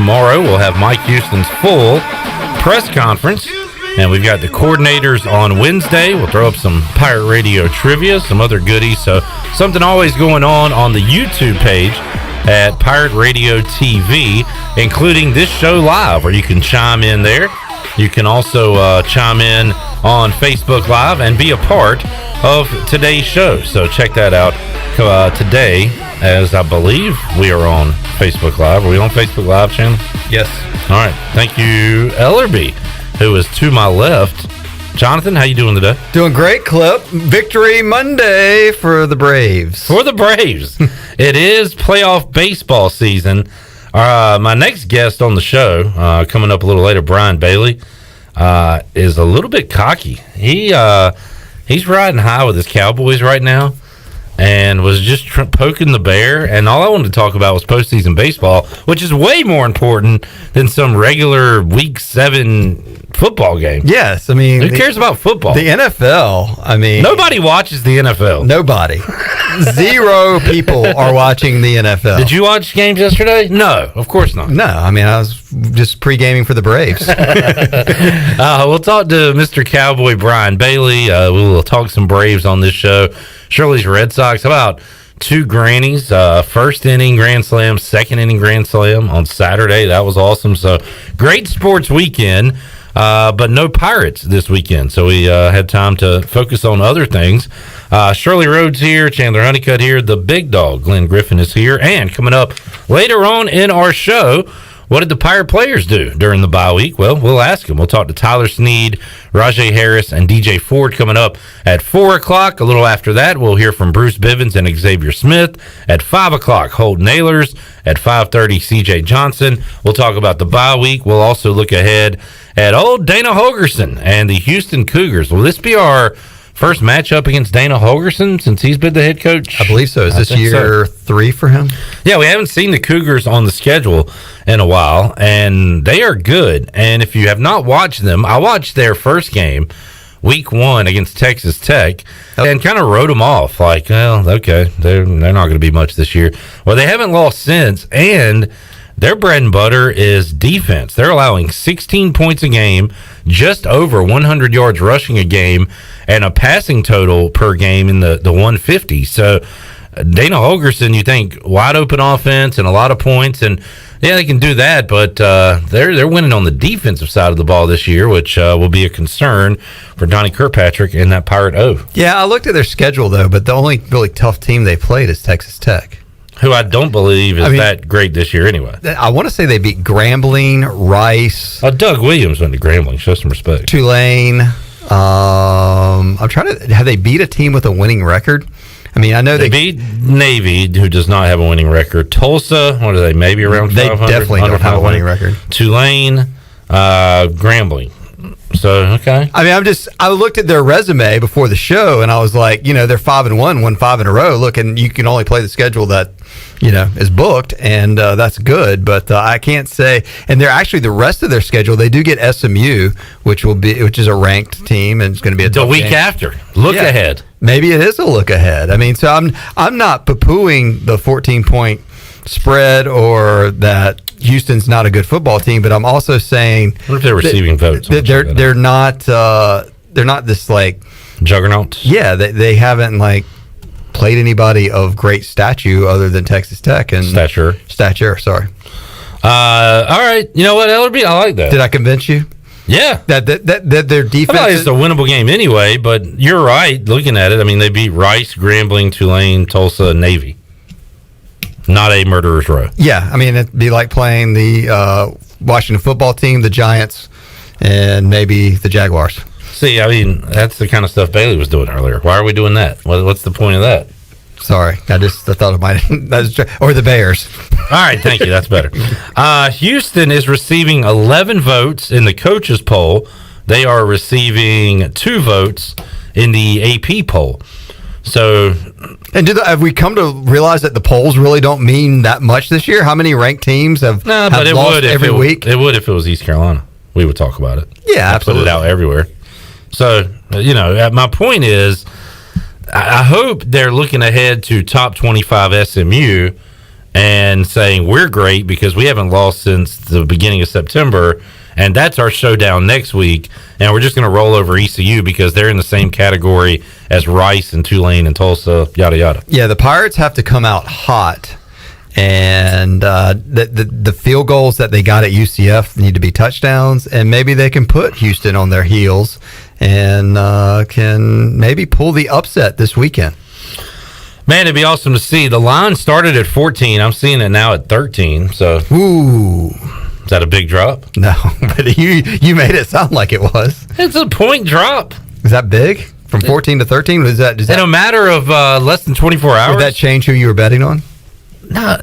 tomorrow we'll have Mike Houston's full press conference. And we've got the coordinators on Wednesday. We'll throw up some Pirate Radio trivia, some other goodies. So something always going on the YouTube page at Pirate Radio TV, including this show live, where you can chime in there. You can also chime in on Facebook Live and be a part of today's show. So check that out today, as I believe we are on Facebook Live. Are we on Facebook Live, channel? Yes. All right. Thank you, Ellerbe, who is to my left. Jonathan, how you doing today? Doing great, Clip. Victory Monday for the Braves. For the Braves. It is playoff baseball season. My next guest on the show, coming up a little later, Brian Bailey, is a little bit cocky. He's riding high with his Cowboys right now, and was just poking the bear. And all I wanted to talk about was postseason baseball, which is way more important than some regular Week 7 football game. Yes, I mean, who cares about football? The NFL, I mean, nobody watches the NFL. Nobody. Zero people are watching the NFL. Did you watch games yesterday? No, of course not. No, I mean, I was just pre-gaming for the Braves. We'll talk to Mr. Cowboy Brian Bailey. We'll talk some Braves on this show. Shirley's Red Sox. How about two grannies? First inning grand slam, second inning grand slam on Saturday. That was awesome. So great sports weekend, but no Pirates this weekend. So we had time to focus on other things. Shirley Rhodes here, Chandler Honeycutt here, the big dog Glenn Griffin is here, and coming up later on in our show, what did the Pirate players do during the bye week? Well, we'll ask them. We'll talk to Tyler Snead, Rajay Harris, and DJ Ford coming up at 4 o'clock. A little after that, we'll hear from Bruce Bivens and Xavier Smith. At 5 o'clock, Holden Nailers. At 5:30, CJ Johnson. We'll talk about the bye week. We'll also look ahead at old Dana Holgerson and the Houston Cougars. Will this be our first matchup against Dana Holgerson since he's been the head coach? I believe so. Is this year 3 for him? Yeah, we haven't seen the Cougars on the schedule in a while, and they are good. And if you have not watched them, I watched their first game, Week 1 against Texas Tech, and kind of wrote them off. Like, well, okay, they're not going to be much this year. Well, they haven't lost since, and their bread and butter is defense. They're allowing 16 points a game, just over 100 yards rushing a game, and a passing total per game in the 150. So Dana Holgerson, you think wide open offense and a lot of points, and yeah, they can do that, but they're winning on the defensive side of the ball this year, which will be a concern for Donnie Kirkpatrick in that Pirate O. Yeah, I looked at their schedule, though, but the only really tough team they played is Texas Tech, who I don't believe is that great this year anyway. I want to say they beat Grambling, Rice. Doug Williams went to Grambling. Show some respect. Tulane. I'm trying to... Have they beat a team with a winning record? I mean, I know they beat Navy, who does not have a winning record. Tulsa, what are they, maybe around 500? They definitely don't have a winning record. Tulane, Grambling. So, okay. I mean, I looked at their resume before the show, and I was like, they're 5-1, won 5 in a row. Look, and you can only play the schedule that, is booked, and that's good. But I can't say, and they're actually the rest of their schedule. They do get SMU, which is a ranked team, and it's going to be a the week game after. Look ahead. Maybe it is a look ahead. I mean, so I'm not poo-pooing the 14-point spread or that Houston's not a good football team, but I'm also saying what if they're receiving votes? They're not this like juggernauts. Yeah, they haven't like played anybody of great stature other than Texas Tech and stature. Sorry. All right. You know what, Ellerbe? I like that. Did I convince you? Yeah, that their defense. I it's a winnable game anyway, but you're right. Looking at it, I mean, they beat Rice, Grambling, Tulane, Tulsa, and Navy. Not a murderer's row. Yeah, I mean, it'd be like playing the Washington football team, the Giants, and maybe the Jaguars. See, I mean, that's the kind of stuff Bailey was doing earlier. Why are we doing that? What's the point of that? Sorry, I thought it might. Or the Bears. All right, thank you. That's better. Houston is receiving 11 votes in the coaches poll. They are receiving 2 votes in the AP poll. So, and have we come to realize that the polls really don't mean that much this year? How many ranked teams have lost every week? It would if it was East Carolina. We would talk about it. Yeah, absolutely. Put it out everywhere. So, my point is, I hope they're looking ahead to top 25 SMU and saying we're great because we haven't lost since the beginning of September, and that's our showdown next week, and we're just going to roll over ECU because they're in the same category as Rice and Tulane and Tulsa, yada yada. Yeah, the Pirates have to come out hot, and the field goals that they got at UCF need to be touchdowns, and maybe they can put Houston on their heels and can maybe pull the upset this weekend. Man, it'd be awesome to see. The line started at 14. I'm seeing it now at 13. So, ooh, is that a big drop? No, but you made it sound like it was. It's a point drop. Is that big? From 14 to 13? Was that in a matter of less than 24 hours? Would that change who you were betting on? No.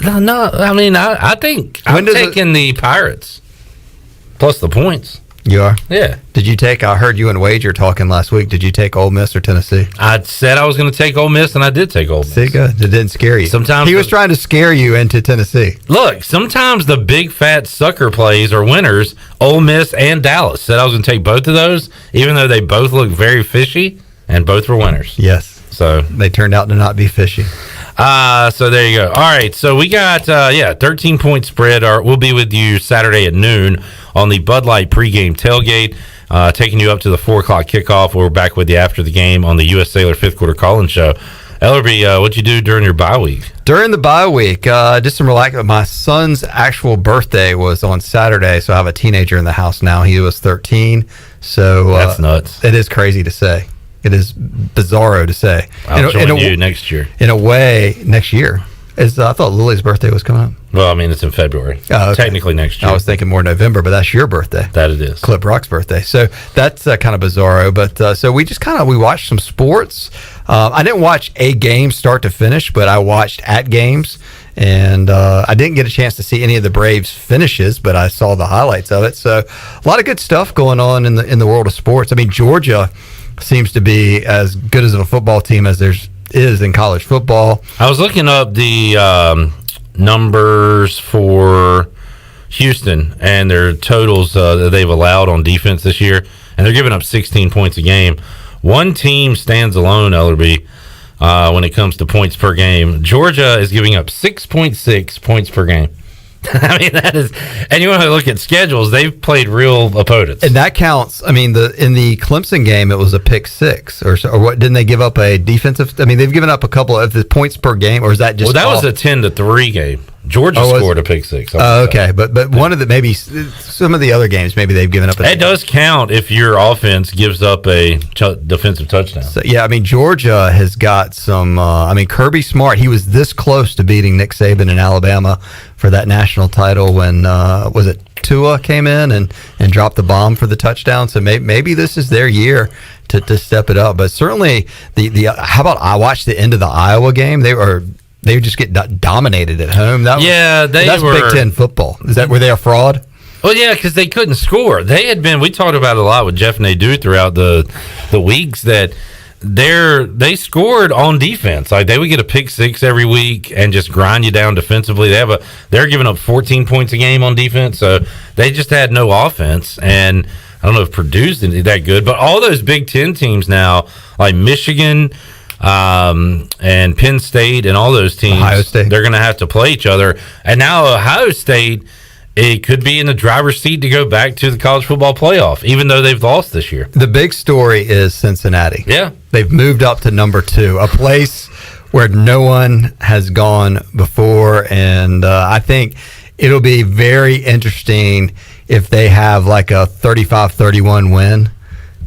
I mean, I think I'm taking the Pirates plus the points. You are? Yeah. Did you take, I heard you and Wager talking last week, did you take Ole Miss or Tennessee? I said I was going to take Ole Miss, and I did take Ole Miss. See, good. It didn't scare you. Sometimes he was trying to scare you into Tennessee. Look, sometimes the big fat sucker plays are winners. Ole Miss and Dallas. Said I was going to take both of those, even though they both look very fishy, and both were winners. Yes. So they turned out to not be fishy. So there you go. All right. So we got 13-point spread. We'll be with you Saturday at noon on the Bud Light pregame tailgate, taking you up to the 4:00 kickoff. We're back with you after the game on the U.S. Sailor fifth quarter call-in show. Ellerbe, what'd you do during your bye week? During the bye week, just some relaxing. My son's actual birthday was on Saturday, so I have a teenager in the house now. He was 13. So that's nuts. It is crazy to say. It is bizarro to say. I'll join you next year. In a way, next year. I thought Lily's birthday was coming up. Well, I mean, it's in February. Oh, okay. Technically next year. I was thinking more November, but that's your birthday. That it is. Clip Rock's birthday. So that's kind of bizarro. But so we just we watched some sports. I didn't watch a game start to finish, but I watched at games. And I didn't get a chance to see any of the Braves finishes, but I saw the highlights of it. So a lot of good stuff going on in the world of sports. I mean, Georgia seems to be as good as a football team as there is in college football. I was looking up the numbers for Houston and their totals that they've allowed on defense this year, and they're giving up 16 points a game. One team stands alone, Ellerbe, when it comes to points per game. Georgia is giving up 6.6 points per game. I mean, that is, and you want to look at schedules, they've played real opponents. And that counts. I mean, in the Clemson game, it was a pick six or what? Didn't they give up a defensive? I mean, they've given up a couple of the points per game, or is that just? Well, that was a 10-3 game. Georgia scored a pick six. Oh, okay, but one of the, maybe some of the other games, maybe they've given up. It does count if your offense gives up a defensive touchdown. So, yeah, I mean, Georgia has got some. I mean, Kirby Smart, he was this close to beating Nick Saban in Alabama for that national title when was it Tua came in and dropped the bomb for the touchdown. So maybe this is their year to step it up. But certainly the how about I watched the end of the Iowa game? They just get dominated at home. That's Big Ten football. Were they a fraud? Well, yeah, because they couldn't score. They had been. We talked about it a lot with Jeff Nadeau throughout the weeks that they scored on defense. Like they would get a pick six every week and just grind you down defensively. They're giving up 14 points a game on defense, so they just had no offense. And I don't know if Purdue's that good, but all those Big Ten teams now, like Michigan. And Penn State and all those teams, Ohio State, they're going to have to play each other. And now Ohio State, it could be in the driver's seat to go back to the college football playoff, even though they've lost this year. The big story is Cincinnati. Yeah. They've moved up to number 2, a place where no one has gone before. And I think it'll be very interesting if they have like a 35-31 win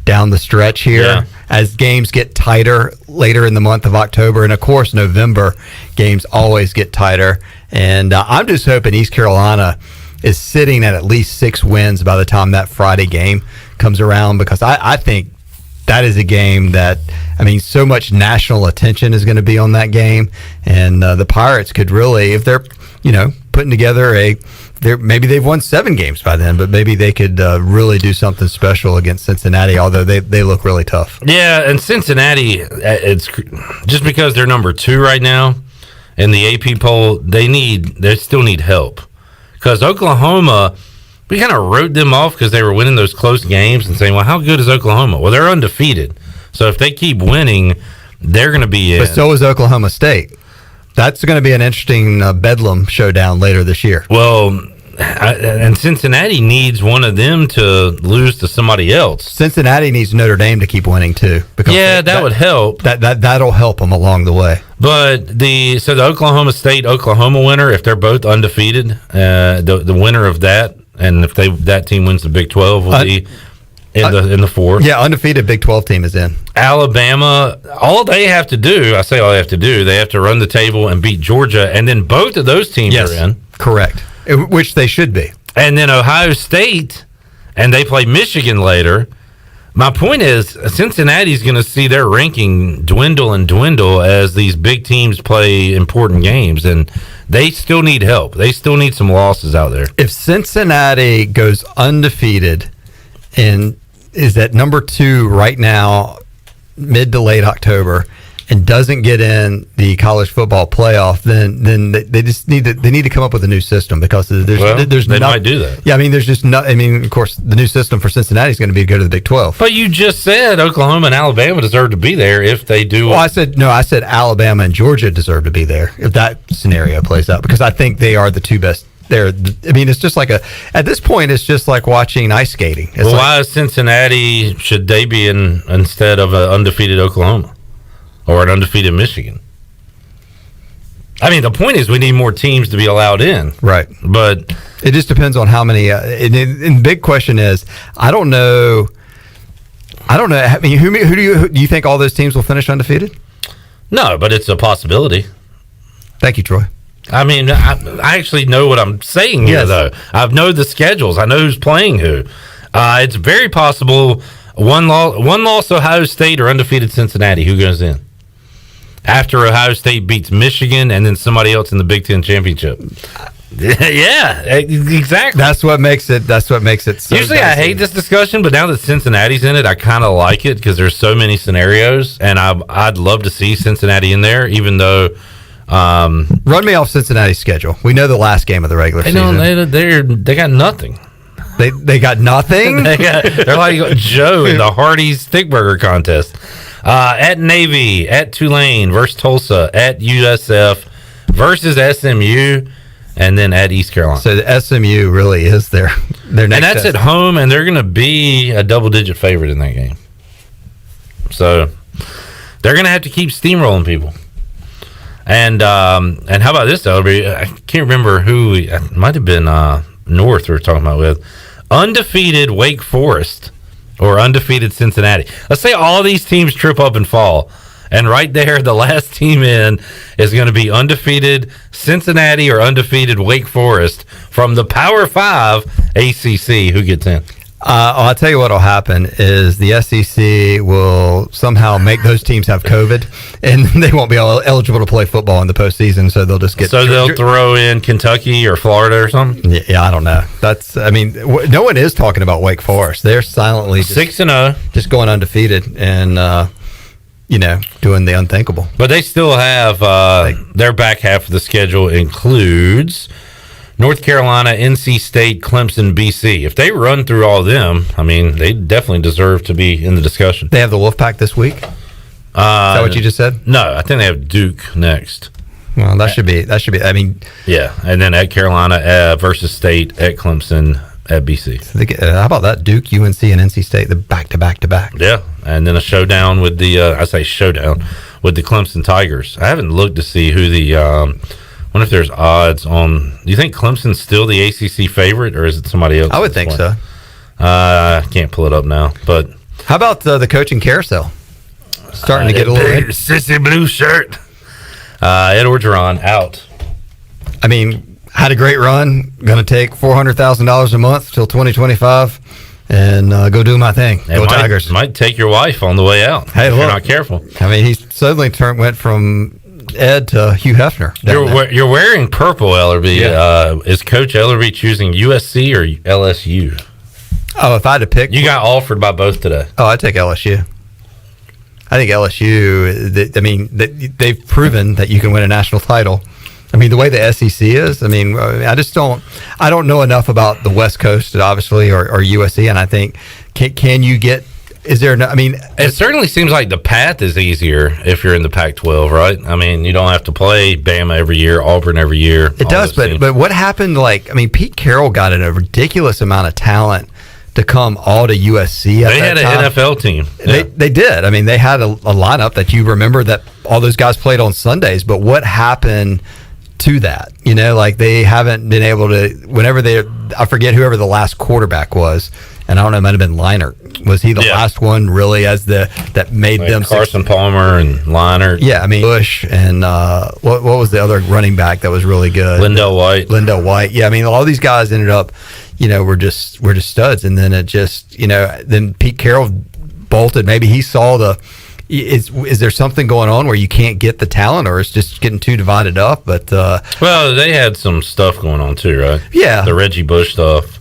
down the stretch here as games get tighter later in the month of October. And, of course, November games always get tighter. And I'm just hoping East Carolina is sitting at least 6 wins by the time that Friday game comes around, because I think that is a game that, I mean, so much national attention is going to be on that game. And the Pirates could really, if they're, putting together maybe they've won 7 games by then, but maybe they could really do something special against Cincinnati, although they look really tough. Yeah, and Cincinnati, it's just because they're number 2 right now in the AP poll, they still need help. Because Oklahoma, we kind of wrote them off because they were winning those close games and saying, well, how good is Oklahoma? Well, they're undefeated. So if they keep winning, they're going to be in. But so is Oklahoma State. That's going to be an interesting Bedlam showdown later this year. Well, and Cincinnati needs one of them to lose to somebody else. Cincinnati needs Notre Dame to keep winning too. Because that would help. That'll help them along the way. But the Oklahoma State Oklahoma winner, if they're both undefeated, the winner of that, and if that team wins the Big 12, will be in the fourth. Yeah, undefeated Big 12 team is in. Alabama, all they have to do, I say all they have to do, they have to run the table and beat Georgia, and then both of those teams are in. Correct. Which they should be. And then Ohio State, and they play Michigan later. My point is, Cincinnati's going to see their ranking dwindle and dwindle as these big teams play important games, and they still need help. They still need some losses out there. If Cincinnati goes undefeated and is at number 2 right now, mid to late October, and doesn't get in the college football playoff, then they just need to come up with a new system, because there's they might do that. Yeah, I mean, there's just not. I mean, of course, the new system for Cincinnati is going to be to go to the Big 12. But you just said Oklahoma and Alabama deserve to be there if they do. Well, I said Alabama and Georgia deserve to be there if that scenario plays out, because I think they are the two best. I mean, it's just like at this point, it's just like watching ice skating. Why is Cincinnati, should they be in instead of an undefeated Oklahoma or an undefeated Michigan? I mean, the point is we need more teams to be allowed in. Right. But it just depends on how many. And the big question is, I don't know. I mean, who do you think all those teams will finish undefeated? No, but it's a possibility. Thank you, Troy. I mean, I actually know what I'm saying here, though. I know the schedules. I know who's playing who. It's very possible one loss Ohio State or undefeated Cincinnati. Who goes in? After Ohio State beats Michigan and then somebody else in the Big Ten championship. Yeah, exactly. That's what makes it so usually dicey. I hate this discussion, but now that Cincinnati's in it, I kind of like it because there's so many scenarios, and I'd love to see Cincinnati in there, even though run me off Cincinnati's schedule. We know the last game of the regular season. They got nothing. They got nothing? They're like Joe in the Hardee's Thick Burger contest. At Navy, at Tulane versus Tulsa, at USF versus SMU, and then at East Carolina. So the SMU really is their next and that's test. at home, and they're going to be a double-digit favorite in that game. So they're going to have to keep steamrolling people. And how about this, Ellerbe? I can't remember who. It might have been North we were talking about with. Undefeated Wake Forest or undefeated Cincinnati. Let's say all these teams trip up and fall. And right there, the last team in is going to be undefeated Cincinnati or undefeated Wake Forest from the Power 5 ACC. Who gets in? I'll tell you what will happen is the SEC will somehow make those teams have COVID, and they won't be eligible to play football in the postseason. So they'll just get. So they'll throw in Kentucky or Florida or something. Yeah, I don't know. No one is talking about Wake Forest. They're silently 6-0, just going undefeated and doing the unthinkable. But they still have their back half of the schedule includes North Carolina, NC State, Clemson, BC. If they run through all of them, I mean, they definitely deserve to be in the discussion. They have the Wolfpack this week? Is that what you just said? No, I think they have Duke next. Well, that should be. I mean, yeah, and then at Carolina versus State, at Clemson, at BC. How about that? Duke, UNC, and NC State, the back to back to back. Yeah, and then a showdown with the with the Clemson Tigers. I haven't looked to see who the. I wonder if there's odds on. Do you think Clemson's still the ACC favorite, or is it somebody else? I would think so. I can't pull it up now, but how about the coaching carousel? Starting to get a little sissy blue shirt. Ed Orgeron out. I mean, had a great run. Going to take $400,000 a month till 2025, and go do my thing. Go Tigers! Might take your wife on the way out. Hey, if look, you're not careful. I mean, he suddenly went from Ed to Hugh Hefner. You're wearing purple, Ellerbe. Yeah. Is Coach Ellerbe choosing USC or LSU? Oh, if I had to pick, you got offered by both today. Oh, I'd take LSU. I think LSU. They've proven that you can win a national title. I mean, the way the SEC is. I mean, I don't know enough about the West Coast, obviously, or USC, and I think can you get is there no, I mean, it certainly seems like the path is easier if you're in the Pac-12, right? I mean, you don't have to play Bama every year, Auburn every year. It does, but what happened? Like, I mean, Pete Carroll got a ridiculous amount of talent to come all to USC. They had an NFL team. Yeah. They did. I mean, they had a lineup that you remember that all those guys played on Sundays. But what happened to that? You know, like they haven't been able to. Whenever I forget whoever the last quarterback was. And I don't know, it might have been Leinart. Was he the last one really that made them Carson Palmer and Leinart? Yeah, I mean Bush and what was the other running back that was really good? Lindell White. Yeah, I mean all these guys ended up, were just studs, and then it just then Pete Carroll bolted. Maybe he saw is there something going on where you can't get the talent, or it's just getting too divided up? But well, they had some stuff going on too, right? Yeah, the Reggie Bush stuff.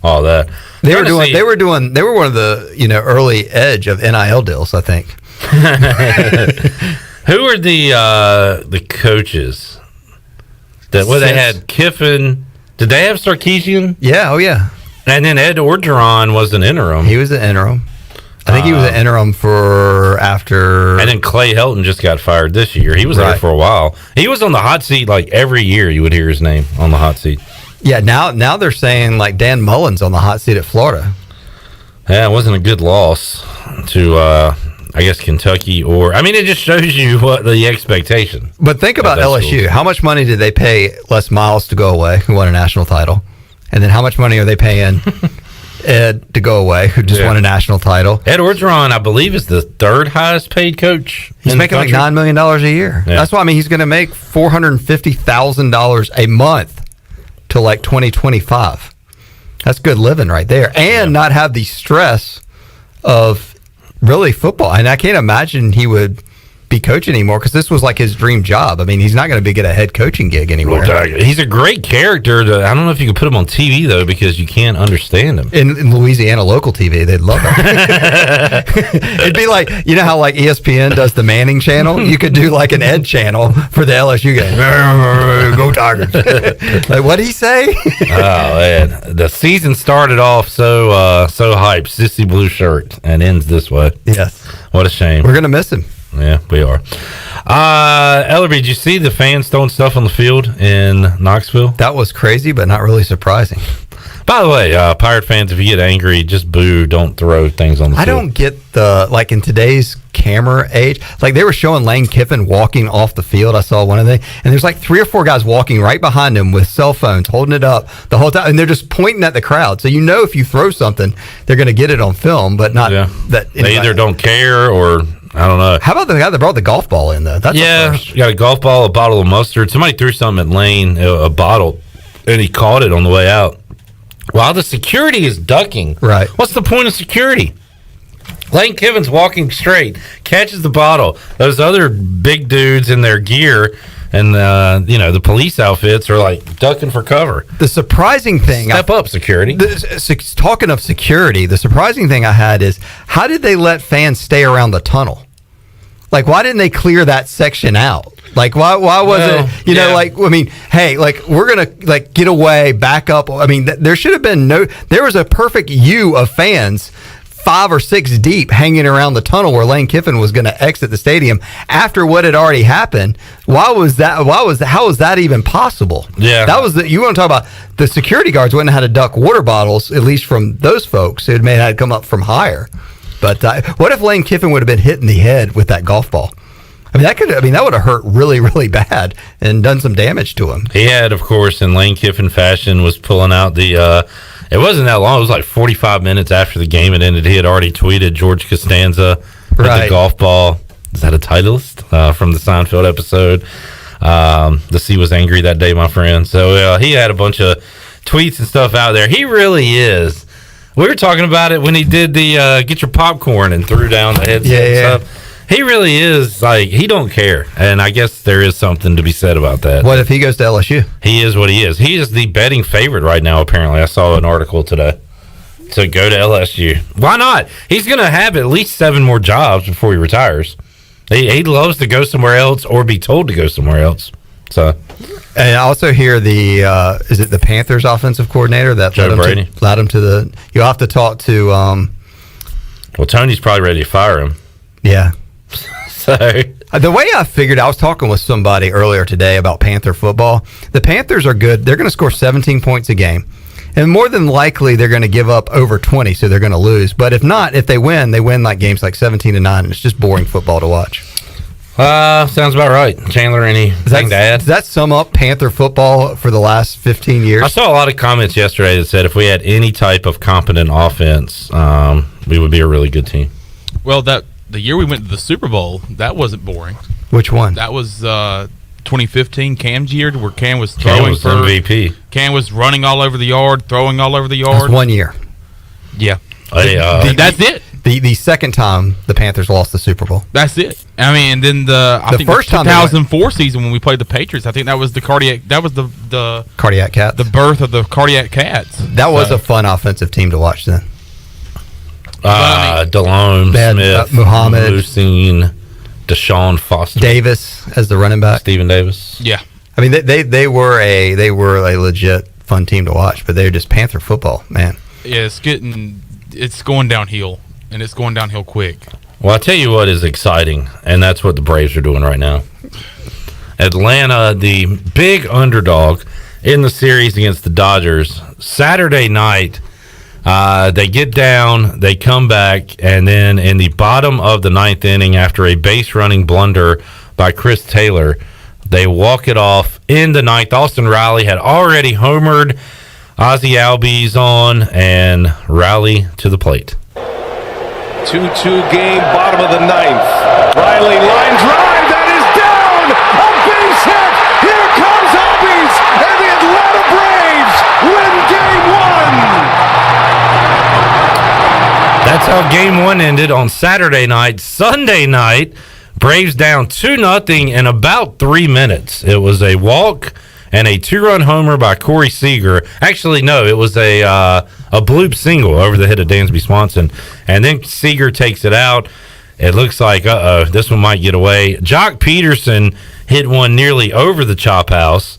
All that they were one of the early edge of NIL deals, I think. Who were the coaches they had? Kiffin? Did they have Sarkisian? Yeah, oh yeah. And then Ed Orgeron was an interim. He was an interim. I think he was an interim for after. And then Clay Helton just got fired this year. He was there for a while. He was on the hot seat like every year. You would hear his name on the hot seat. Yeah, now they're saying like Dan Mullen's on the hot seat at Florida. Yeah, it wasn't a good loss to, I guess, Kentucky it just shows you what the expectation. But think about LSU. School. How much money did they pay Les Miles to go away, who won a national title? And then how much money are they paying Ed to go away, who just won a national title? Ed Orgeron, I believe, is the third highest paid coach. He's making like $9 million a year. Yeah. That's why he's going to make $450,000 a month till like 2025. That's good living right there, and not have the stress of really football. And I can't imagine he would be coaching anymore, because this was like his dream job. I mean, he's not going to get a head coaching gig anymore. He's a great character. I don't know if you could put him on TV, though, because you can't understand him. In Louisiana local TV, they'd love it. It'd be like, how like ESPN does the Manning channel? You could do like an Ed channel for the LSU game. Go Tigers. Like, what'd he say? Oh, man. The season started off so hyped, sissy blue shirt, and ends this way. Yes. What a shame. We're going to miss him. Yeah, we are. Ellerbe, did you see the fans throwing stuff on the field in Knoxville? That was crazy, but not really surprising. By the way, Pirate fans, if you get angry, just boo. Don't throw things on the field. I don't get in today's camera age, like they were showing Lane Kiffin walking off the field. I saw one of them, and there's like 3 or 4 guys walking right behind him with cell phones, holding it up the whole time, and they're just pointing at the crowd. So if you throw something, they're going to get it on film, but not that. They either don't care or... I don't know. How about the guy that brought the golf ball in, though? That's you got a golf ball, a bottle of mustard. Somebody threw something at Lane, a bottle, and he caught it on the way out. While the security is ducking. Right. What's the point of security? Lane Kiffin's walking straight, catches the bottle. Those other big dudes in their gear and, the police outfits are like ducking for cover. The surprising thing... Step up, security. Talking of security, the surprising thing I had is, how did they let fans stay around the tunnel? Like, why didn't they clear that section out? Like, why was it, hey, like, we're going to, like, get away, back up. I mean, there should have been there was a perfect U of fans 5 or 6 deep hanging around the tunnel where Lane Kiffin was going to exit the stadium after what had already happened. How was that even possible? Yeah. That was you want to talk about the security guards wouldn't have had to duck water bottles, at least from those folks. It may have had to come up from higher. But what if Lane Kiffin would have been hit in the head with that golf ball? That would have hurt really, really bad and done some damage to him. He had, of course, in Lane Kiffin fashion, was pulling out the. It wasn't that long. It was like 45 minutes after the game had ended. He had already tweeted George Costanza with the golf ball. Is that a Titleist from the Seinfeld episode? The sea was angry that day, my friend. So he had a bunch of tweets and stuff out there. He really is. We were talking about it when he did the get your popcorn and threw down the headset and stuff. He really is, like, he don't care. And I guess there is something to be said about that. What if he goes to LSU? He is what he is. He is the betting favorite right now, apparently. I saw an article today to go to LSU. Why not? He's going to have at least 7 more jobs before he retires. He loves to go somewhere else or be told to go somewhere else. So, and I also hear is it the Panthers offensive coordinator that Joe Brady led him to the. You'll have to talk to Well, Tony's probably ready to fire him. Yeah. So the way I figured, I was talking with somebody earlier today about Panther football. The Panthers are good. They're going to score 17 points a game. And more than likely, they're going to give up over 20, so they're going to lose. But if not, if they win like games like 17-9, and it's just boring football to watch. Sounds about right. Chandler, anything to add? Does that sum up Panther football for the last 15 years? I saw a lot of comments yesterday that said if we had any type of competent offense, we would be a really good team. Well, the year we went to the Super Bowl, that wasn't boring. Which one? That was 2015 Cam's year, where Cam was throwing Cam was MVP. Cam was running all over the yard, throwing all over the yard. That's 1 year. Yeah. That's it. The second time the Panthers lost the Super Bowl. That's it. I mean, and then I think first the time 2004 season when we played the Patriots, I think that was the cardiac. That was the Cardiac Cats. the birth of the Cardiac Cats. That was a fun offensive team to watch then. Delone, Smith, Muhammad, Lucine, Deshaun Foster, Davis as the running back. Stephen Davis. Yeah. I mean, they were a legit fun team to watch, but they're just Panther football, man. Yeah, it's going downhill, and it's going downhill quick. Well, I'll tell you what is exciting, and that's what the Braves are doing right now. Atlanta, the big underdog in the series against the Dodgers, Saturday night, they get down, they come back, and then in the bottom of the ninth inning, after a base-running blunder by Chris Taylor, they walk it off in the ninth. Austin Riley had already homered. Ozzie Albies on, and Riley to the plate. 2-2 game, bottom of the ninth. Riley line drive, that is down! A base hit! Here comes Albies, and the Atlanta Braves win game 1! That's how game one ended on Saturday night. Sunday night, Braves down 2-0 in about 3 minutes. It was a walk and a 2-run homer by Corey Seager. Actually, no, it was a bloop single over the head of Dansby Swanson. And then Seager takes it out. It looks like, this one might get away. Jock Peterson hit one nearly over the chop house.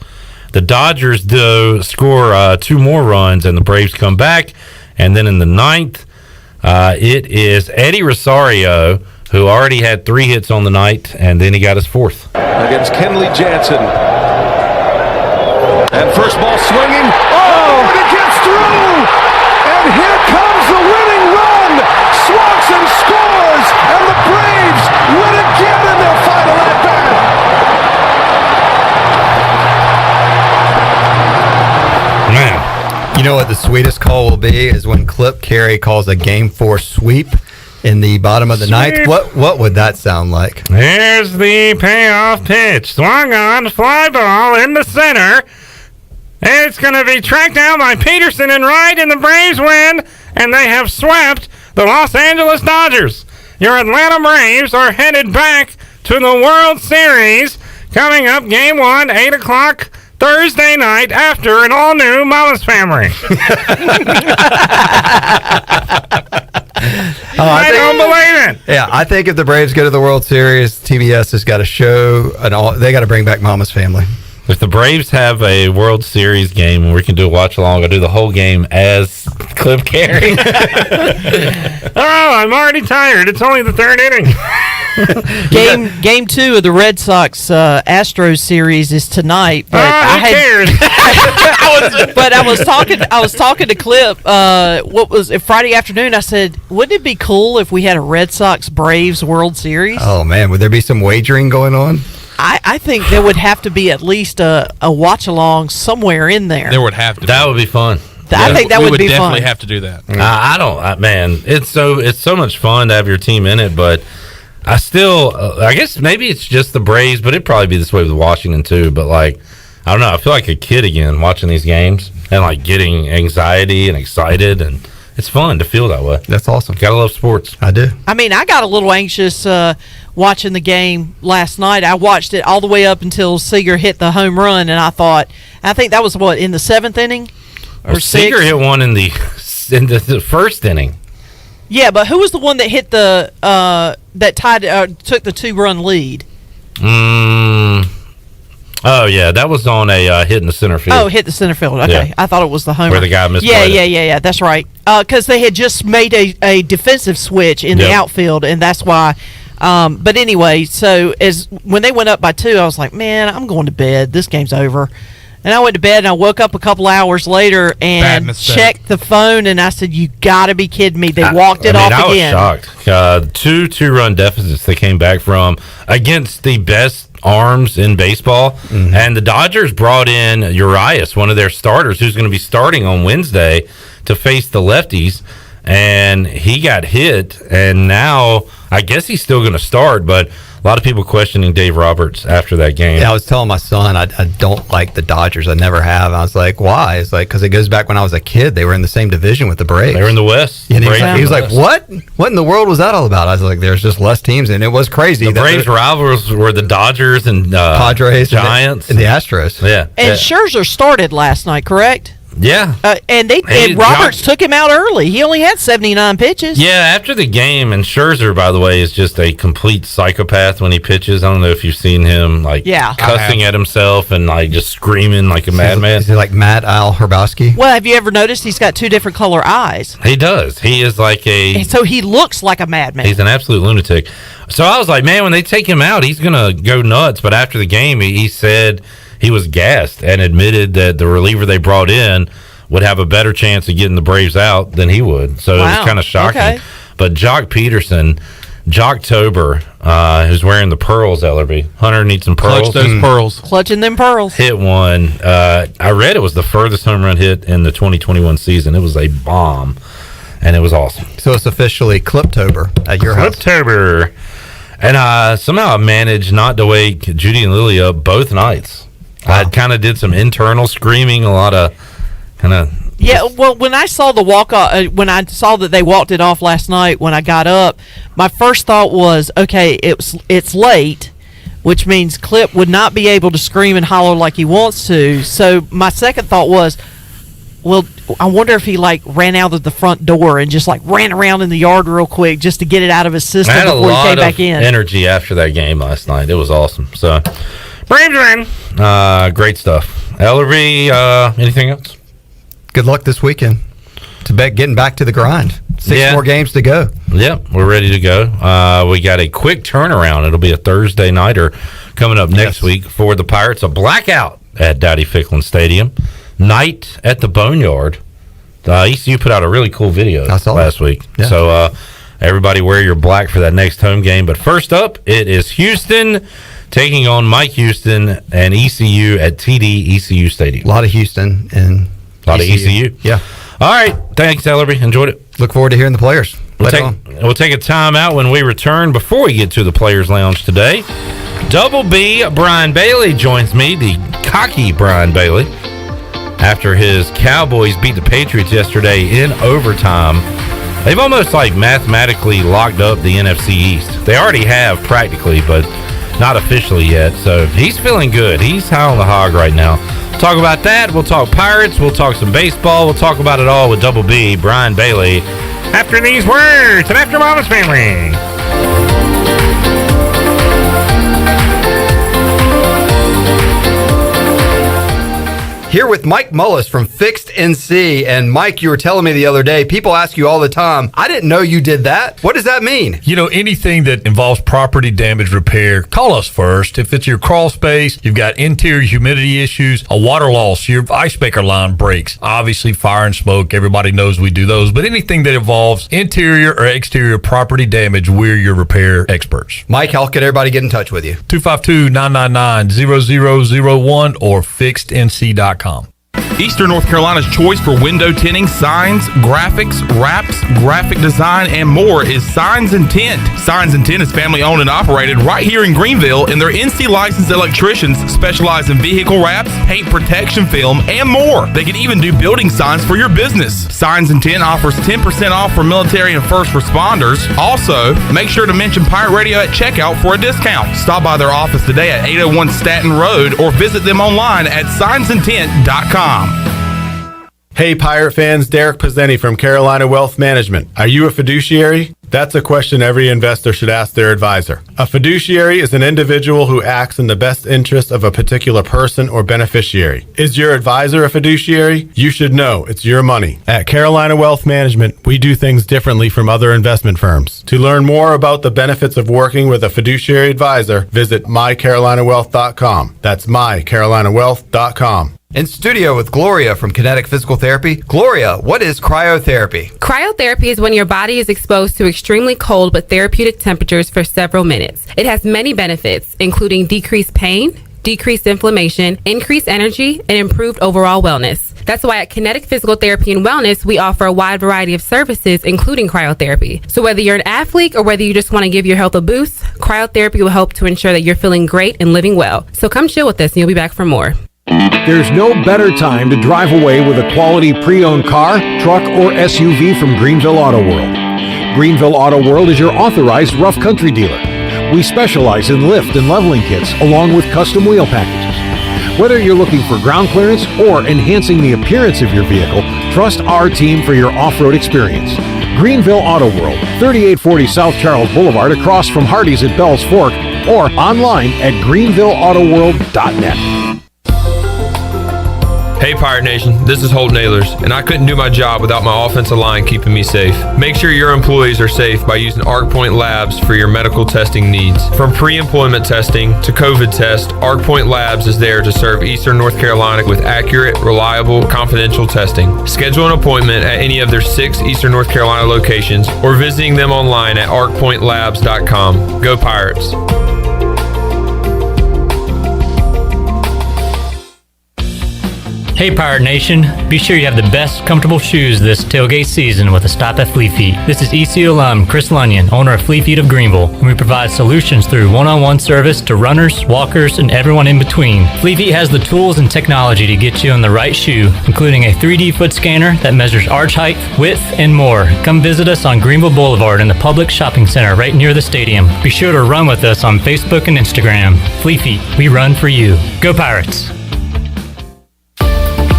The Dodgers do score 2 more runs, and the Braves come back. And then in the ninth, it is Eddie Rosario, who already had 3 hits on the night, and then he got his 4th. Against Kenley Jansen. And first ball swinging. Oh, and it gets through! And here comes the winning run! Swanson scores! And the Braves win again in their final at-bat! Man. You know what the sweetest call will be is when Clip Carey calls a Game 4 sweep in the bottom of the ninth. What would that sound like? Here's the payoff pitch. Swung on, fly ball in the center. It's going to be tracked down by Peterson and Wright, and the Braves win, and they have swept the Los Angeles Dodgers. Your Atlanta Braves are headed back to the World Series. Coming up, Game 1, 8 o'clock Thursday night after an all-new Mama's Family. I don't believe it. Yeah, I think if the Braves go to the World Series, TBS has got to show they got to bring back Mama's Family. If the Braves have a World Series game and we can do a watch along, I'll do the whole game as Clip Carey. I'm already tired. It's only the 3rd inning. Game 2 of the Red Sox Astros series is tonight. But who cares? But I was talking to Clip. What was it, Friday afternoon? I said, wouldn't it be cool if we had a Red Sox Braves World Series? Oh man, would there be some wagering going on? I think there would have to be at least a watch along somewhere in there. There would have to. That would be fun. I think that would be fun. We would definitely have to do that. Man, it's so much fun to have your team in it, but I still, I guess maybe it's just the Braves, but it'd probably be this way with Washington too. But like, I don't know, I feel like a kid again watching these games and like getting anxiety and excited, and it's fun to feel that way. That's awesome. Gotta love sports. I do. I mean, I got a little anxious watching the game last night. I watched it all the way up until Seager hit the home run, and I think that was in the 7th inning or 6th? Seager hit one in the 1st inning. Yeah, but who was the one that hit that tied took the 2-run lead? Oh yeah, that was on a hit in the center field. Oh, hit the center field. Okay, Yeah. I thought it was the homer Where the guy missed. Yeah. That's right. because they had just made a defensive switch in the outfield, and that's why. But anyway, so when they went up by 2, I was like, man, I'm going to bed. This game's over. And I went to bed, and I woke up a couple hours later and checked the phone, and I said, you got to be kidding me. They walked it off again. I was shocked. 2-run deficits they came back from against the best arms in baseball. Mm-hmm. And the Dodgers brought in Urias, one of their starters, who's going to be starting on Wednesday to face the lefties. And he got hit, and now I guess he's still going to start, but a lot of people questioning Dave Roberts after that game. Yeah, I was telling my son I don't like the Dodgers. I never have. I was like, why? It's like, because it goes back when I was a kid. They were in the same division with the Braves. They were in the West. And he was like, what? What in the world was that all about? I was like, there's just less teams, and it was crazy. The Braves rivals were the Dodgers and Padres, Giants. And the Astros. Yeah. And Scherzer started last night, correct? Yeah. And Roberts took him out early. He only had 79 pitches. Yeah, after the game, and Scherzer, by the way, is just a complete psychopath when he pitches. I don't know if you've seen him, cussing at himself and, just screaming like a madman. Is he like Matt Al Hrabowski? Well, have you ever noticed he's got 2 different color eyes? He does. He is like and so he looks like a madman. He's an absolute lunatic. So I was like, man, when they take him out, he's going to go nuts. But after the game, he said he was gassed and admitted that the reliever they brought in would have a better chance of getting the Braves out than he would. So it was kind of shocking. Okay. But Jock Peterson, Jocktober, who's wearing the pearls, Ellerbe. Hunter needs some pearls. Clutch those pearls. Clutching them pearls. Hit one. I read it was the furthest home run hit in the 2021 season. It was a bomb, and it was awesome. So it's officially Cliptober at your house. Cliptober. And somehow I managed not to wake Judy and Lily up both nights. Wow. I kind of did some internal screaming, a lot of kind of. Yeah, well, when I saw the walk off, when I saw that they walked it off last night, when I got up, my first thought was, okay, it's late, which means Clip would not be able to scream and holler like he wants to. So my second thought was, well, I wonder if he ran out of the front door and just ran around in the yard real quick just to get it out of his system before he came back in. Energy after that game last night. It was awesome. So. Braves win. Great stuff. Ellerbe, anything else? Good luck this weekend. Getting back to the grind. 6 more games to go. Yep, we're ready to go. We got a quick turnaround. It'll be a Thursday nighter coming up next week for the Pirates. A blackout at Dowdy Ficklin Stadium. Night at the Boneyard. ECU put out a really cool video last week. Yeah. So everybody wear your black for that next home game. But first up, it is Houston taking on Mike Houston and ECU at TD ECU Stadium. A lot of Houston and a lot of ECU. Yeah. All right. Thanks, Ellerbe. Enjoyed it. Look forward to hearing the players. We'll take a time out when we return. Before we get to the Players Lounge today, Double B Brian Bailey joins me, the cocky Brian Bailey, after his Cowboys beat the Patriots yesterday in overtime. They've almost mathematically locked up the NFC East. They already have practically, but not officially yet. So he's feeling good. He's high on the hog right now. We'll talk about that. We'll talk Pirates. We'll talk some baseball. We'll talk about it all with Double B, Brian Bailey, after these words and after Mama's Family. Here with Mike Mullis from Fixed NC. And Mike, you were telling me the other day, people ask you all the time, I didn't know you did that. What does that mean? Anything that involves property damage repair, call us first. If it's your crawl space, you've got interior humidity issues, a water loss, your ice maker line breaks, obviously fire and smoke, everybody knows we do those. But anything that involves interior or exterior property damage, we're your repair experts. Mike, how can everybody get in touch with you? 252-999-0001 or fixednc.com. Eastern North Carolina's choice for window tinting, signs, graphics, wraps, graphic design, and more is Signs and Tint. Signs and Tint is family owned and operated right here in Greenville, and their NC licensed electricians specialize in vehicle wraps, paint protection film, and more. They can even do building signs for your business. Signs and Tint offers 10% off for military and first responders. Also, make sure to mention Pirate Radio at checkout for a discount. Stop by their office today at 801 Staten Road or visit them online at signsandtint.com. Hey Pirate fans, Derek Pizzeni from Carolina Wealth Management. Are you a fiduciary? That's a question every investor should ask their advisor. A fiduciary is an individual who acts in the best interest of a particular person or beneficiary. Is your advisor a fiduciary? You should know it's your money. At Carolina Wealth Management, we do things differently from other investment firms. To learn more about the benefits of working with a fiduciary advisor, visit mycarolinawealth.com. That's mycarolinawealth.com. In studio with Gloria from Kinetic Physical Therapy. Gloria, what is cryotherapy? Cryotherapy is when your body is exposed to extremely cold but therapeutic temperatures for several minutes. It has many benefits, including decreased pain, decreased inflammation, increased energy, and improved overall wellness. That's why at Kinetic Physical Therapy and Wellness, we offer a wide variety of services, including cryotherapy. So whether you're an athlete or whether you just want to give your health a boost, cryotherapy will help to ensure that you're feeling great and living well. So come chill with us and you'll be back for more. There's no better time to drive away with a quality pre-owned car, truck, or SUV from Greenville Auto World. Greenville Auto World is your authorized rough country dealer. We specialize in lift and leveling kits along with custom wheel packages. Whether you're looking for ground clearance or enhancing the appearance of your vehicle, trust our team for your off-road experience. Greenville Auto World, 3840 South Charles Boulevard across from Hardee's at Bell's Fork, or online at greenvilleautoworld.net. Hey Pirate Nation, this is Holt Nailers, and I couldn't do my job without my offensive line keeping me safe. Make sure your employees are safe by using ArcPoint Labs for your medical testing needs. From pre-employment testing to COVID test, ArcPoint Labs is there to serve Eastern North Carolina with accurate, reliable, confidential testing. Schedule an appointment at any of their 6 Eastern North Carolina locations or visiting them online at arcpointlabs.com. Go Pirates! Hey Pirate Nation, be sure you have the best comfortable shoes this tailgate season with a stop at Flea Feet. This is ECU alum Chris Lunyon, owner of Flea Feet of Greenville, and we provide solutions through one-on-one service to runners, walkers, and everyone in between. Flea Feet has the tools and technology to get you on the right shoe, including a 3D foot scanner that measures arch height, width, and more. Come visit us on Greenville Boulevard in the public shopping center right near the stadium. Be sure to run with us on Facebook and Instagram. Flea Feet, we run for you. Go Pirates!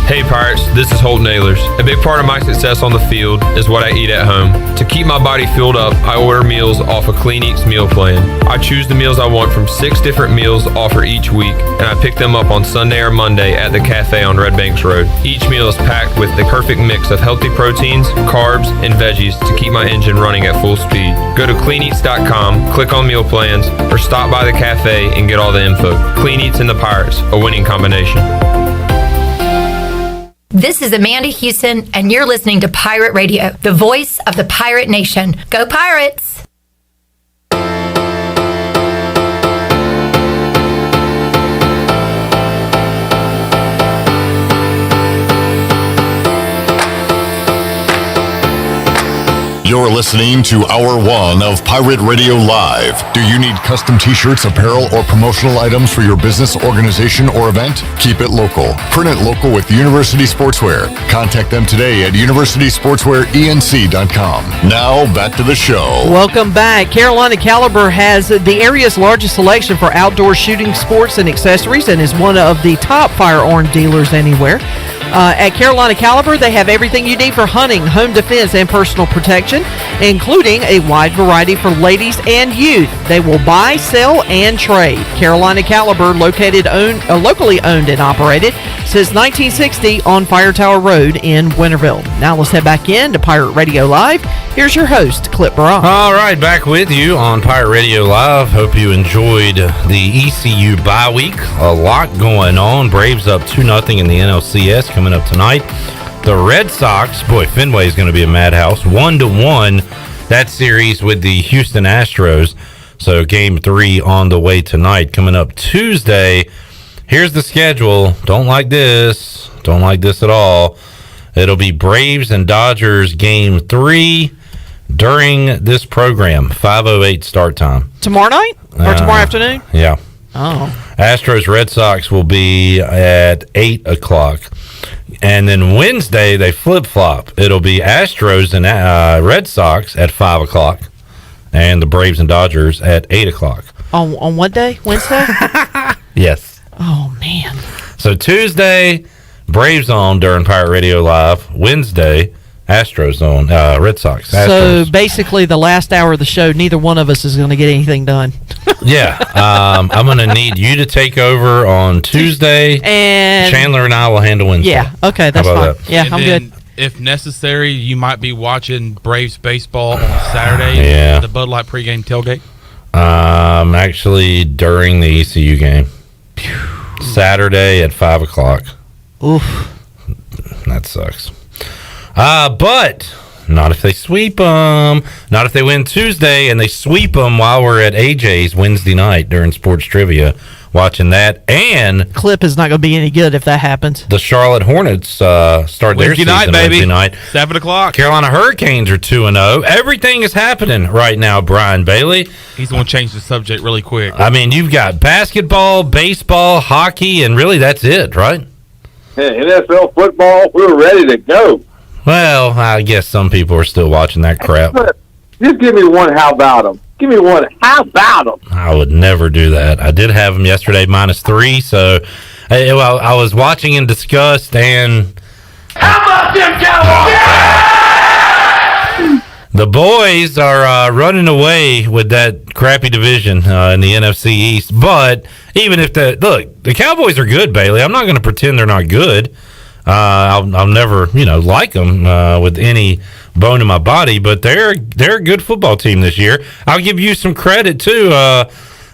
Hey Pirates, this is Holt Nailers. A big part of my success on the field is what I eat at home. To keep my body fueled up, I order meals off a Clean Eats meal plan. I choose the meals I want from 6 different meals offered each week, and I pick them up on Sunday or Monday at the cafe on Red Banks Road. Each meal is packed with the perfect mix of healthy proteins, carbs, and veggies to keep my engine running at full speed. Go to cleaneats.com, click on meal plans, or stop by the cafe and get all the info. Clean Eats and the Pirates, a winning combination. This is Amanda Houston, and you're listening to Pirate Radio, the voice of the Pirate Nation. Go Pirates! You're listening to Hour 1 of Pirate Radio Live. Do you need custom t-shirts, apparel, or promotional items for your business, organization, or event? Keep it local. Print it local with University Sportswear. Contact them today at universitysportswearenc.com. Now, back to the show. Welcome back. Carolina Caliber has the area's largest selection for outdoor shooting sports and accessories and is one of the top firearm dealers anywhere. At Carolina Caliber, they have everything you need for hunting, home defense, and personal protection, including a wide variety for ladies and youth. They will buy, sell, and trade. Carolina Caliber, locally owned and operated since 1960 on Fire Tower Road in Winterville. Now let's head back in to Pirate Radio Live. Here's your host, Clip Brock. All right, back with you on Pirate Radio Live. Hope you enjoyed the ECU bye week. A lot going on. Braves up 2-0 in the NLCS coming up tonight. The Red Sox, boy, Fenway is going to be a madhouse. 1-1 that series with the Houston Astros. So game 3 on the way tonight. Coming up Tuesday. Here's the schedule. Don't like this. Don't like this at all. It'll be Braves and Dodgers game 3 during this program. 5:08 start time. Tomorrow night? Or tomorrow afternoon? Yeah. Oh. Astros Red Sox will be at 8 o'clock. And then Wednesday, they flip-flop. It'll be Astros and Red Sox at 5 o'clock. And the Braves and Dodgers at 8 o'clock. On what day? Wednesday? Yes. Oh, man. So Tuesday, Braves on during Pirate Radio Live. Wednesday, Astros on Red Sox. So Astros. basically, the last hour of the show, neither one of us is going to get anything done. Yeah, I'm going to need you to take over on Tuesday, and Chandler and I will handle Wednesday. Yeah, okay, that's How fine. about that? Yeah, And I'm then, good. If necessary, you might be watching Braves baseball on Saturday. Yeah. The Bud Light pregame tailgate. Actually, during the ECU game, Saturday at 5:00. Oof, that sucks. But not if they sweep them. Not if they win Tuesday and they sweep them while we're at AJ's Wednesday night during Sports Trivia, watching that. And clip is not going to be any good if that happens. the Charlotte Hornets start their Wednesday season night, baby. Wednesday night. 7 o'clock. Carolina Hurricanes are 2-0. Everything is happening right now, Brian Bailey. He's going to change the subject really quick. I mean, you've got basketball, baseball, hockey, and really that's it, right? NFL football, we're ready to go. Well, I guess some people are still watching that crap. Just give me one how about them. Give me one how about them. I would never do that. I did have them yesterday -3, so I was watching in disgust and How about them Cowboys? the boys are running away with that crappy division in the NFC East. But even if the Cowboys are good, Bailey, I'm not going to pretend they're not good. I'll never, like them with any bone in my body, but they're a good football team this year. I'll give you some credit too.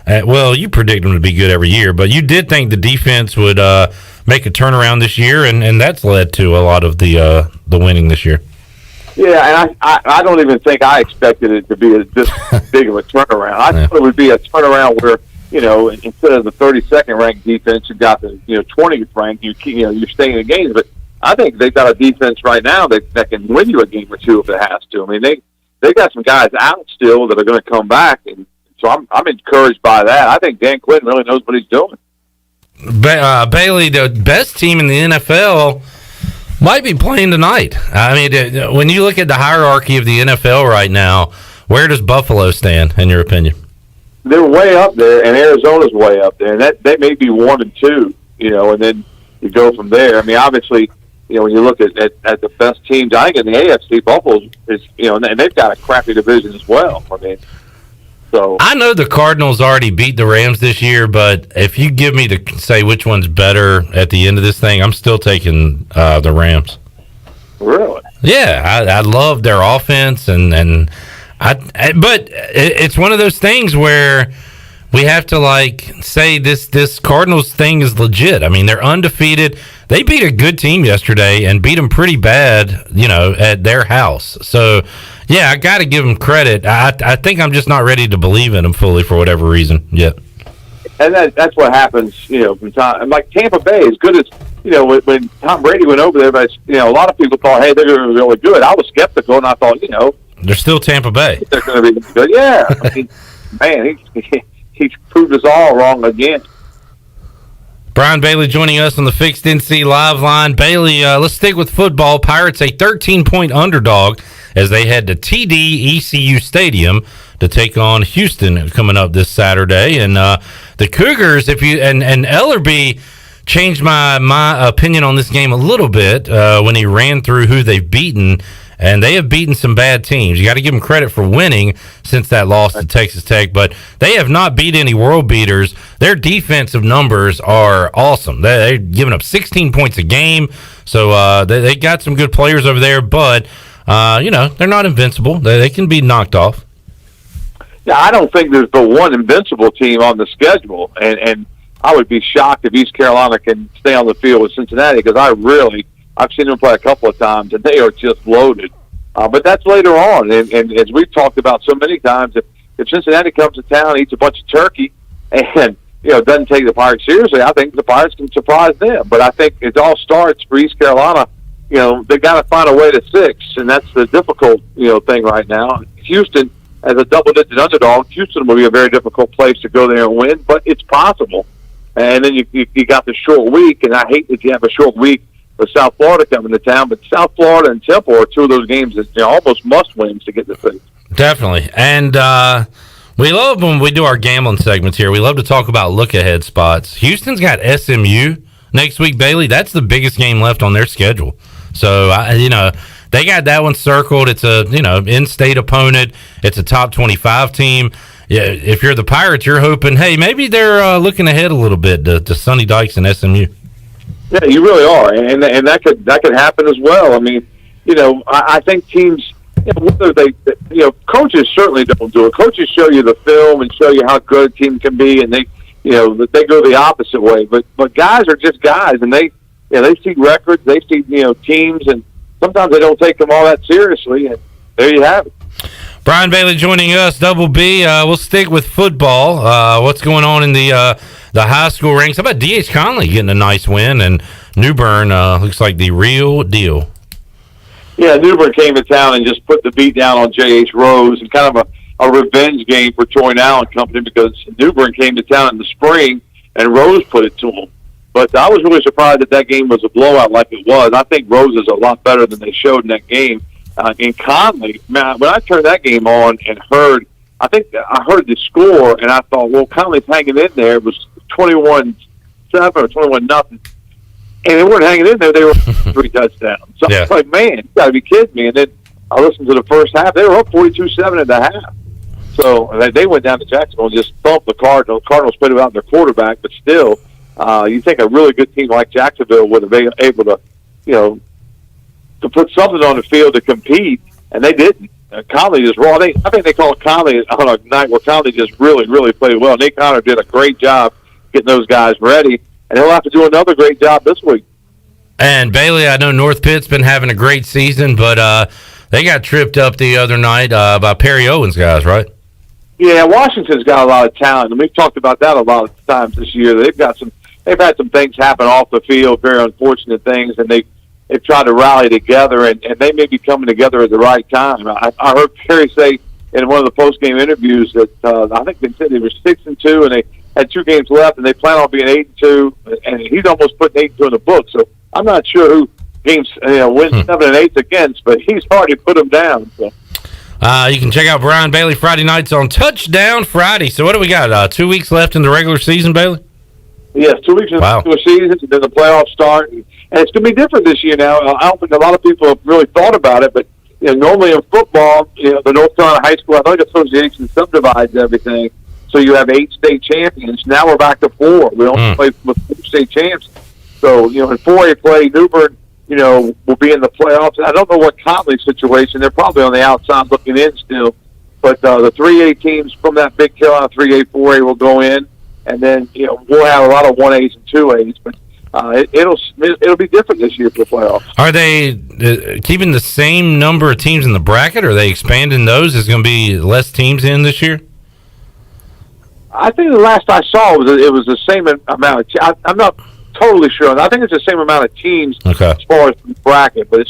Well, you predict them to be good every year, but you did think the defense would make a turnaround this year, and that's led to a lot of the winning this year. Yeah, and I don't even think I expected it to be this big of a turnaround. I thought it would be a turnaround where, instead of the 32nd ranked defense, you got the 20th ranked. You're staying in the games, but I think they've got a defense right now that can win you a game or two if it has to. I mean, they got some guys out still that are going to come back, and so I'm encouraged by that. I think Dan Quinn really knows what he's doing. Bailey, the best team in the NFL might be playing tonight. I mean, when you look at the hierarchy of the NFL right now, where does Buffalo stand, in your opinion? They're way up there, and Arizona's way up there, and they may be 1 and 2, and then you go from there. I mean, obviously, when you look at the best teams, I think in the AFC, Buffalo is, and they've got a crappy division as well. I mean, so I know the Cardinals already beat the Rams this year, but if you give me to say which one's better at the end of this thing, I'm still taking the Rams. Really? Yeah, I love their offense, but it's one of those things where we have to say this Cardinals thing is legit. I mean, they're undefeated. They beat a good team yesterday and beat them pretty bad, at their house. So, yeah, I got to give them credit. I think I'm just not ready to believe in them fully for whatever reason yet. And that's what happens, from time. Like Tampa Bay, as good as when Tom Brady went over there, but a lot of people thought, hey, they're going to be really good. I was skeptical, and I thought, they're still Tampa Bay. They're going to be good. Yeah, I mean, man, he's proved us all wrong again. Brian Bailey joining us on the Fixed NC Live line. Bailey, let's stick with football. Pirates a 13-point underdog as they head to TD ECU Stadium to take on Houston coming up this Saturday. And the Cougars, and Ellerbe changed my opinion on this game a little bit when he ran through who they've beaten. And they have beaten some bad teams. You got to give them credit for winning since that loss to Texas Tech, but they have not beat any world beaters. Their defensive numbers are awesome. They're giving up 16 points a game, so they got some good players over there, but, they're not invincible. They can be knocked off. Yeah, I don't think there's but one invincible team on the schedule, and I would be shocked if East Carolina can stay on the field with Cincinnati because I've seen them play a couple of times, and they are just loaded. But that's later on, and as we've talked about so many times, if Cincinnati comes to town, eats a bunch of turkey, and doesn't take the Pirates seriously, I think the Pirates can surprise them. But I think it all starts for East Carolina. They got to find a way to 6, and that's the difficult thing right now. Houston, as a double-digit underdog, Houston will be a very difficult place to go there and win, but it's possible. And then you got the short week, and I hate that you have a short week with South Florida coming to town, but South Florida and Temple are two of those games that almost must-wins to get the thing. Definitely. And we love when we do our gambling segments here. We love to talk about look-ahead spots. Houston's got SMU next week, Bailey. That's the biggest game left on their schedule. So, they got that one circled. It's a in-state opponent. It's a top 25 team. Yeah, if you're the Pirates, you're hoping, hey, maybe they're looking ahead a little bit to Sonny Dykes and SMU. Yeah, you really are, and that could happen as well. I mean, I think teams, whether they, coaches certainly don't do it. Coaches show you the film and show you how good a team can be, and they go the opposite way. But guys are just guys, and they see records, they see teams, and sometimes they don't take them all that seriously. And there you have it. Brian Bailey joining us, Double B. We'll stick with football. What's going on in the high school ranks? How about D.H. Conley getting a nice win, and New Bern looks like the real deal. Yeah, New Bern came to town and just put the beat down on J.H. Rose, and kind of a revenge game for Troy and Allen Company, because New Bern came to town in the spring and Rose put it to them. But I was really surprised that game was a blowout like it was. I think Rose is a lot better than they showed in that game. In Conley, man, when I turned that game on and heard the score, and I thought, well, Conley's hanging in there. It was 21-7 or 21-0. And they weren't hanging in there. They were 3 touchdowns. So I was like, man, you got to be kidding me. And then I listened to the first half. They were up 42-7 at the half. So they went down to Jacksonville and just thumped the Cardinals. Cardinals put it out their quarterback, but still, you think a really good team like Jacksonville would have been able to, to put something on the field to compete, and they didn't. Conley just raw. I think they called Conley on a night where Conley just really, really played well. Nate Connor did a great job getting those guys ready, and he'll have to do another great job this week. And Bailey, I know North Pitt's been having a great season, but they got tripped up the other night by Perry Owens guys, right? Yeah, Washington's got a lot of talent, and we've talked about that a lot of times this year. They've had some things happen off the field, very unfortunate things, and they've tried to rally together, and they may be coming together at the right time. I heard Perry say in one of the post-game interviews that I think they said they were 6-2, and they had 2 games left, and they plan on being 8-2, and he's almost putting 8-2 in the book. So I'm not sure who games wins 7 and 8 against, but he's already put them down. So. You can check out Brian Bailey Friday nights on Touchdown Friday. So what do we got? 2 weeks left in the regular season, Bailey? Yes, 2 weeks into the season, and then the playoffs start. And it's going to be different this year now. I don't think a lot of people have really thought about it, but normally in football, the North Carolina High School Athletic Association subdivides everything. So you have 8 state champions. Now we're back to 4. We only play with 4 state champs. So, in 4A play, New Bern, will be in the playoffs. I don't know what Conley's situation. They're probably on the outside looking in still. But the 3A teams from that Big Carolina 3A, 4A will go in. And then, we'll have a lot of 1As and 2As. But it'll be different this year for the playoffs. Are they keeping the same number of teams in the bracket? Or are they expanding those? Is going to be less teams in this year? I think the last I saw it was the same amount of I'm not totally sure. I think it's the same amount of teams as far as the bracket, but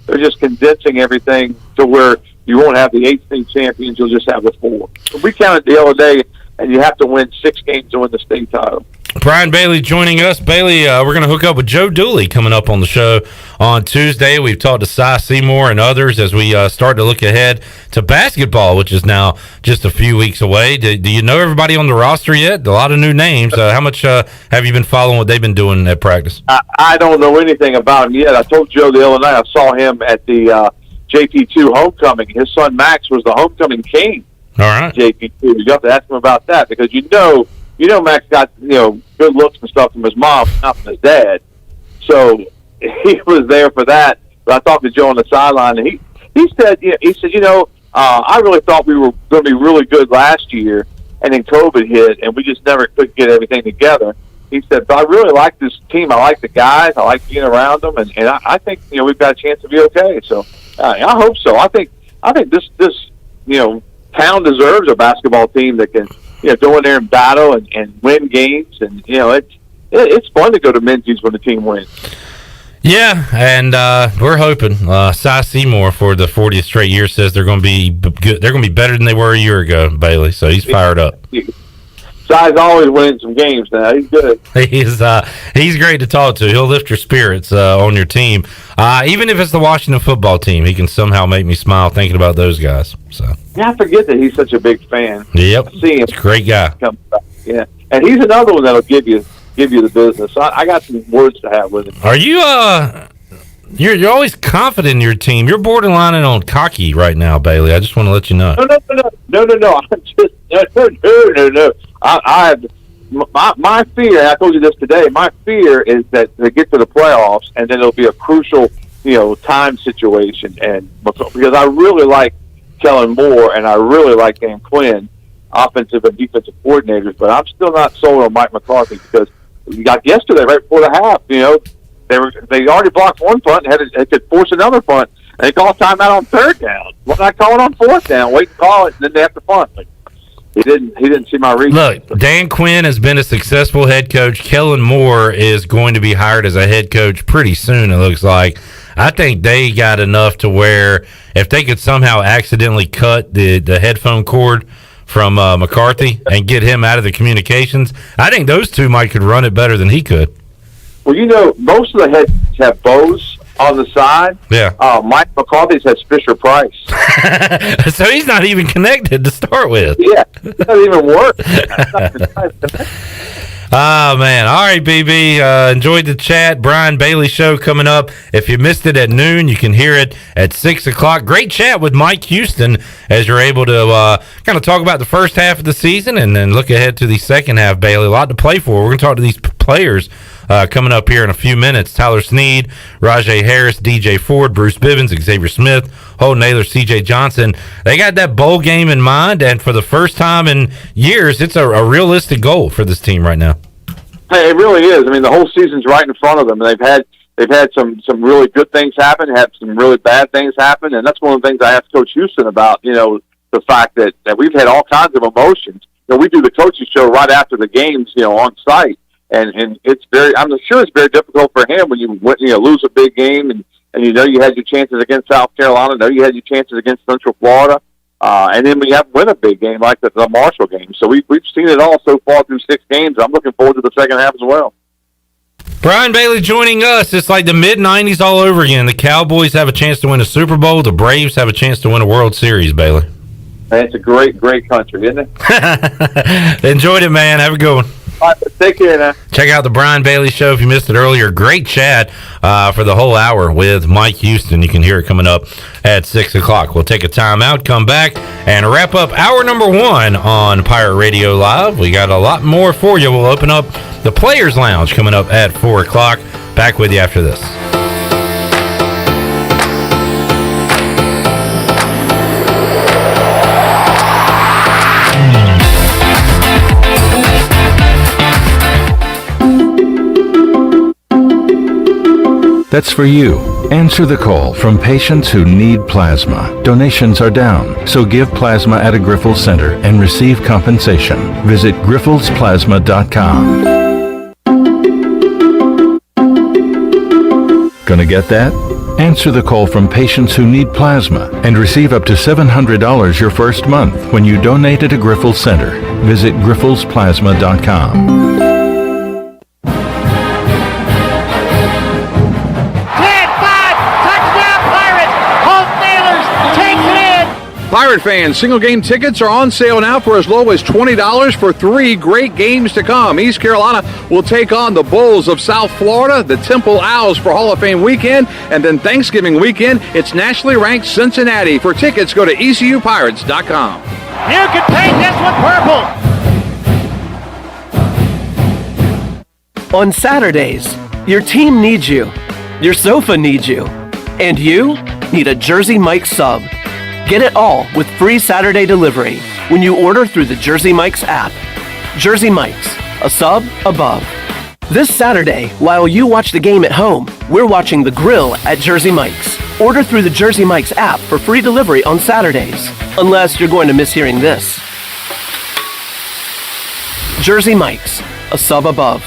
they're just condensing everything to where you won't have the 8 state champions. You'll just have the 4. We counted the other day, and you have to win 6 games to win the state title. Brian Bailey joining us. Bailey, we're going to hook up with Joe Dooley coming up on the show on Tuesday. We've talked to Cy Seymour and others as we start to look ahead to basketball, which is now just a few weeks away. Do you know everybody on the roster yet? A lot of new names. How much have you been following what they've been doing at practice? I don't know anything about him yet. I told Joe the other night I saw him at the JP2 homecoming. His son Max was the homecoming king. All right. JP2. You have to ask him about that because Max got good looks and stuff from his mom, not from his dad. So he was there for that. But I talked to Joe on the sideline, and he said I really thought we were going to be really good last year, and then COVID hit, and we just never could get everything together. He said, but I really like this team. I like the guys. I like being around them, and I think we've got a chance to be okay. So I hope so. I think this town deserves a basketball team that can go in there and battle and win games, and it's fun to go to Menzies when the team wins. Yeah, and we're hoping. Cy Seymour for the 40th straight year says they're going to be good. They're going to be better than they were a year ago, Bailey. So he's fired up. Cy's always winning some games now. He's good. He's great to talk to. He'll lift your spirits on your team. Even if it's the Washington football team, he can somehow make me smile thinking about those guys. So I forget that he's such a big fan. Yep, I see him. He's a great guy. Yeah, and he's another one that'll give you the business. So I got some words to have with him. Are you you're always confident in your team. You're borderlining on cocky right now, Bailey. I just want to let you know. No. I'm just no. My fear. I told you this today. My fear is that they get to the playoffs and then it'll be a crucial, time situation. And because I really like Kellen Moore and I really like Dan Quinn, offensive and defensive coordinators, but I'm still not sold on Mike McCarthy because you got yesterday right before the half. They already blocked one punt and could force another punt. And they called timeout on third down. Why not call it on fourth down? Wait and call it, and then they have to punt. He didn't see my reason. Look, Dan Quinn has been a successful head coach. Kellen Moore is going to be hired as a head coach pretty soon, it looks like. I think they got enough to where if they could somehow accidentally cut the headphone cord from McCarthy and get him out of the communications, I think those two could run it better than he could. Well, most of the heads have bows on the side. Yeah. Mike McCarthy's has Fisher Price. So he's not even connected to start with. Yeah, it doesn't even work. Oh, man. All right, BB. Enjoyed the chat. Brian Bailey show coming up. If you missed it at noon, you can hear it at 6 o'clock. Great chat with Mike Houston as you're able to kind of talk about the first half of the season and then look ahead to the second half, Bailey. A lot to play for. We're going to talk to these players coming up here in a few minutes. Tyler Snead, Rajay Harris, DJ Ford, Bruce Bivens, Xavier Smith, Holton Naylor, CJ Johnson. They got that bowl game in mind, and for the first time in years, it's a realistic goal for this team right now. Hey, it really is. I mean, the whole season's right in front of them, and they've had some really good things happen, had some really bad things happen, and that's one of the things I asked Coach Houston about. The fact that we've had all kinds of emotions. We do the coaches show right after the games, on site. And it's I'm sure it's very difficult for him when you lose a big game and you had your chances against South Carolina, you had your chances against Central Florida, and then we have to win a big game like the Marshall game. So we've seen it all so far through 6 games. I'm looking forward to the second half as well. Brian Bailey joining us. It's like the mid-'90s all over again. The Cowboys have a chance to win a Super Bowl. The Braves have a chance to win a World Series, Bailey. Man, it's a great country, isn't it? Enjoyed it, man. Have a good one. All right, take care now. Check out the Brian Bailey Show if you missed it earlier. Great chat for the whole hour with Mike Houston. You can hear it coming up at 6 o'clock. We'll take a time out, come back, and wrap up hour number 1 on Pirate Radio Live. We got a lot more for you. We'll open up the Players Lounge coming up at 4 o'clock. Back with you after this. That's for you. Answer the call from patients who need plasma. Donations are down, so give plasma at a Grifols Center and receive compensation. Visit grifolsplasma.com. Gonna get that? Answer the call from patients who need plasma and receive up to $700 your first month when you donate at a Grifols Center. Visit grifolsplasma.com. Pirate fans, single game tickets are on sale now for as low as $20 for 3 great games to come. East Carolina will take on the Bulls of South Florida, the Temple Owls for Hall of Fame weekend, and then Thanksgiving weekend, it's nationally ranked Cincinnati. For tickets, go to ECUPirates.com. You can paint this with purple. On Saturdays, your team needs you, your sofa needs you, and you need a Jersey Mike's sub. Get it all with free Saturday delivery when you order through the Jersey Mike's app. Jersey Mike's, a sub above. This Saturday, while you watch the game at home, we're watching the grill at Jersey Mike's. Order through the Jersey Mike's app for free delivery on Saturdays, unless you're going to miss hearing this. Jersey Mike's, a sub above.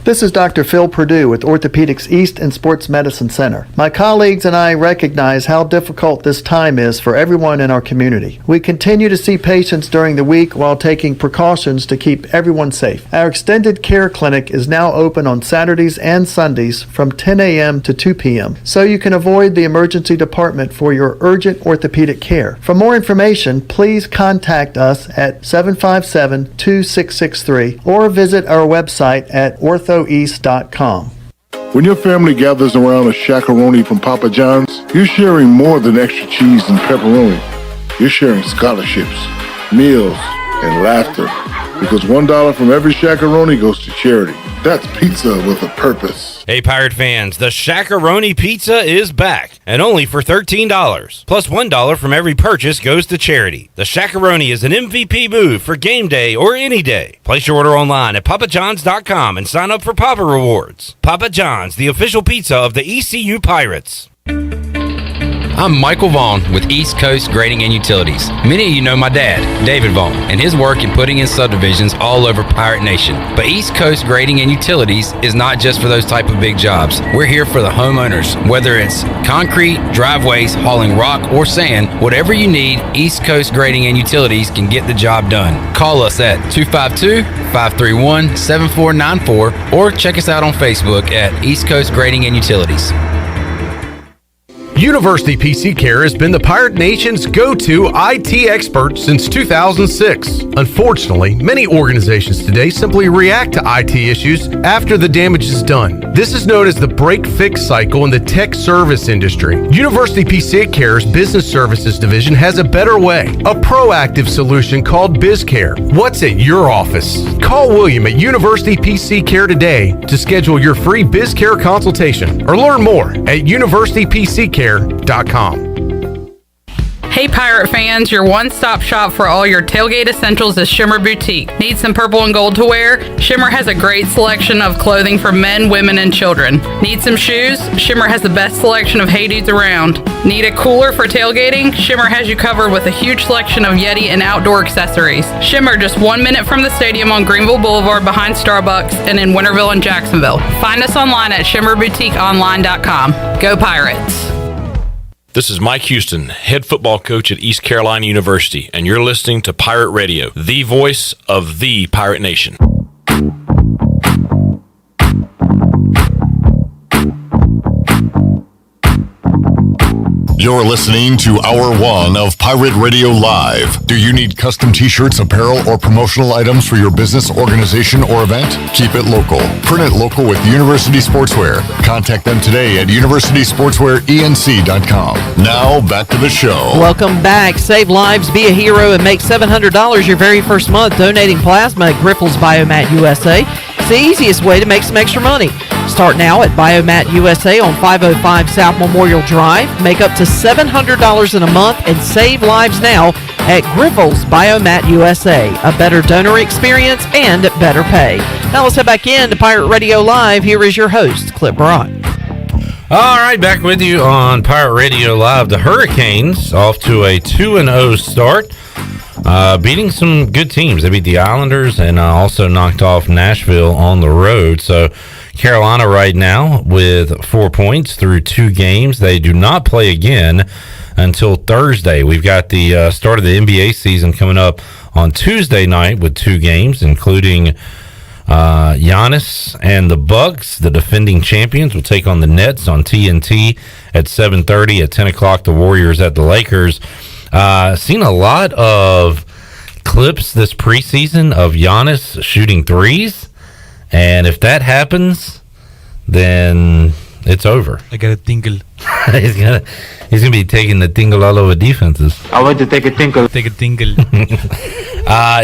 This is Dr. Phil Perdue with Orthopedics East and Sports Medicine Center. My colleagues and I recognize how difficult this time is for everyone in our community. We continue to see patients during the week while taking precautions to keep everyone safe. Our extended care clinic is now open on Saturdays and Sundays from 10 a.m. to 2 p.m., so you can avoid the emergency department for your urgent orthopedic care. For more information, please contact us at 757-2663 or visit our website at orthoeast.com. When your family gathers around a shakaroni from Papa John's, you're sharing more than extra cheese and pepperoni. You're sharing scholarships, meals, and laughter. Because $1 from every shakaroni goes to charity. That's pizza with a purpose. Hey, Pirate fans, the Shakaroni Pizza is back, and only for $13. Plus $1 from every purchase goes to charity. The Shakaroni is an MVP move for game day or any day. Place your order online at papajohns.com and sign up for Papa Rewards. Papa John's, the official pizza of the ECU Pirates. I'm Michael Vaughn with East Coast Grading and Utilities. Many of you know my dad, David Vaughn, and his work in putting in subdivisions all over Pirate Nation. But East Coast Grading and Utilities is not just for those type of big jobs. We're here for the homeowners. Whether it's concrete, driveways, hauling rock, or sand, whatever you need, East Coast Grading and Utilities can get the job done. Call us at 252-531-7494 or check us out on Facebook at East Coast Grading and Utilities. University PC Care has been the Pirate Nation's go-to IT expert since 2006. Unfortunately, many organizations today simply react to IT issues after the damage is done. This is known as the break-fix cycle in the tech service industry. University PC Care's Business Services Division has a better way, a proactive solution called BizCare. What's at your office? Call William at University PC Care today to schedule your free BizCare consultation or learn more at universitypccare.com. Hey Pirate fans, your one-stop shop for all your tailgate essentials is Shimmer Boutique. Need some purple and gold to wear? Shimmer has a great selection of clothing for men, women, and children. Need some shoes? Shimmer has the best selection of Hey Dudes around. Need a cooler for tailgating? Shimmer has you covered with a huge selection of Yeti and outdoor accessories. Shimmer, just 1 minute from the stadium on Greenville Boulevard behind Starbucks and in Winterville and Jacksonville. Find us online at shimmerboutiqueonline.com. Go Pirates! This is Mike Houston, head football coach at East Carolina University, and you're listening to Pirate Radio, the voice of the Pirate Nation. You're listening to Hour 1 of Pirate Radio Live. Do you need custom t-shirts, apparel, or promotional items for your business, organization, or event? Keep it local. Print it local with University Sportswear. Contact them today at universitysportswearenc.com. Now, back to the show. Welcome back. Save lives, be a hero, and make $700 your very first month donating plasma at Grifols Biomat USA. It's the easiest way to make some extra money. Start now at Biomat USA on 505 South Memorial Drive. Make up to $700 in a month and save lives now at Griffel's Biomat USA. A better donor experience and better pay. Now let's head back in to Pirate Radio Live. Here is your host, Clip Brock. All right, back with you on Pirate Radio Live. The Hurricanes off to a 2-0 start. Beating some good teams. They beat the Islanders and also knocked off Nashville on the road. So Carolina right now with 4 points through 2 games. They do not play again until Thursday. We've got the start of the NBA season coming up on Tuesday night with 2 games, including Giannis and the Bucks, the defending champions, will take on the Nets on TNT at 7:30. At 10 o'clock, the Warriors at the Lakers. Seen a lot of clips this preseason of Giannis shooting threes, and if that happens, then it's over. I got a tingle. he's gonna be taking the tingle all over defenses. I want to take a tingle. Take a tingle.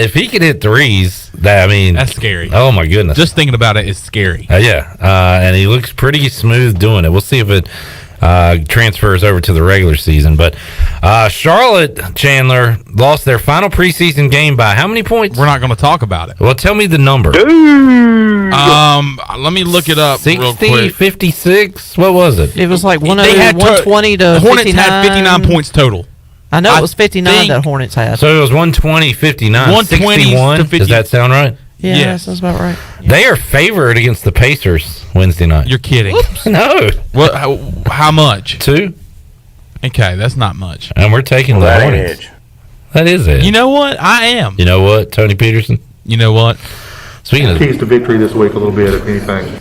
If he can hit threes, that's scary. Oh my goodness! Just thinking about it is scary. And he looks pretty smooth doing it. We'll see if it transfers over to the regular season. But Charlotte, Chandler, lost their final preseason game by how many points? We're not going to talk about it. Well, tell me the number. Let me look it up 60, real quick. 56? What was it? It was like 120 to the Hornets 59. had 59 points total. I know it was 59 that Hornets had. So it was 120, 59, 61. Does that sound right? Yeah, that sounds about right. They are favored against the Pacers Wednesday night. You're kidding. No. What? How much? 2. Okay, that's not much. And we're taking the Hornets. That is it. You know what? I am. You know what, Tony Peterson? You know what? Speaking of keys to victory this week a little bit, if anything.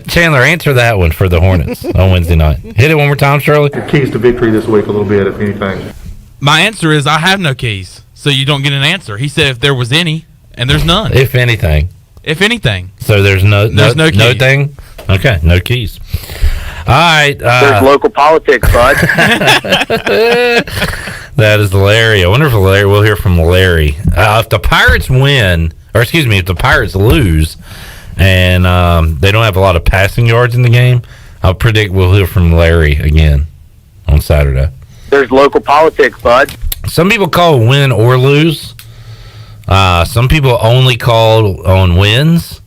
Chandler, answer that one for the Hornets on Wednesday night. Hit it one more time, Shirley. Your keys to victory this week a little bit, if anything. My answer is I have no keys, so you don't get an answer. He said if there was any, and there's none. If anything. if anything. So there's no key. thing. Okay, no keys. All right. There's local politics, bud. That is Larry. I wonder if we'll hear from Larry. If the Pirates win, or excuse me, if the Pirates lose, and they don't have a lot of passing yards in the game, I'll predict we'll hear from Larry again on Saturday. There's local politics, bud. Some people call win or lose. Some people only call on wins.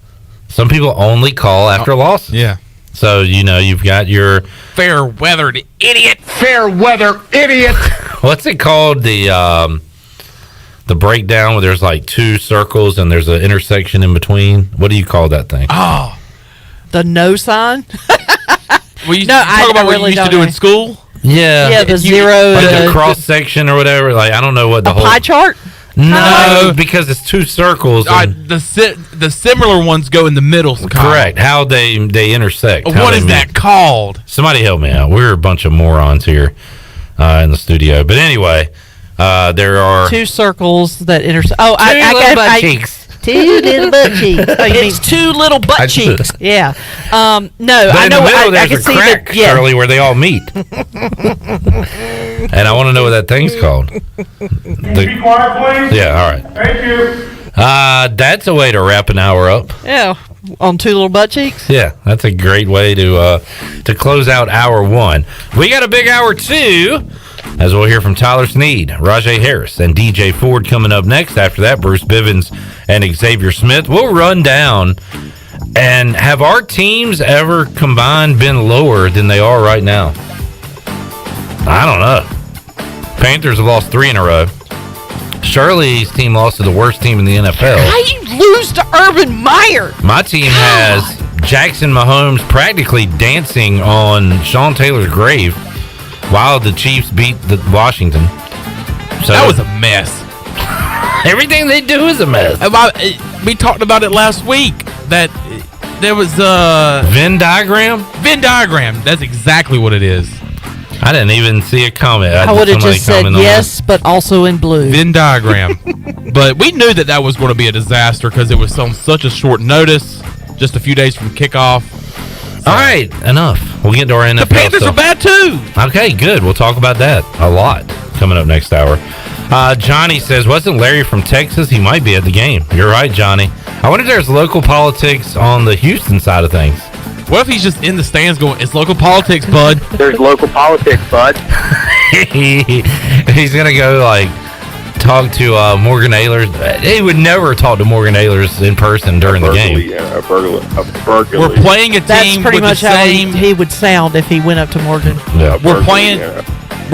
Some people only call after losses. Yeah. So, you've got your... Fair-weathered idiot. Fair-weather idiot. What's it called? The breakdown where there's like two circles and there's an intersection in between. What do you call that thing? Oh. The no sign? Well, you talk about what you used to do in school? Yeah. Yeah, the zero. Like the cross section or whatever. Like, I don't know what the whole... pie chart? No, because it's two circles. The similar ones go in the middle. Correct. How they intersect. What is that called? Somebody help me out. We're a bunch of morons here in the studio. But anyway, there are... two circles that intersect. Oh, I got butt cheeks. Two little butt cheeks. Oh, it's two little butt cheeks. Yeah. No, but I know. In the middle, I there's can a see crack, that. Yeah. Shirley, where they all meet. And I want to know what that thing's called. Be quiet, please. Yeah, all right. Thank you. That's a way to wrap an hour up. Yeah, on two little butt cheeks. Yeah, that's a great way to close out hour one. We got a big hour two, as we'll hear from Tyler Snead, Rajay Harris, and DJ Ford coming up next. After that, Bruce Bivens and Xavier Smith. We'll run down, and have our teams ever combined been lower than they are right now? I don't know. Panthers have lost 3 in a row. Shirley's team lost to the worst team in the NFL. How you lose to Urban Meyer? My team has Jackson Mahomes practically dancing on Sean Taylor's grave while the Chiefs beat the Washington. So that was a mess. Everything they do is a mess. We talked about it last week. That there was a Venn diagram. Venn diagram. That's exactly what it is. I didn't even see a comment. I would have just said yes, but also in blue. Venn diagram. But we knew that was going to be a disaster because it was on such a short notice, just a few days from kickoff. So. All right, enough. We'll get to our NFL. The Panthers are bad too. Okay, good. We'll talk about that a lot coming up next hour. Johnny says, wasn't Larry from Texas? He might be at the game. You're right, Johnny. I wonder if there's local politics on the Houston side of things. What if he's just in the stands going, it's local politics, bud? There's local politics, bud. He's going to go, talk to Morgan Ehlers. He would never talk to Morgan Ehlers in person during the game. We're playing a team That's pretty with much the same... how he would sound if he went up to Morgan. Yeah, We're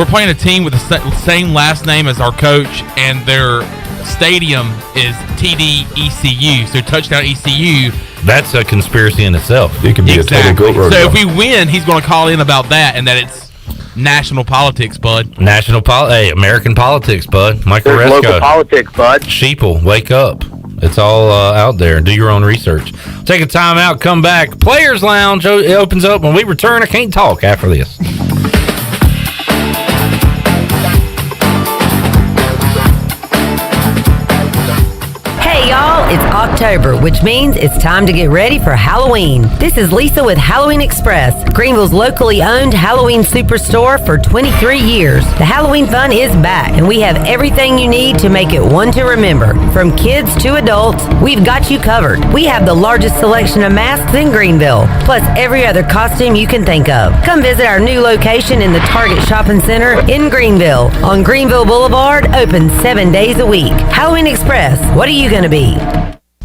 playing a team with the same last name as our coach, and their stadium is TD-ECU, so touchdown ECU. That's a conspiracy in itself. It could be a total goat rodeo. So if we win, he's going to call in about that, and that it's national politics, bud. American politics, bud. Michael There's Resco. local politics, bud. Sheeple, wake up. It's all out there. Do your own research. Take a time out, come back. Players Lounge opens up. When we return, I can't talk after this. Hey y'all, it's October, which means it's time to get ready for Halloween. This is Lisa with Halloween Express, Greenville's locally owned Halloween superstore for 23 years. The Halloween fun is back, and we have everything you need to make it one to remember. From kids to adults, we've got you covered. We have the largest selection of masks in Greenville, plus every other costume you can think of. Come visit our new location in the Target Shopping Center in Greenville on Greenville Boulevard, open 7 days a week. Halloween Express, what are you going to be?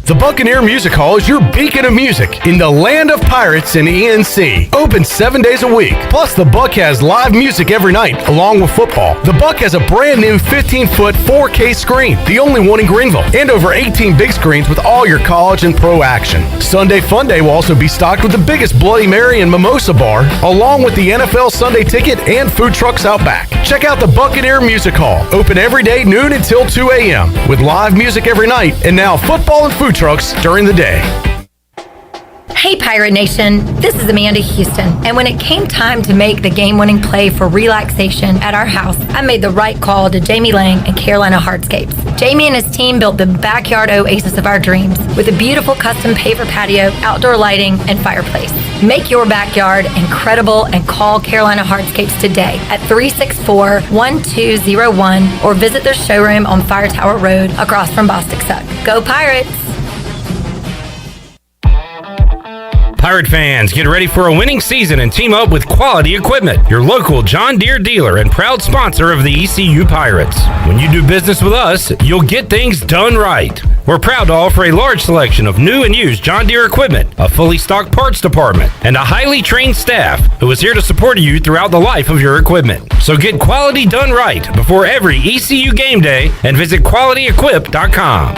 The Buccaneer Music Hall is your beacon of music in the land of pirates in ENC. Open 7 days a week. Plus, the Buck has live music every night, along with football. The Buck has a brand new 15-foot 4K screen, the only one in Greenville, and over 18 big screens with all your college and pro action. Sunday Fun Day will also be stocked with the biggest Bloody Mary and Mimosa bar, along with the NFL Sunday Ticket and food trucks out back. Check out the Buccaneer Music Hall. Open every day, noon until 2 a.m., with live music every night, and now football and food trucks during the day. Hey Pirate Nation, this is Amanda Houston, and when it came time to make the game-winning play for relaxation at our house, I made the right call to Jamie Lang and Carolina Hardscapes. Jamie and his team built the backyard oasis of our dreams with a beautiful custom paver patio, outdoor lighting, and fireplace. Make your backyard incredible and call Carolina Hardscapes today at 364-1201 or visit their showroom on Fire Tower Road across from Bostic Suck. Go Pirates! Pirate fans, get ready for a winning season and team up with Quality Equipment, your local John Deere dealer and proud sponsor of the ECU Pirates. When you do business with us, you'll get things done right. We're proud to offer a large selection of new and used John Deere equipment, a fully stocked parts department, and a highly trained staff who is here to support you throughout the life of your equipment. So get quality done right before every ECU game day and visit qualityequip.com.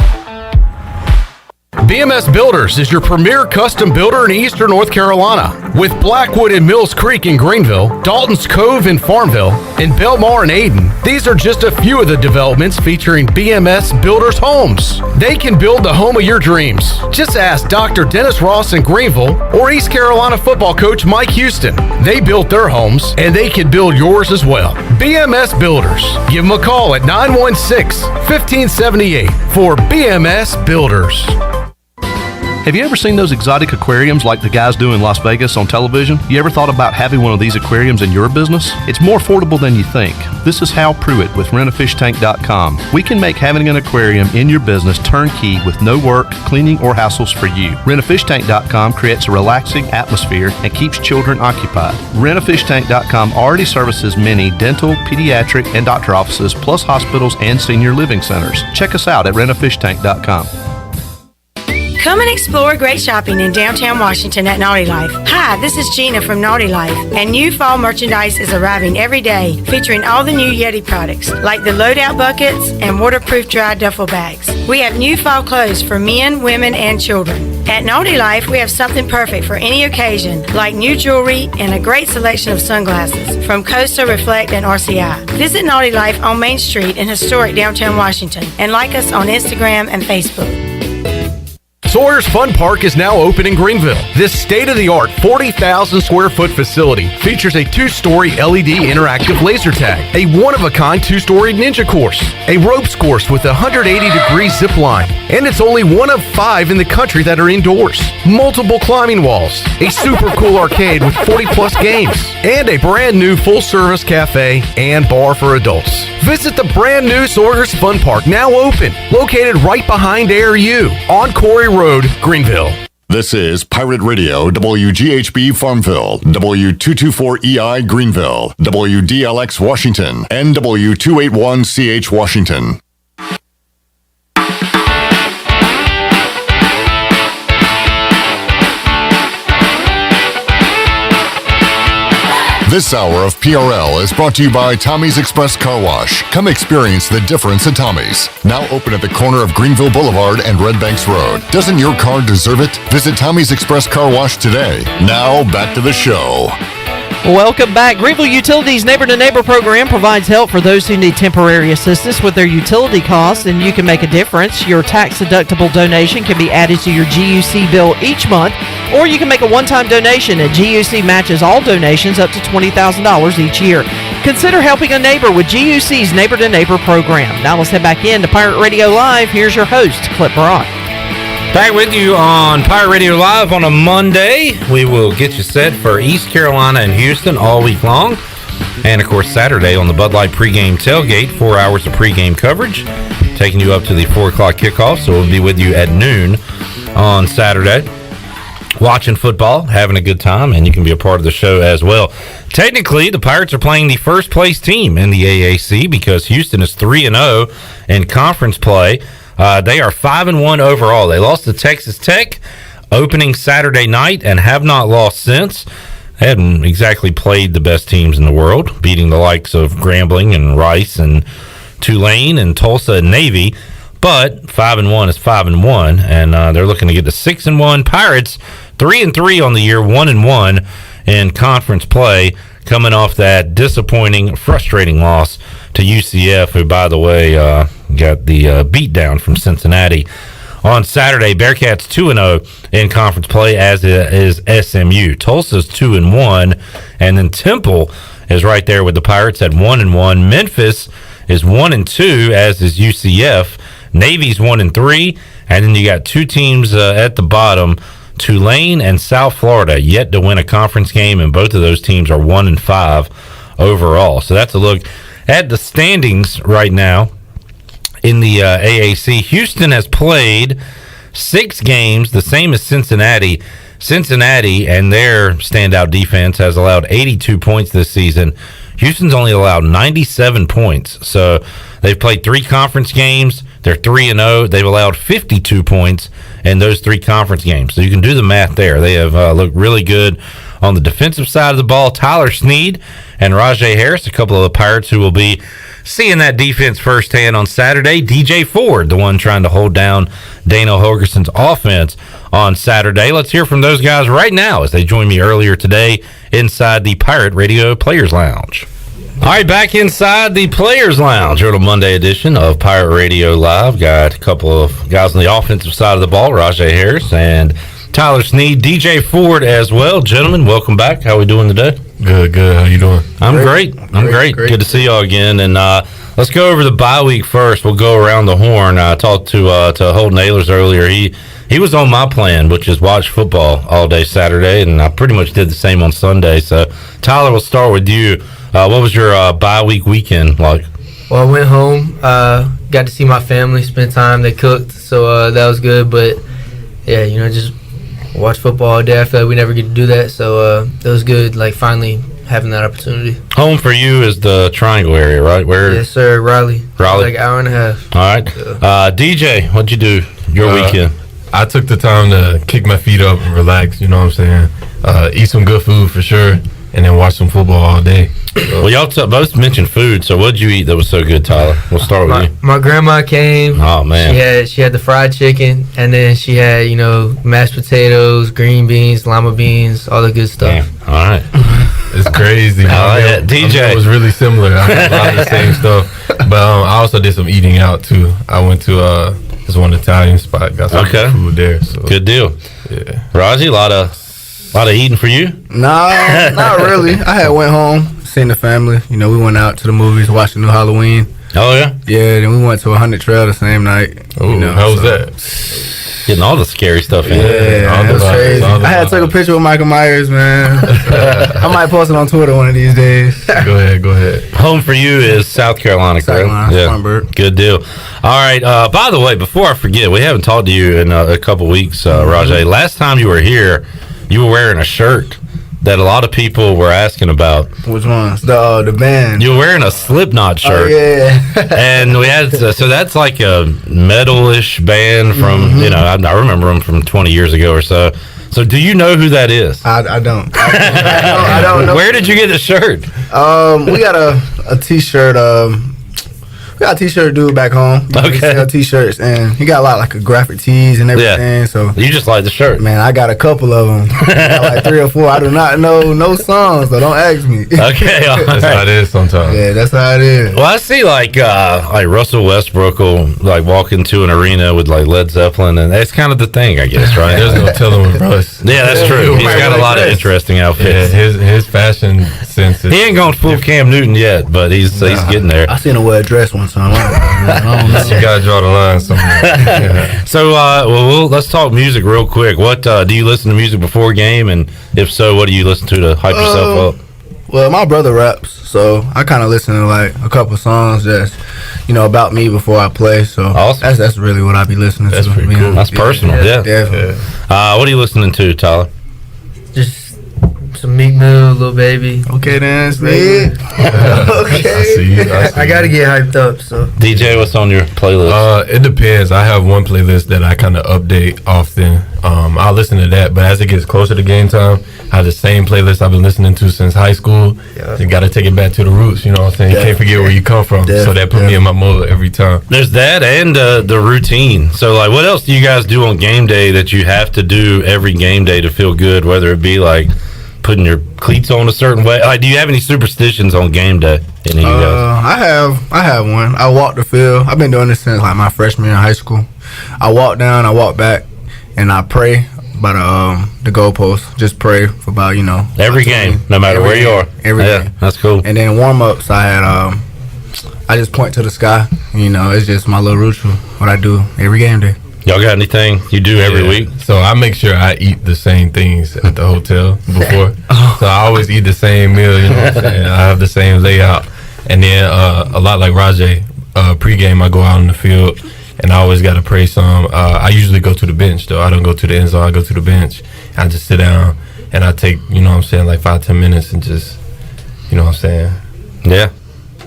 BMS Builders is your premier custom builder in eastern North Carolina. With Blackwood and Mills Creek in Greenville, Dalton's Cove in Farmville, and Belmar in Ayden, these are just a few of the developments featuring BMS Builders homes. They can build the home of your dreams. Just ask Dr. Dennis Ross in Greenville or East Carolina football coach Mike Houston. They built their homes, and they can build yours as well. BMS Builders. Give them a call at 916-1578 for BMS Builders. Have you ever seen those exotic aquariums like the guys do in Las Vegas on television? You ever thought about having one of these aquariums in your business? It's more affordable than you think. This is Hal Pruitt with rentafishtank.com. We can make having an aquarium in your business turnkey with no work, cleaning, or hassles for you. Rentafishtank.com creates a relaxing atmosphere and keeps children occupied. Rentafishtank.com already services many dental, pediatric, and doctor offices, plus hospitals and senior living centers. Check us out at rentafishtank.com. Come and explore great shopping in downtown Washington at Naughty Life. Hi, this is Gina from Naughty Life, and new fall merchandise is arriving every day, featuring all the new Yeti products, like the loadout buckets and waterproof dry duffel bags. We have new fall clothes for men, women, and children. At Naughty Life, we have something perfect for any occasion, like new jewelry and a great selection of sunglasses from Costa, Reflect, and RCI. Visit Naughty Life on Main Street in historic downtown Washington, and like us on Instagram and Facebook. Sawyer's Fun Park is now open in Greenville. This state-of-the-art 40,000 square foot facility features a 2-story LED interactive laser tag, a one-of-a-kind 2-story ninja course, a ropes course with a 180-degree zip line, and it's only one of 5 in the country that are indoors. Multiple climbing walls, a super cool arcade with 40-plus games, and a brand new full-service cafe and bar for adults. Visit the brand new Sawyer's Fun Park, now open, located right behind ARU on Corey Road, Greenville. This is Pirate Radio, WGHB Farmville, W224EI Greenville, WDLX Washington, and W281CH Washington. This hour of PRL is brought to you by Tommy's Express Car Wash. Come experience the difference at Tommy's. Now open at the corner of Greenville Boulevard and Red Banks Road. Doesn't your car deserve it? Visit Tommy's Express Car Wash today. Now back to the show. Welcome back. Greenville Utilities Neighbor-to-Neighbor program provides help for those who need temporary assistance with their utility costs, and you can make a difference. Your tax-deductible donation can be added to your GUC bill each month, or you can make a one-time donation, and GUC matches all donations up to $20,000 each year. Consider helping a neighbor with GUC's Neighbor-to-Neighbor program. Now let's head back in to Pirate Radio Live. Here's your host, Clip Brock. Back with you on Pirate Radio Live on a Monday. We will get you set for East Carolina and Houston all week long. And, of course, Saturday on the Bud Light pregame tailgate, 4 hours of pregame coverage, taking you up to the 4 o'clock kickoff. So we'll be with you at noon on Saturday, watching football, having a good time, and you can be a part of the show as well. Technically, the Pirates are playing the first-place team in the AAC because Houston is 3-0 in conference play. They are 5-1 overall. They lost to Texas Tech opening Saturday night and have not lost since. They hadn't exactly played the best teams in the world, beating the likes of Grambling and Rice and Tulane and Tulsa and Navy. But 5-1 is 5-1, and they're looking to get to 6-1. Pirates 3-3 on the year, 1-1 in conference play, coming off that disappointing, frustrating loss to UCF, who, by the way, got the beat down from Cincinnati on Saturday. Bearcats 2-0 in conference play, as is SMU. Tulsa's 2-1, and then Temple is right there with the Pirates at 1-1. Memphis is 1-2, as is UCF. Navy's 1-3, and then you got two teams at the bottom, Tulane and South Florida, yet to win a conference game, and both of those teams are 1-5 overall. So that's a look at the standings right now in the AAC. Houston has played 6 games, the same as Cincinnati. Cincinnati and their standout defense has allowed 82 points this season. Houston's only allowed 97 points. So they've played 3 conference games. They're 3-0. They've allowed 52 points in those 3 conference games. So you can do the math there. They have looked really good on the defensive side of the ball. Tyler Snead and Rajay Harris, a couple of the Pirates who will be seeing that defense firsthand on Saturday. DJ Ford, the one trying to hold down Dana Holgerson's offense on Saturday. Let's hear from those guys right now as they joined me earlier today inside the Pirate Radio Players Lounge. All right, back inside the Players Lounge, on a Monday edition of Pirate Radio Live. Got a couple of guys on the offensive side of the ball, Rajay Harris and Tyler Snead, DJ Ford as well. Gentlemen, welcome back. How are we doing today? Good. How you doing? I'm great. Good to see y'all again. And let's go over the bye week first. We'll go around the horn. I talked to Holden Ehlers earlier. He was on my plan, which is watch football all day Saturday, and I pretty much did the same on Sunday. So, Tyler, we'll start with you. What was your bye week weekend like? Well, I went home, got to see my family, spend time. They cooked, so that was good. But, yeah, just watch football all day. I feel like we never get to do that, so it was good, like, finally having that opportunity. Home for you is the Triangle area, right? Where? Yes, sir, Raleigh. Like an hour and a half. All right. DJ, what'd you do your weekend? I took the time to kick my feet up and relax, you know what I'm saying? Eat some good food for sure, and then watch some football all day. Well, y'all both mentioned food, so what'd you eat that was so good, Tyler? We'll start with you. My grandma came. Oh, man. She had the fried chicken, and then she had, mashed potatoes, green beans, lima beans, all the good stuff. Damn. All right. It's crazy. DJ. It was really similar. I had a lot of the same stuff. But I also did some eating out, too. I went to this one Italian spot, got some good food there. So. Good deal. Yeah. Raji, a lot of eating for you? Nah, not really. I went home, seen the family. We went out to the movies, watched the new Halloween. Oh, yeah? Yeah, then we went to 100 Trail the same night. How was that? Getting all the scary stuff in. Yeah, it was crazy. I had to take a picture with Michael Myers, man. I might post it on Twitter one of these days. Go ahead. Home for you is South Carolina, correct? Yeah. Good deal. All right. By the way, before I forget, we haven't talked to you in a couple weeks, Rajay. Last time you were here, you were wearing a shirt that a lot of people were asking about. Which one? The band. You were wearing a Slipknot shirt. Oh, yeah. And we had so that's like a metal-ish band from I remember them from 20 years ago or so. So do you know who that is? I don't. I don't know. Where did you get the shirt? We got a T-shirt. We got a T-shirt dude back home. Okay. Sell T-shirts, and he got a lot like graphic tees and everything. Yeah. So you just like the shirt, man. I got a couple of them. I got like 3 or 4. I do not know no songs, so don't ask me. Okay, that's how it is sometimes. Yeah, that's how it is. Well, I see like Russell Westbrook will like walk into an arena with like Led Zeppelin, and that's kind of the thing, I guess, right? There's no telling with Russ. Yeah, that's true. He's got a lot of interesting outfits. Yeah, his fashion sense. He ain't gone full Cam Newton yet, but he's getting there. I seen him wear a dress one time. I don't know. You gotta draw the line somewhere. So, let's talk music real quick. What do you listen to music before a game, and if so, what do you listen to hype yourself up? Well, my brother raps, so I kind of listen to like a couple songs that's about me before I play. So awesome. That's really what I be listening to. That's pretty cool. That's personal. Yeah. Definitely. What are you listening to, Tyler? Just some Meek Mill, Lil Baby. Okay, then, Snead. Okay. I see. I gotta get hyped up. So DJ, what's on your playlist? It depends. I have one playlist that I kind of update often. I'll listen to that, but as it gets closer to game time, I have the same playlist I've been listening to since high school. Yeah. You got to take it back to the roots. You know what I'm saying? You can't forget where you come from. So that put me in my mode every time. There's that and the routine. So, like, what else do you guys do on game day that you have to do every game day to feel good? Whether it be like putting your cleats on a certain way. Like, do you have any superstitions on game day? Any of you guys? I have one. I walk the field. I've been doing this since like my freshman year in high school. I walk down, I walk back, and I pray by the goalpost. Just pray for about every game, no matter where you are. Every game. That's cool. And then warm ups, I had I just point to the sky. You know, it's just my little ritual, what I do every game day. Y'all got anything you do every week? So I make sure I eat the same things at the hotel before. So I always eat the same meal, you know what I'm saying? I have the same layout. And then a lot like Rajay, pregame I go out on the field and I always got to pray some. I usually go to the bench though. I don't go to the end zone. I go to the bench. I just sit down and I take, you know what I'm saying, like 5-10 minutes and just, you know what I'm saying? Yeah.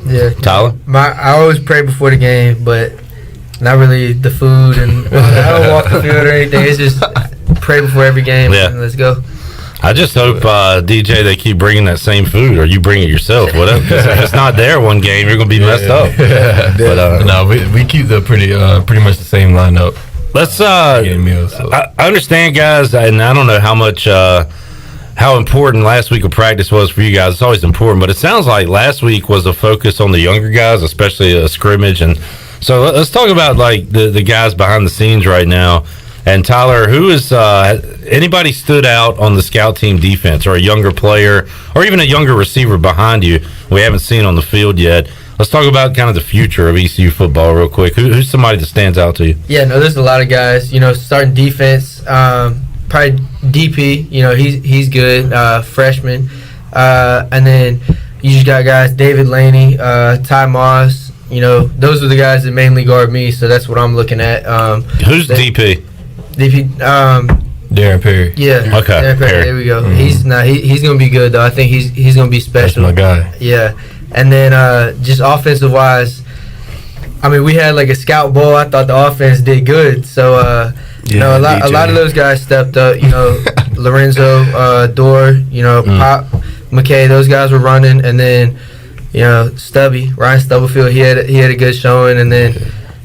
Yeah. Tyler? I always pray before the game, but not really the food and I don't walk the field or anything. It's just pray before every game and let's go. I just hope, DJ, they keep bringing that same food, or you bring it yourself. Whatever. 'Cause if it's not there one game, you're gonna be messed up. But no, we keep the pretty much the same lineup. Let's. I understand, guys, and I don't know how much. How important last week of practice was for you guys. It's always important, but it sounds like last week was a focus on the younger guys, especially a scrimmage. And so let's talk about like the guys behind the scenes right now. And Tyler, who is anybody stood out on the scout team defense, or a younger player, or even a younger receiver behind you we haven't seen on the field yet? Let's talk about kind of the future of ECU football real quick. Who's somebody that stands out to you? Yeah, no, there's a lot of guys. You know, starting defense. Probably DP, you know, he's good, freshman. And then you just got guys, David Laney, Ty Moss, you know, those are the guys that mainly guard me, so that's what I'm looking at. Who's DP? DP, Darren Perry. Yeah. Okay. Darren Perry, there we go. Mm-hmm. He's going to be good, though. I think he's going to be special. That's my guy. Yeah. And then just offensive-wise, I mean, we had like a scout bowl. I thought the offense did good, so you know, a lot of those guys stepped up. You know, Lorenzo, Dorr, you know, Pop, McKay, those guys were running, and then you know, Ryan Stubblefield, he had a good showing, and then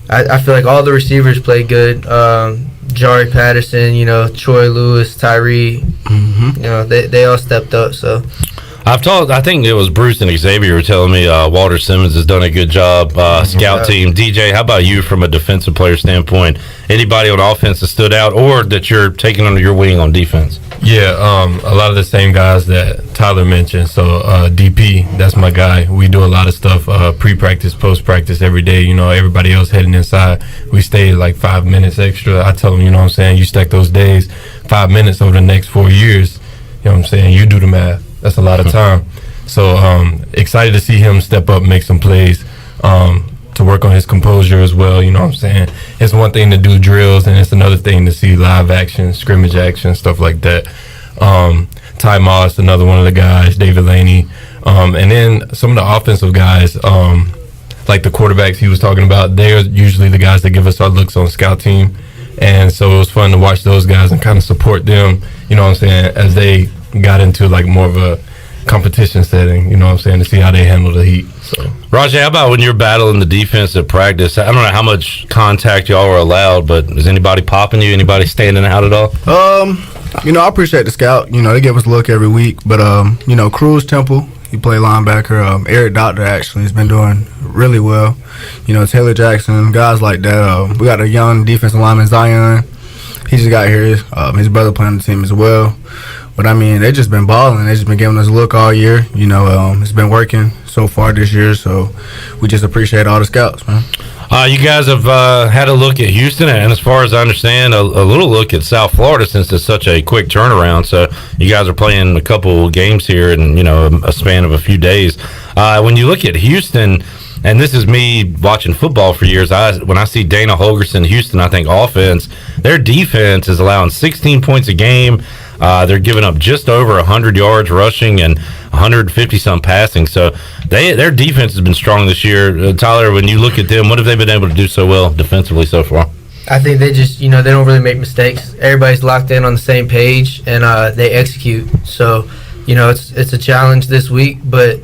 I feel like all the receivers played good. Jari Patterson, you know, Troy Lewis, Tyree, you know, they all stepped up. So. I think it was Bruce and Xavier were telling me Walter Simmons has done a good job. Scout team. DJ, how about you from a defensive player standpoint? Anybody on offense that stood out, or that you're taking under your wing on defense? Yeah, a lot of the same guys that Tyler mentioned. So DP, that's my guy. We do a lot of stuff, pre-practice, post-practice every day. You know, everybody else heading inside, we stay like 5 minutes extra. I tell them, you know what I'm saying, you stack those days, 5 minutes over the next 4 years. You know what I'm saying? You do the math. That's a lot of time. So excited to see him step up, make some plays, to work on his composure as well. You know what I'm saying? It's one thing to do drills, and it's another thing to see live action, scrimmage action, stuff like that. Ty Moss, another one of the guys, David Laney. And then some of the offensive guys, like the quarterbacks he was talking about, they're usually the guys that give us our looks on scout team. And so it was fun to watch those guys and kind of support them, you know what I'm saying, as they got into like more of a competition setting, you know what I'm saying, to see how they handle the heat. So, Rajay, how about when you're battling the defense at practice? I don't know how much contact y'all are allowed, but is anybody popping you? Anybody standing out at all? You know, I appreciate the scout. You know, they give us a look every week. But you know, Cruz Temple, he played linebacker. Eric Doctor actually has been doing really well. You know, Taylor Jackson, guys like that. We got a young defensive lineman, Zion. He just got here. His brother playing on the team as well. But I mean, they just been balling. They just been giving us a look all year. You know, it's been working so far this year. So we just appreciate all the scouts, man. You guys have had a look at Houston, and as far as I understand, a little look at South Florida, since it's such a quick turnaround. So you guys are playing a couple games here in, you know, a span of a few days. When you look at Houston, and this is me watching football for years, when I see Dana Holgorsen, Houston, I think offense, their defense is allowing 16 points a game. They're giving up just over 100 yards rushing and 150-some passing. So their defense has been strong this year. Tyler, when you look at them, what have they been able to do so well defensively so far? I think they just, you know, they don't really make mistakes. Everybody's locked in on the same page, and they execute. So, you know, it's a challenge this week, but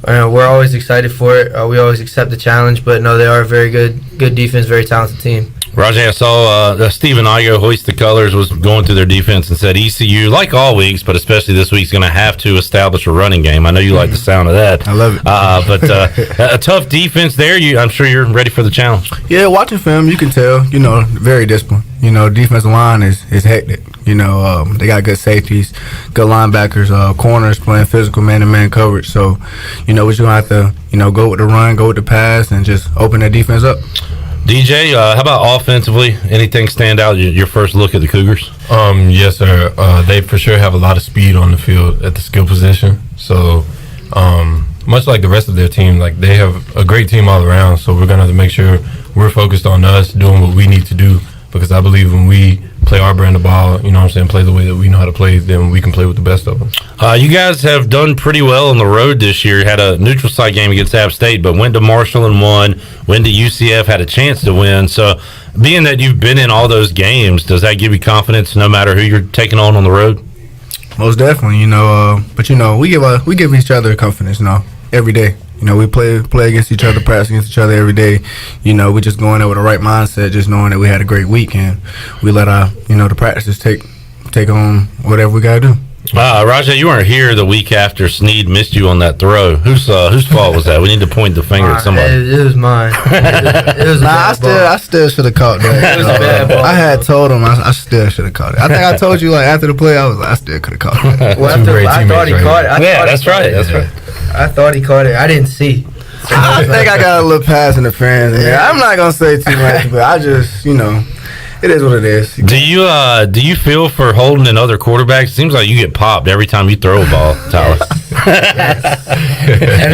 we're always excited for it. We always accept the challenge, but no, they are a very good defense, very talented team. Rajay, I saw Stephen Igo hoist the colors, was going through their defense and said ECU, like all weeks, but especially this week, is going to have to establish a running game. I know you like the sound of that. I love it. But a tough defense there. I'm sure you're ready for the challenge. Yeah, watching film, you can tell, very disciplined. Defensive line is hectic. They got good safeties, good linebackers, corners playing physical man-to-man coverage. So, we're just going to have to, go with the run, go with the pass, and just open that defense up. DJ, how about offensively? Anything stand out? Your first look at the Cougars? Yes, sir. They for sure have a lot of speed on the field at the skill position. So, much like the rest of their team, like they have a great team all around. So we're gonna have to make sure we're focused on us doing what we need to do. Because I believe when we play our brand of ball, play the way that we know how to play, then we can play with the best of them. You guys have done pretty well on the road this year. Had a neutral site game against App State, but went to Marshall and won. Went to UCF, had a chance to win. So, being that you've been in all those games, does that give you confidence no matter who you're taking on the road? Most definitely, but we give each other confidence, every day. We play against each other, practice against each other every day. We just going there with the right mindset, just knowing that we had a great week, and we let our, the practices take on whatever we got to do. Rajay, you weren't here the week after Snead missed you on that throw. Whose fault was that? We need to point the finger at somebody. It was mine. It was I still should have caught that. It was a bad ball. I had told him I still should have caught it. I think I told you after the play, I was like, I still could have caught it. Well, I thought he caught it. That's right. That's right. I thought he caught it. I didn't see. I think I got a little pass interference in there. I'm not gonna say too much, but I just, it is what it is. Do you feel for holding in other quarterbacks? It seems like you get popped every time you throw a ball, Tyler. And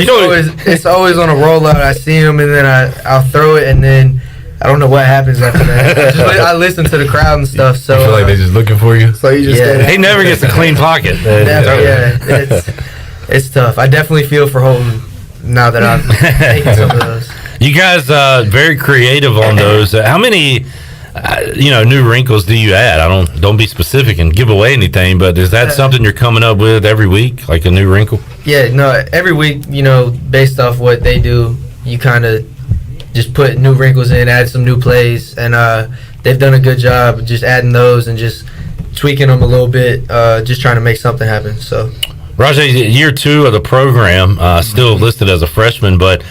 it's always on a rollout. I see him, and then I'll throw it, and then I don't know what happens after that. I listen to the crowd and stuff. So you feel like they're just looking for you. So you just he never gets a clean pocket. It's tough. I definitely feel for Holton now that I'm taking some of those. You guys very creative on those. How many new wrinkles do you add? Don't be specific and give away anything, but is that something you're coming up with every week, like a new wrinkle? Yeah, no, every week, based off what they do, you kind of just put new wrinkles in, add some new plays, and they've done a good job of just adding those and just tweaking them a little bit, just trying to make something happen. So, Rajay, year 2 of the program, still listed as a freshman, but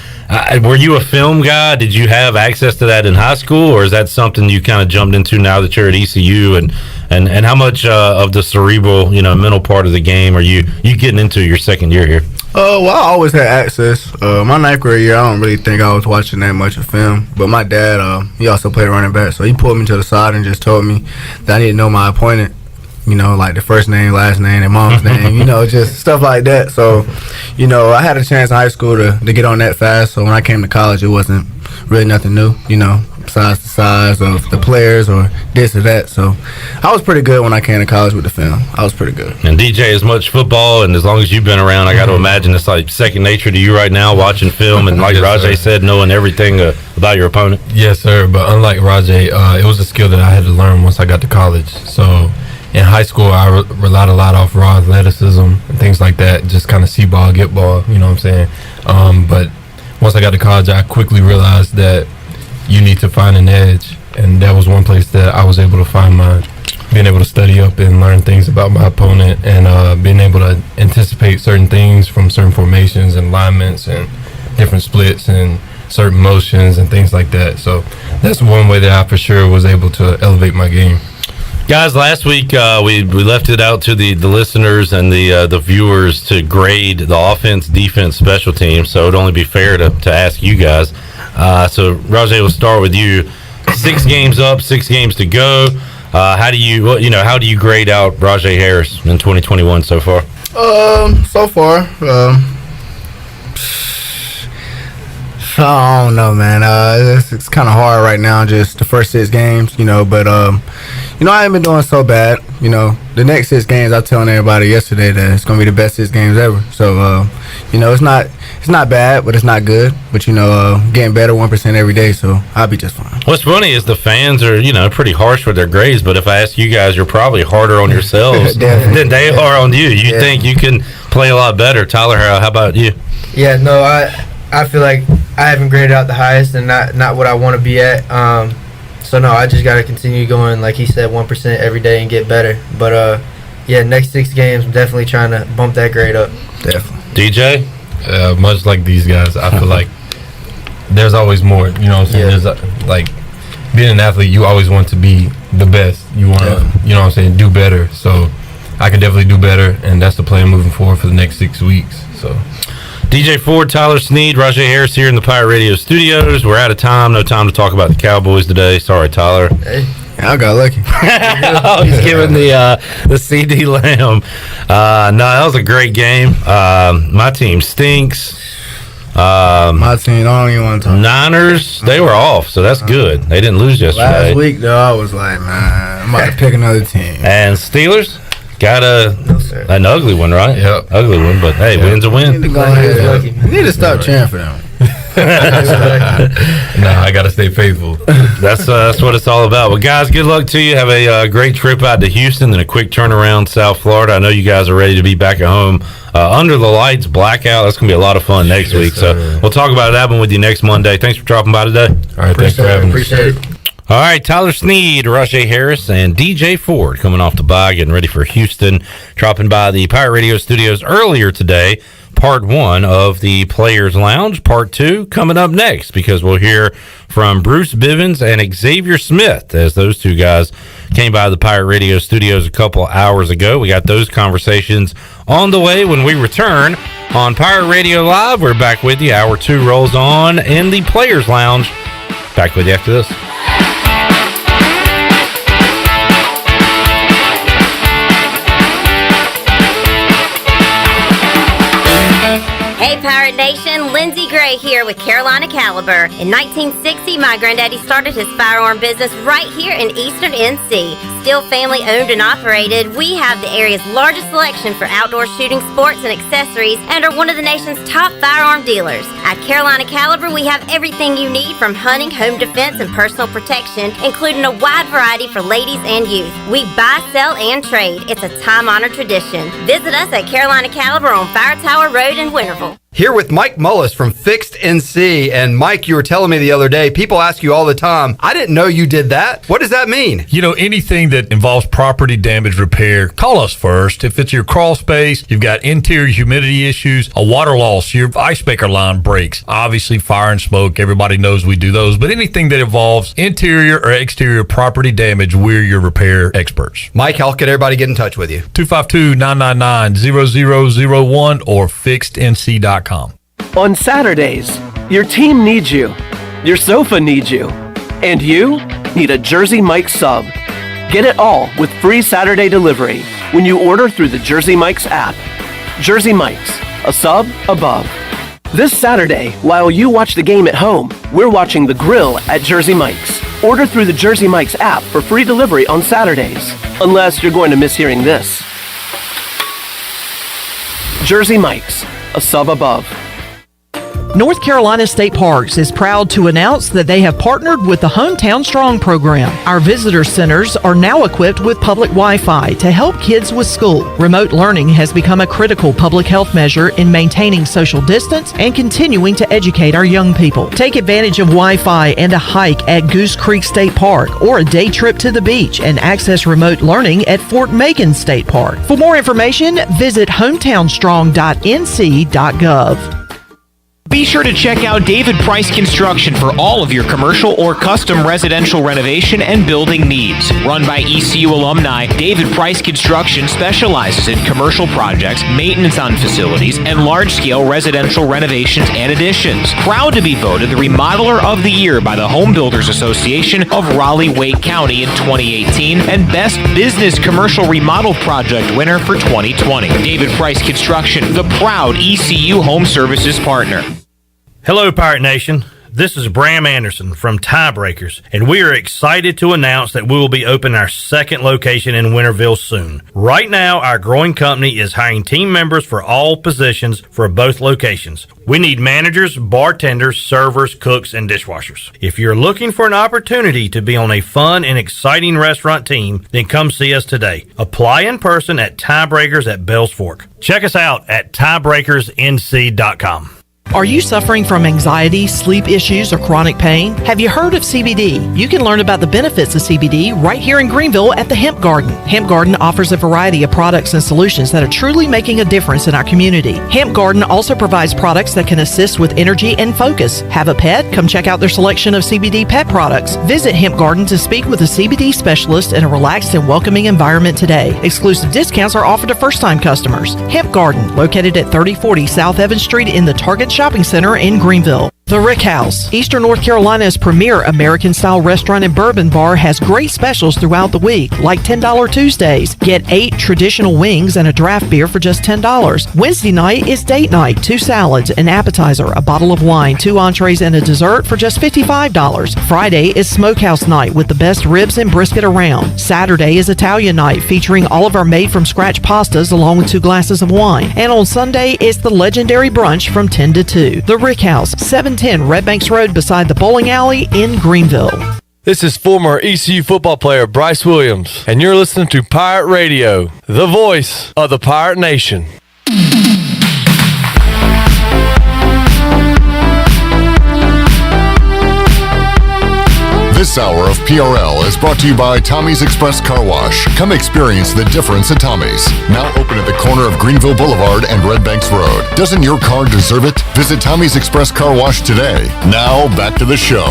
were you a film guy? Did you have access to that in high school, or is that something you kind of jumped into now that you're at ECU? And how much of the cerebral, mental part of the game are you getting into your second year here? Well, I always had access. My 9th grade year, I don't really think I was watching that much of film. But my dad, he also played running back, so he pulled me to the side and just told me that I need to know my opponent. Like the first name, last name, and mom's name, just stuff like that. So, I had a chance in high school to get on that fast. So when I came to college, it wasn't really nothing new, besides the size of the players or this or that. So I was pretty good when I came to college with the film. I was pretty good. And DJ, as much football and as long as you've been around, I got to imagine it's like second nature to you right now, watching film and like Rajay said, knowing everything about your opponent. Yes, sir. But unlike Rajay, it was a skill that I had to learn once I got to college. So in high school, I relied a lot off raw athleticism and things like that, just kind of see ball, get ball, you know what I'm saying? But once I got to college, I quickly realized that you need to find an edge, and that was one place that I was able to find mine. Being able to study up and learn things about my opponent, and being able to anticipate certain things from certain formations and alignments and different splits and certain motions and things like that. So that's one way that I for sure was able to elevate my game. Guys, last week we left it out to the listeners and the viewers to grade the offense, defense, special teams. So it'd only be fair to ask you guys. So Rajay, we'll start with you. 6 games up, 6 games to go. How do you grade out Rajay Harris in 2021 so far? So far, I don't know, man. It's kind of hard right now, just the first 6 games, but I haven't been doing so bad. The next 6 games, I was telling everybody yesterday that it's gonna be the best 6 games ever. So, it's not bad, but it's not good. But getting better 1% every day, so I'll be just fine. What's funny is the fans are pretty harsh with their grades, but if I ask you guys, you're probably harder on yourselves than they are on you. You think you can play a lot better. Tyler, how about you? Yeah, no, I feel like I haven't graded out the highest and not what I want to be at. So no, I just gotta continue going, like he said, 1% every day and get better. But yeah, next 6 games, I'm definitely trying to bump that grade up. Definitely. DJ, much like these guys, I feel like there's always more. You know what I'm saying? Yeah. There's like being an athlete, you always want to be the best. You want to, you know what I'm saying, do better. So I can definitely do better, and that's the plan moving forward for the next 6 weeks. So. DJ Ford, Tyler Sneed, Rajay Harris here in the Pirate Radio studios. We're out of time. No time to talk about the Cowboys today. Sorry, Tyler. Hey, I got lucky. Oh, he's giving the CD Lamb. No, that was a great game. My team stinks. My team, I don't even want to talk. Niners, they were off, so that's good. They didn't lose yesterday. Last week, though, I was like, man, I'm about to pick another team. And Steelers got an ugly one, right? Yep. Ugly one, but hey, win's a win. You need to stop cheering for them. I gotta stay faithful. That's what it's all about. Well, guys, good luck to you. Have a great trip out to Houston and a quick turnaround South Florida. I know you guys are ready to be back at home under the lights, blackout. That's gonna be a lot of fun next week. So we'll talk about that one with you next Monday. Thanks for dropping by today. All right, thanks for having me. Appreciate it. All right, Tyler Sneed, Rajay Harris, and DJ Ford coming off the bye, getting ready for Houston, dropping by the Pirate Radio studios earlier today. Part 1 of the Players Lounge. Part 2 coming up next, because we'll hear from Bruce Bivens and Xavier Smith, as those two guys came by the Pirate Radio studios a couple hours ago. We got those conversations on the way when we return on Pirate Radio Live. We're back with you. Hour 2 rolls on in the Players Lounge. Back with you after this. Hey Pirate Nation, Lindsay Gray here with Carolina Caliber. In 1960, my granddaddy started his firearm business right here in Eastern NC. Still family owned and operated, we have the area's largest selection for outdoor shooting sports and accessories and are one of the nation's top firearm dealers. At Carolina Caliber, we have everything you need from hunting, home defense, and personal protection, including a wide variety for ladies and youth. We buy, sell, and trade. It's a time-honored tradition. Visit us at Carolina Caliber on Fire Tower Road in Winterville. Here with Mike Mullis from Fixed NC. And Mike, you were telling me the other day, people ask you all the time, I didn't know you did that. What does that mean? You know, anything that involves property damage repair, call us first. If it's your crawl space, you've got interior humidity issues, a water loss, your ice maker line breaks, obviously fire and smoke, everybody knows we do those, but anything that involves interior or exterior property damage, we're your repair experts. Mike, how can everybody get in touch with you? 252-999-0001 or fixednc.com. On Saturdays, your team needs you, your sofa needs you, and you need a Jersey Mike's sub. Get it all with free Saturday delivery when you order through the Jersey Mike's app. Jersey Mike's, a sub above. This Saturday, while you watch the game at home, we're watching the grill at Jersey Mike's. Order through the Jersey Mike's app for free delivery on Saturdays, unless you're going to miss hearing this. Jersey Mike's, a sub above. North Carolina State Parks is proud to announce that they have partnered with the Hometown Strong program. Our visitor centers are now equipped with public Wi-Fi to help kids with school. Remote learning has become a critical public health measure in maintaining social distance and continuing to educate our young people. Take advantage of Wi-Fi and a hike at Goose Creek State Park or a day trip to the beach and access remote learning at Fort Macon State Park. For more information, visit hometownstrong.nc.gov. Be sure to check out David Price Construction for all of your commercial or custom residential renovation and building needs. Run by ECU alumni, David Price Construction specializes in commercial projects, maintenance on facilities, and large-scale residential renovations and additions. Proud to be voted the Remodeler of the Year by the Home Builders Association of Raleigh-Wake County in 2018 and Best Business Commercial Remodel Project winner for 2020. David Price Construction, the proud ECU Home Services partner. Hello, Pirate Nation. This is Bram Anderson from Tiebreakers, and we are excited to announce that we will be opening our second location in Winterville soon. Right now, our growing company is hiring team members for all positions for both locations. We need managers, bartenders, servers, cooks, and dishwashers. If you're looking for an opportunity to be on a fun and exciting restaurant team, then come see us today. Apply in person at Tiebreakers at Bells Fork. Check us out at tiebreakersnc.com. Are you suffering from anxiety, sleep issues, or chronic pain? Have you heard of CBD? You can learn about the benefits of CBD right here in Greenville at the Hemp Garden. Hemp Garden offers a variety of products and solutions that are truly making a difference in our community. Hemp Garden also provides products that can assist with energy and focus. Have a pet? Come check out their selection of CBD pet products. Visit Hemp Garden to speak with a CBD specialist in a relaxed and welcoming environment today. Exclusive discounts are offered to first-time customers. Hemp Garden, located at 3040 South Evans Street in the Target Shopping Center in Greenville. The Rick House, Eastern North Carolina's premier American-style restaurant and bourbon bar, has great specials throughout the week, like $10 Tuesdays. Get 8 traditional wings and a draft beer for just $10. Wednesday night is date night, 2 salads, an appetizer, a bottle of wine, 2 entrees, and a dessert for just $55. Friday is smokehouse night with the best ribs and brisket around. Saturday is Italian night, featuring all of our made-from-scratch pastas along with 2 glasses of wine. And on Sunday is the legendary brunch from 10 to 2. The Rick House, 710 Red Banks Road beside the bowling alley in Greenville. This is former ECU football player Bryce Williams, and you're listening to Pirate Radio, the voice of the Pirate Nation. This hour of PRL is brought to you by Tommy's Express Car Wash. Come experience the difference at Tommy's. Now open at the corner of Greenville Boulevard and Red Banks Road. Doesn't your car deserve it? Visit Tommy's Express Car Wash today. Now back to the show.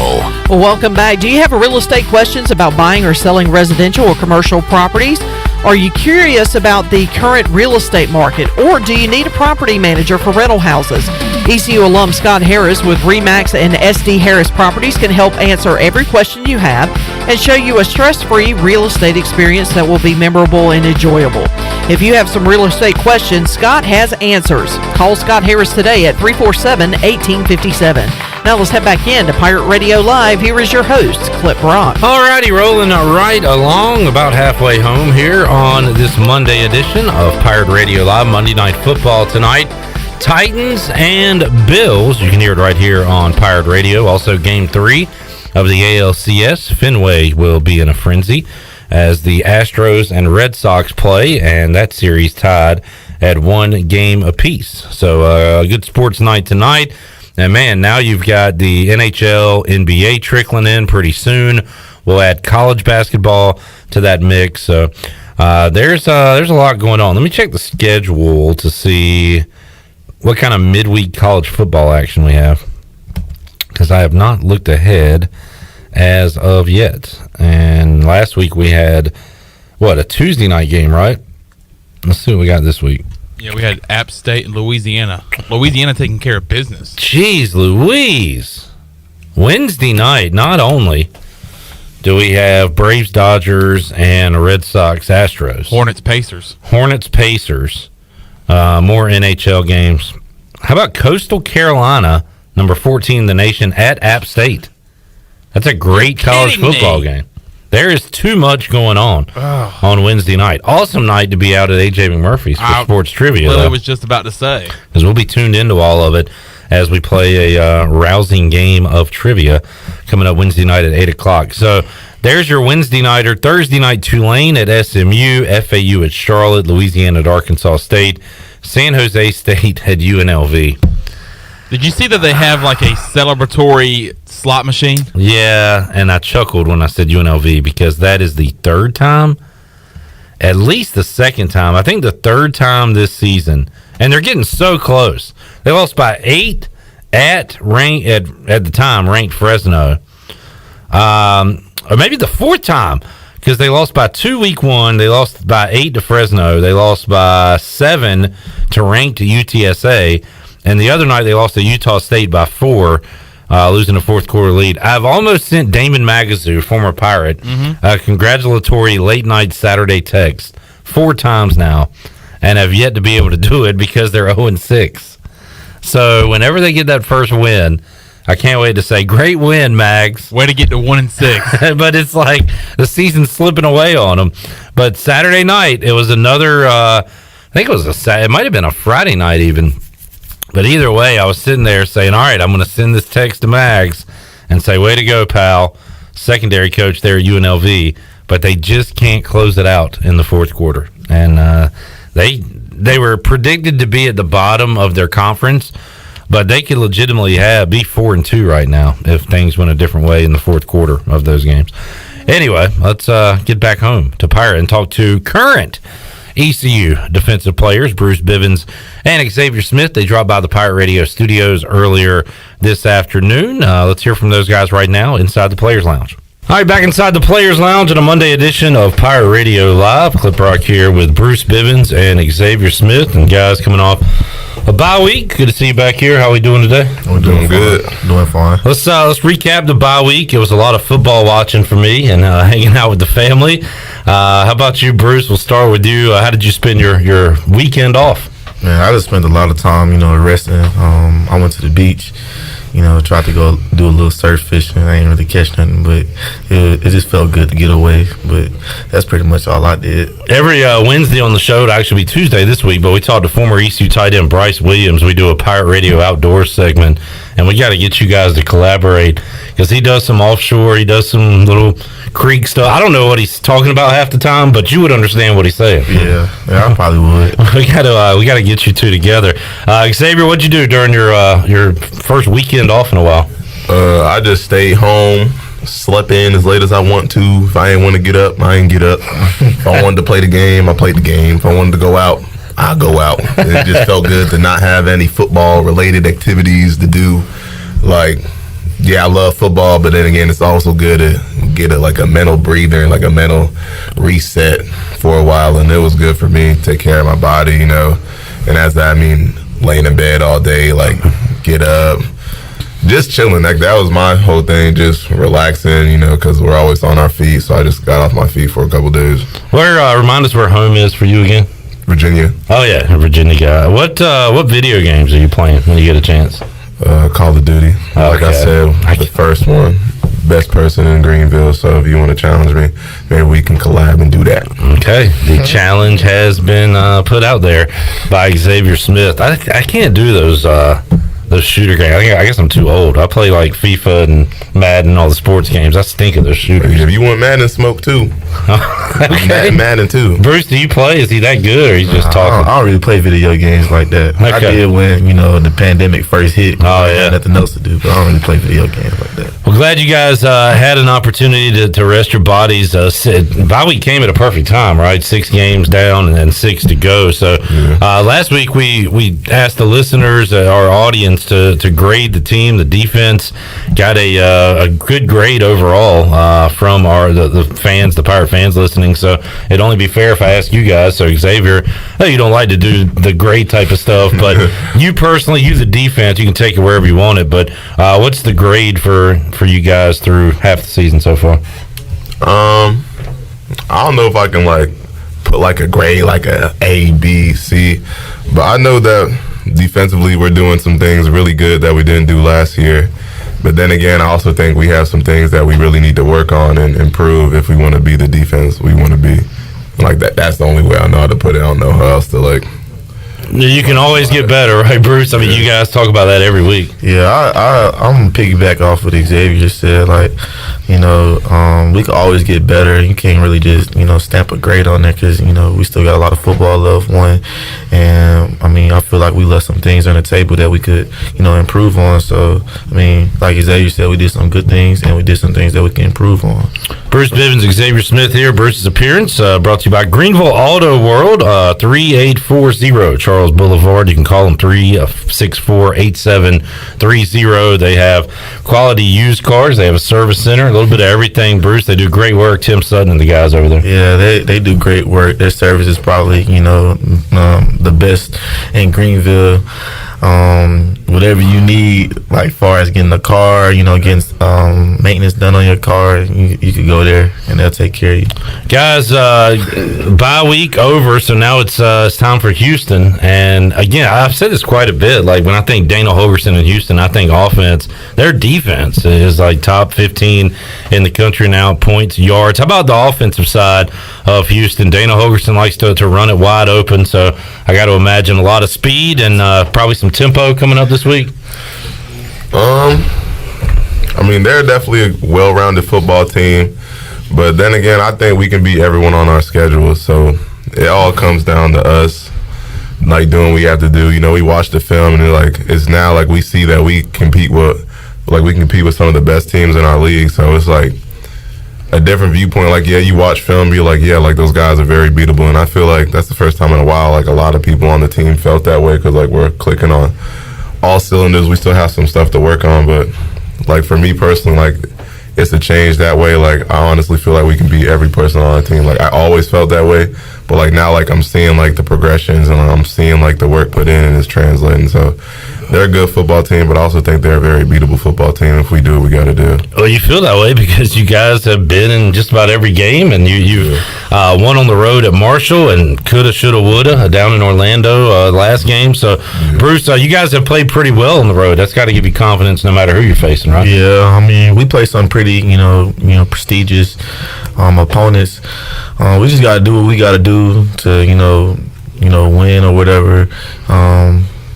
Well, welcome back. Do you have real estate questions about buying or selling residential or commercial properties? Are you curious about the current real estate market, or do you need a property manager for rental houses? ECU alum Scott Harris with RE/MAX and SD Harris Properties can help answer every question you have and show you a stress-free real estate experience that will be memorable and enjoyable. If you have some real estate questions, Scott has answers. Call Scott Harris today at 347-1857. Now let's head back in to Pirate Radio Live. Here is your host, Clip Brock. Alrighty, rolling right along, about halfway home here on this Monday edition of Pirate Radio Live. Monday Night Football tonight. Titans and Bills. You can hear it right here on Pirate Radio. Also, Game 3 of the ALCS. Fenway will be in a frenzy as the Astros and Red Sox play, and that series tied at 1 game apiece. So, a good sports night tonight. And, man, now you've got the NHL, NBA trickling in pretty soon. We'll add college basketball to that mix. So, there's a lot going on. Let me check the schedule to see what kind of midweek college football action we have, because I have not looked ahead as of yet. And last week we had, a Tuesday night game, right? Let's see what we got this week. Yeah, we had App State and Louisiana. Louisiana taking care of business. Jeez Louise. Wednesday night, not only do we have Braves, Dodgers, and Red Sox, Astros. Hornets, Pacers. More NHL games. How about Coastal Carolina, number 14 in the nation, at App State? That's a great college football game. There is too much going on Wednesday night. Awesome night to be out at A.J. McMurphy's for sports trivia. Lily was just about to say. Because we'll be tuned into all of it as we play a rousing game of trivia coming up Wednesday night at 8 o'clock. So there's your Wednesday nighter. Thursday night, Tulane at SMU, FAU at Charlotte, Louisiana at Arkansas State, San Jose State at UNLV. Did you see that they have like a celebratory slot machine? Yeah, and I chuckled when I said UNLV because that is the third time, at least the second time, I think the third time this season, and they're getting so close. They lost by 8 at the time ranked Fresno, or maybe the fourth time because they lost by 2 week 1. They lost by 8 to Fresno. They lost by 7 to ranked UTSA. And the other night, they lost to Utah State by 4, losing a fourth quarter lead. I've almost sent Damon Magazoo, former Pirate, a congratulatory late-night Saturday text 4 times now, and have yet to be able to do it because they're 0-6. So whenever they get that first win, I can't wait to say, great win, Mags. Way to get to 1-6. But it's like the season's slipping away on them. But Saturday night, it was another, I think it might have been a Friday night even. But either way, I was sitting there saying, all right, I'm going to send this text to Mags and say, way to go, pal. Secondary coach there at UNLV. But they just can't close it out in the fourth quarter. And they were predicted to be at the bottom of their conference but they could legitimately be 4-2 right now if things went a different way in the fourth quarter of those games. Anyway, let's get back home to Pirate and talk to current ECU defensive players, Bruce Bivens and Xavier Smith. They dropped by the Pirate Radio studios earlier this afternoon. Let's hear from those guys right now inside the Players Lounge. All right, back inside the Players Lounge on a Monday edition of Pirate Radio Live. Clip Rock here with Bruce Bivens and Xavier Smith. And guys, coming off a bye week. Good to see you back here. How are we doing today? We're doing good. Doing fine. Let's recap the bye week. It was a lot of football watching for me and hanging out with the family. How about you, Bruce? We'll start with you. How did you spend your weekend off? Man, I just spent a lot of time, resting. I went to the beach. Tried to go do a little surf fishing. I ain't really catch nothing, but it just felt good to get away. But that's pretty much all I did. Every Wednesday on the show, it'll actually be Tuesday this week, but we talked to former ECU tight end Bryce Williams. We do a Pirate Radio Outdoors segment, and we got to get you guys to collaborate because he does some offshore, he does some little creek stuff. I don't know what he's talking about half the time, but you would understand what he's saying. Yeah, I probably would. we gotta get you two together. Xavier, what'd you do during your first weekend off in a while? I just stayed home, slept in as late as I want to. If I didn't want to get up, I didn't get up. If I wanted to play the game, I played the game. If I wanted to go out, I go out. It just felt good to not have any football related activities to do. I love football, but then again, it's also good to get a mental breather and a mental reset for a while, and it was good for me to take care of my body, and as that, I mean laying in bed all day, get up, just chilling. That was my whole thing, just relaxing, because we're always on our feet, so I just got off my feet for a couple days. Remind us where home is for you again. Virginia. Oh yeah, a Virginia guy. What video games are you playing when you get a chance? Call of Duty. Like I said, the first one. Best person in Greenville, so if you want to challenge me, maybe we can collab and do that. Okay. The challenge has been put out there by Xavier Smith. I can't do those shooter games. I guess I'm too old. I play FIFA and Madden, all the sports games. I stink of those shooters. If you want Madden, smoke too. Okay. Madden too. Bruce, do you play? Is he that good, or he's just talking? I don't really play video games like that. Okay. I did when the pandemic first hit. Oh yeah, nothing else to do, but I don't really play video games like that. Well, glad you guys had an opportunity to rest your bodies. Bye week came at a perfect time, right? 6 games down and then 6 to go. So last week we asked the listeners, our audience, to grade the team, the defense. Got a good grade overall from the fans, the Pirate fans listening. So it'd only be fair if I ask you guys. So Xavier, you don't like to do the grade type of stuff, but you personally, the defense, you can take it wherever you want it. But what's the grade for you guys through half the season so far? I don't know if I can put a grade A, B, C, but I know that defensively we're doing some things really good that we didn't do last year. But then again, I also think we have some things that we really need to work on and improve if we want to be the defense we want to be. That's the only way I know how to put it. I don't know how else to You can always get better, right, Bruce? I mean, you guys talk about that every week. Yeah, I'm piggyback off what Xavier just said. We can always get better. You can't really just, stamp a grade on there because, we still got a lot of football love, one. And, I feel like we left some things on the table that we could, improve on. So, like Xavier said, we did some good things and we did some things that we can improve on. Bruce Bivens, Xavier Smith here. Bruce's appearance brought to you by Greenville Auto World, 3840 Charles Boulevard. You can call them 364-8730. They have quality used cars. They have a service center, a little bit of everything. Bruce, they do great work. Tim Sutton and the guys over there. Yeah, they do great work. Their service is probably the best in Greenville. Whatever you need, far as getting a car, getting maintenance done on your car, you could go there and they'll take care of you. Guys, bye week over, so now it's time for Houston. And again, I've said this quite a bit. When I think Dana Holgerson in Houston, I think offense. Their defense is top 15 in the country now, points, yards. How about the offensive side of Houston? Dana Holgerson likes to run it wide open, so I got to imagine a lot of speed and probably some tempo coming up this week. They're definitely a well-rounded football team, but then again, I think we can beat everyone on our schedule, so it all comes down to us like doing what we have to do. You know, we watch the film and it's now like we see that we compete with some of the best teams in our league. So it's like a different viewpoint. Like, yeah, you watch film, you're like, yeah, like those guys are very beatable. And I feel like that's the first time in a while like a lot of people on the team felt that way, because like we're clicking on all cylinders. We still have some stuff to work on, but like for me personally, like it's a change that way. Like I honestly feel like we can beat every person on the team. Like I always felt that way, but like now like I'm seeing like the progressions and I'm seeing like the work put in and it's translating. So they're a good football team, but I also think they're a very beatable football team if we do what we got to do. Well, you feel that way because you guys have been in just about every game, and you've won on the road at Marshall and coulda, shoulda, woulda down in Orlando last game. So, Bruce, you guys have played pretty well on the road. That's got to give you confidence no matter who you're facing, right? Yeah, I mean, we play some pretty, prestigious opponents. We just got to do what we got to do to, win or whatever.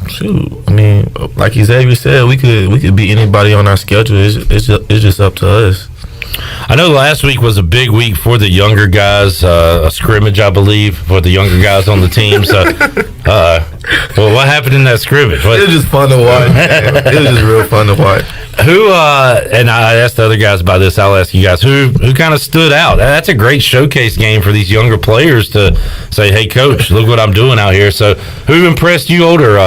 Shoot, I mean, like Xavier said, we could beat anybody on our schedule. It's just up to us. I know last week was a big week for the younger guys, a scrimmage, I believe, for the younger guys on the team. So, well, what happened in that scrimmage? It was just fun to watch. It was just real fun to watch. Who, and I asked the other guys about this, I'll ask you guys, who kind of stood out? That's a great showcase game for these younger players to say, hey, coach, look what I'm doing out here. So who impressed you older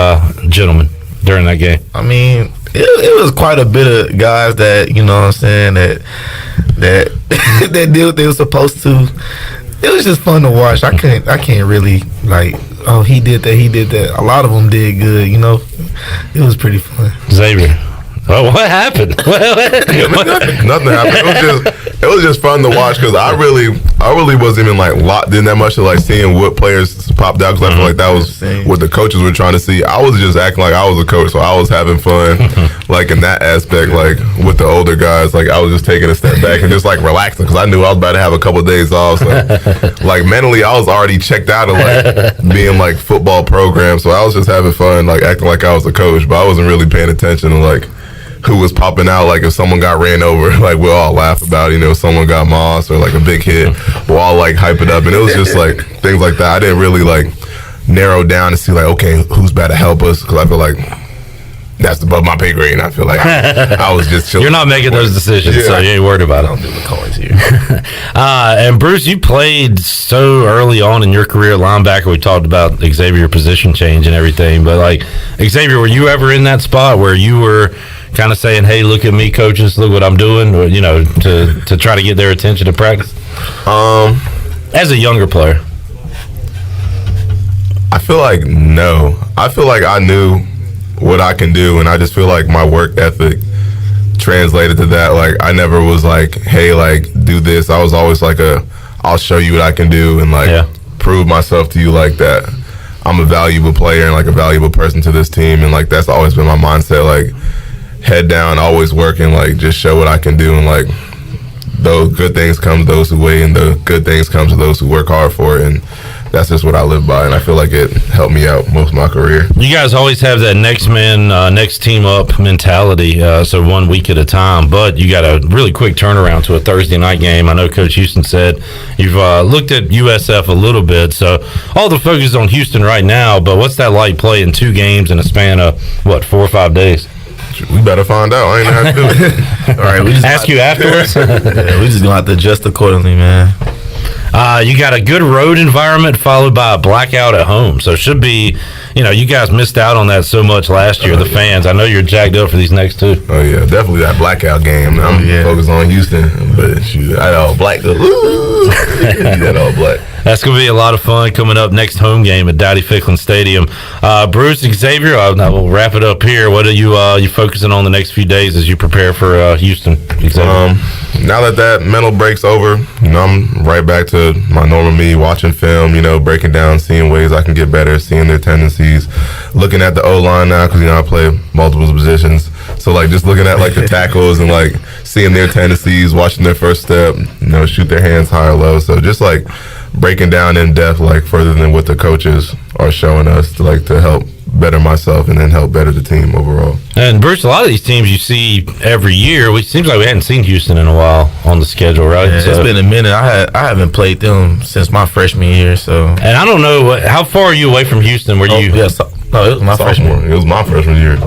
gentlemen during that game? I mean, it was quite a bit of guys that, you know what I'm saying, that that did what they were supposed to. It was just fun to watch. I can't really like, oh, he did that. A lot of them did good, It was pretty fun. Xavier. Oh, what happened? Nothing happened. It was just fun to watch because I really wasn't even like locked in that much to like seeing what players popped out, because I feel like that was what the coaches were trying to see. I was just acting like I was a coach, so I was having fun like in that aspect, like with the older guys. Like I was just taking a step back and just like relaxing because I knew I was about to have a couple of days off. So like mentally, I was already checked out of like being like football program, so I was just having fun, like acting like I was a coach, but I wasn't really paying attention to like who was popping out. Like if someone got ran over, like we'll all laugh about it. Someone got mossed or like a big hit, we'll all like hype it up. And it was just like things like that. I didn't really like narrow down to see like, okay, who's about to help us, because I feel like that's above my pay grade. And I feel like I was just chilling. You're not making those decisions, so you ain't worried about it. I don't do the coins here. And Bruce, you played so early on in your career at linebacker. We talked about Xavier position change and everything, but like Xavier, were you ever in that spot where you were kind of saying, hey, look at me, coaches, look what I'm doing, or, to try to get their attention to practice? As a younger player. I feel like no. I feel like I knew what I can do, and I just feel like my work ethic translated to that. Like I never was like, hey, like do this. I was always like I'll show you what I can do and like prove myself to you, like that I'm a valuable player and like a valuable person to this team. And like that's always been my mindset, like head down, always working, like just show what I can do. And like those good things come to those who wait, and the good things come to those who work hard for it. And that's just what I live by, and I feel like it helped me out most of my career. You guys always have that next man, next team up mentality, so 1 week at a time, but you got a really quick turnaround to a Thursday night game. I know Coach Houston said you've looked at USF a little bit, so all the focus is on Houston right now, but what's that like playing 2 games in a span of, 4 or 5 days? We better find out. I ain't know how to do it. All right, we just ask you afterwards. Yeah, we just gonna have to adjust accordingly, man. You got a good road environment followed by a blackout at home, so it should be. You guys missed out on that so much last year. The fans, I know you're jacked up for these next 2. Oh yeah, definitely that blackout game. I'm focused on Houston, but shoot, I all black. That all black. That's going to be a lot of fun coming up next home game at Dowdy Ficklin Stadium. Bruce, Xavier, we'll wrap it up here. What are you focusing on the next few days as you prepare for Houston? Now that mental break's over, I'm right back to my normal me, watching film, breaking down, seeing ways I can get better, seeing their tendencies, looking at the O-line now because, I play multiple positions. So like just looking at like the tackles and like seeing their tendencies, watching their first step, shoot their hands high or low. So just like breaking down in depth, like further than what the coaches are showing us to help better myself and then help better the team overall. And Bruce, a lot of these teams you see every year, it seems like we hadn't seen Houston in a while on the schedule, right? Yeah, it's been a minute. I haven't played them since my freshman year. So, and I don't know how far are you away from Houston? Were you? Yes, no, it was my freshman. It was my freshman year.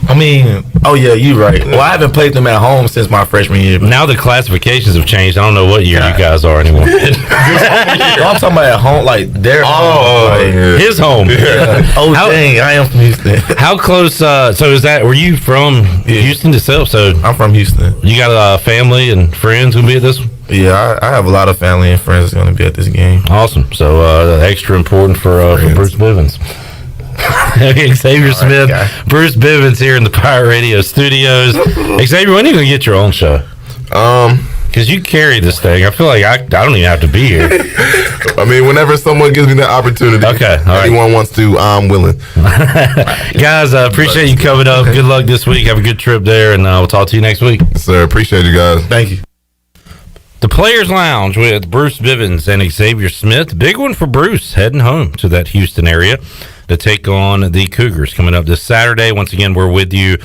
I mean, oh yeah, you're right. Well, I haven't played them at home since my freshman year. Now the classifications have changed. I don't know what year you guys are anymore. I'm talking about at home, like their home. Like, his home. Yeah. Oh dang, I am from Houston. How close? So were you from Houston itself? So I'm from Houston. You got a family and friends who'll be at this one? Yeah, I have a lot of family and friends that's going to be at this game. Awesome. So extra important for Bruce Bivens. Xavier Smith, Bruce Bivens here in the Pirate Radio studios. Xavier, when are you going to get your own show? Because you carry this thing. I feel like I don't even have to be here. I mean, whenever someone gives me that opportunity, anyone wants to, I'm willing. Guys, I appreciate you coming up. Good luck this week. Have a good trip there, and we'll talk to you next week. Yes, sir. Appreciate you guys. Thank you. The Players Lounge with Bruce Bivens and Xavier Smith. Big one for Bruce, heading home to that Houston area to take on the Cougars coming up this Saturday. Once again, we're with you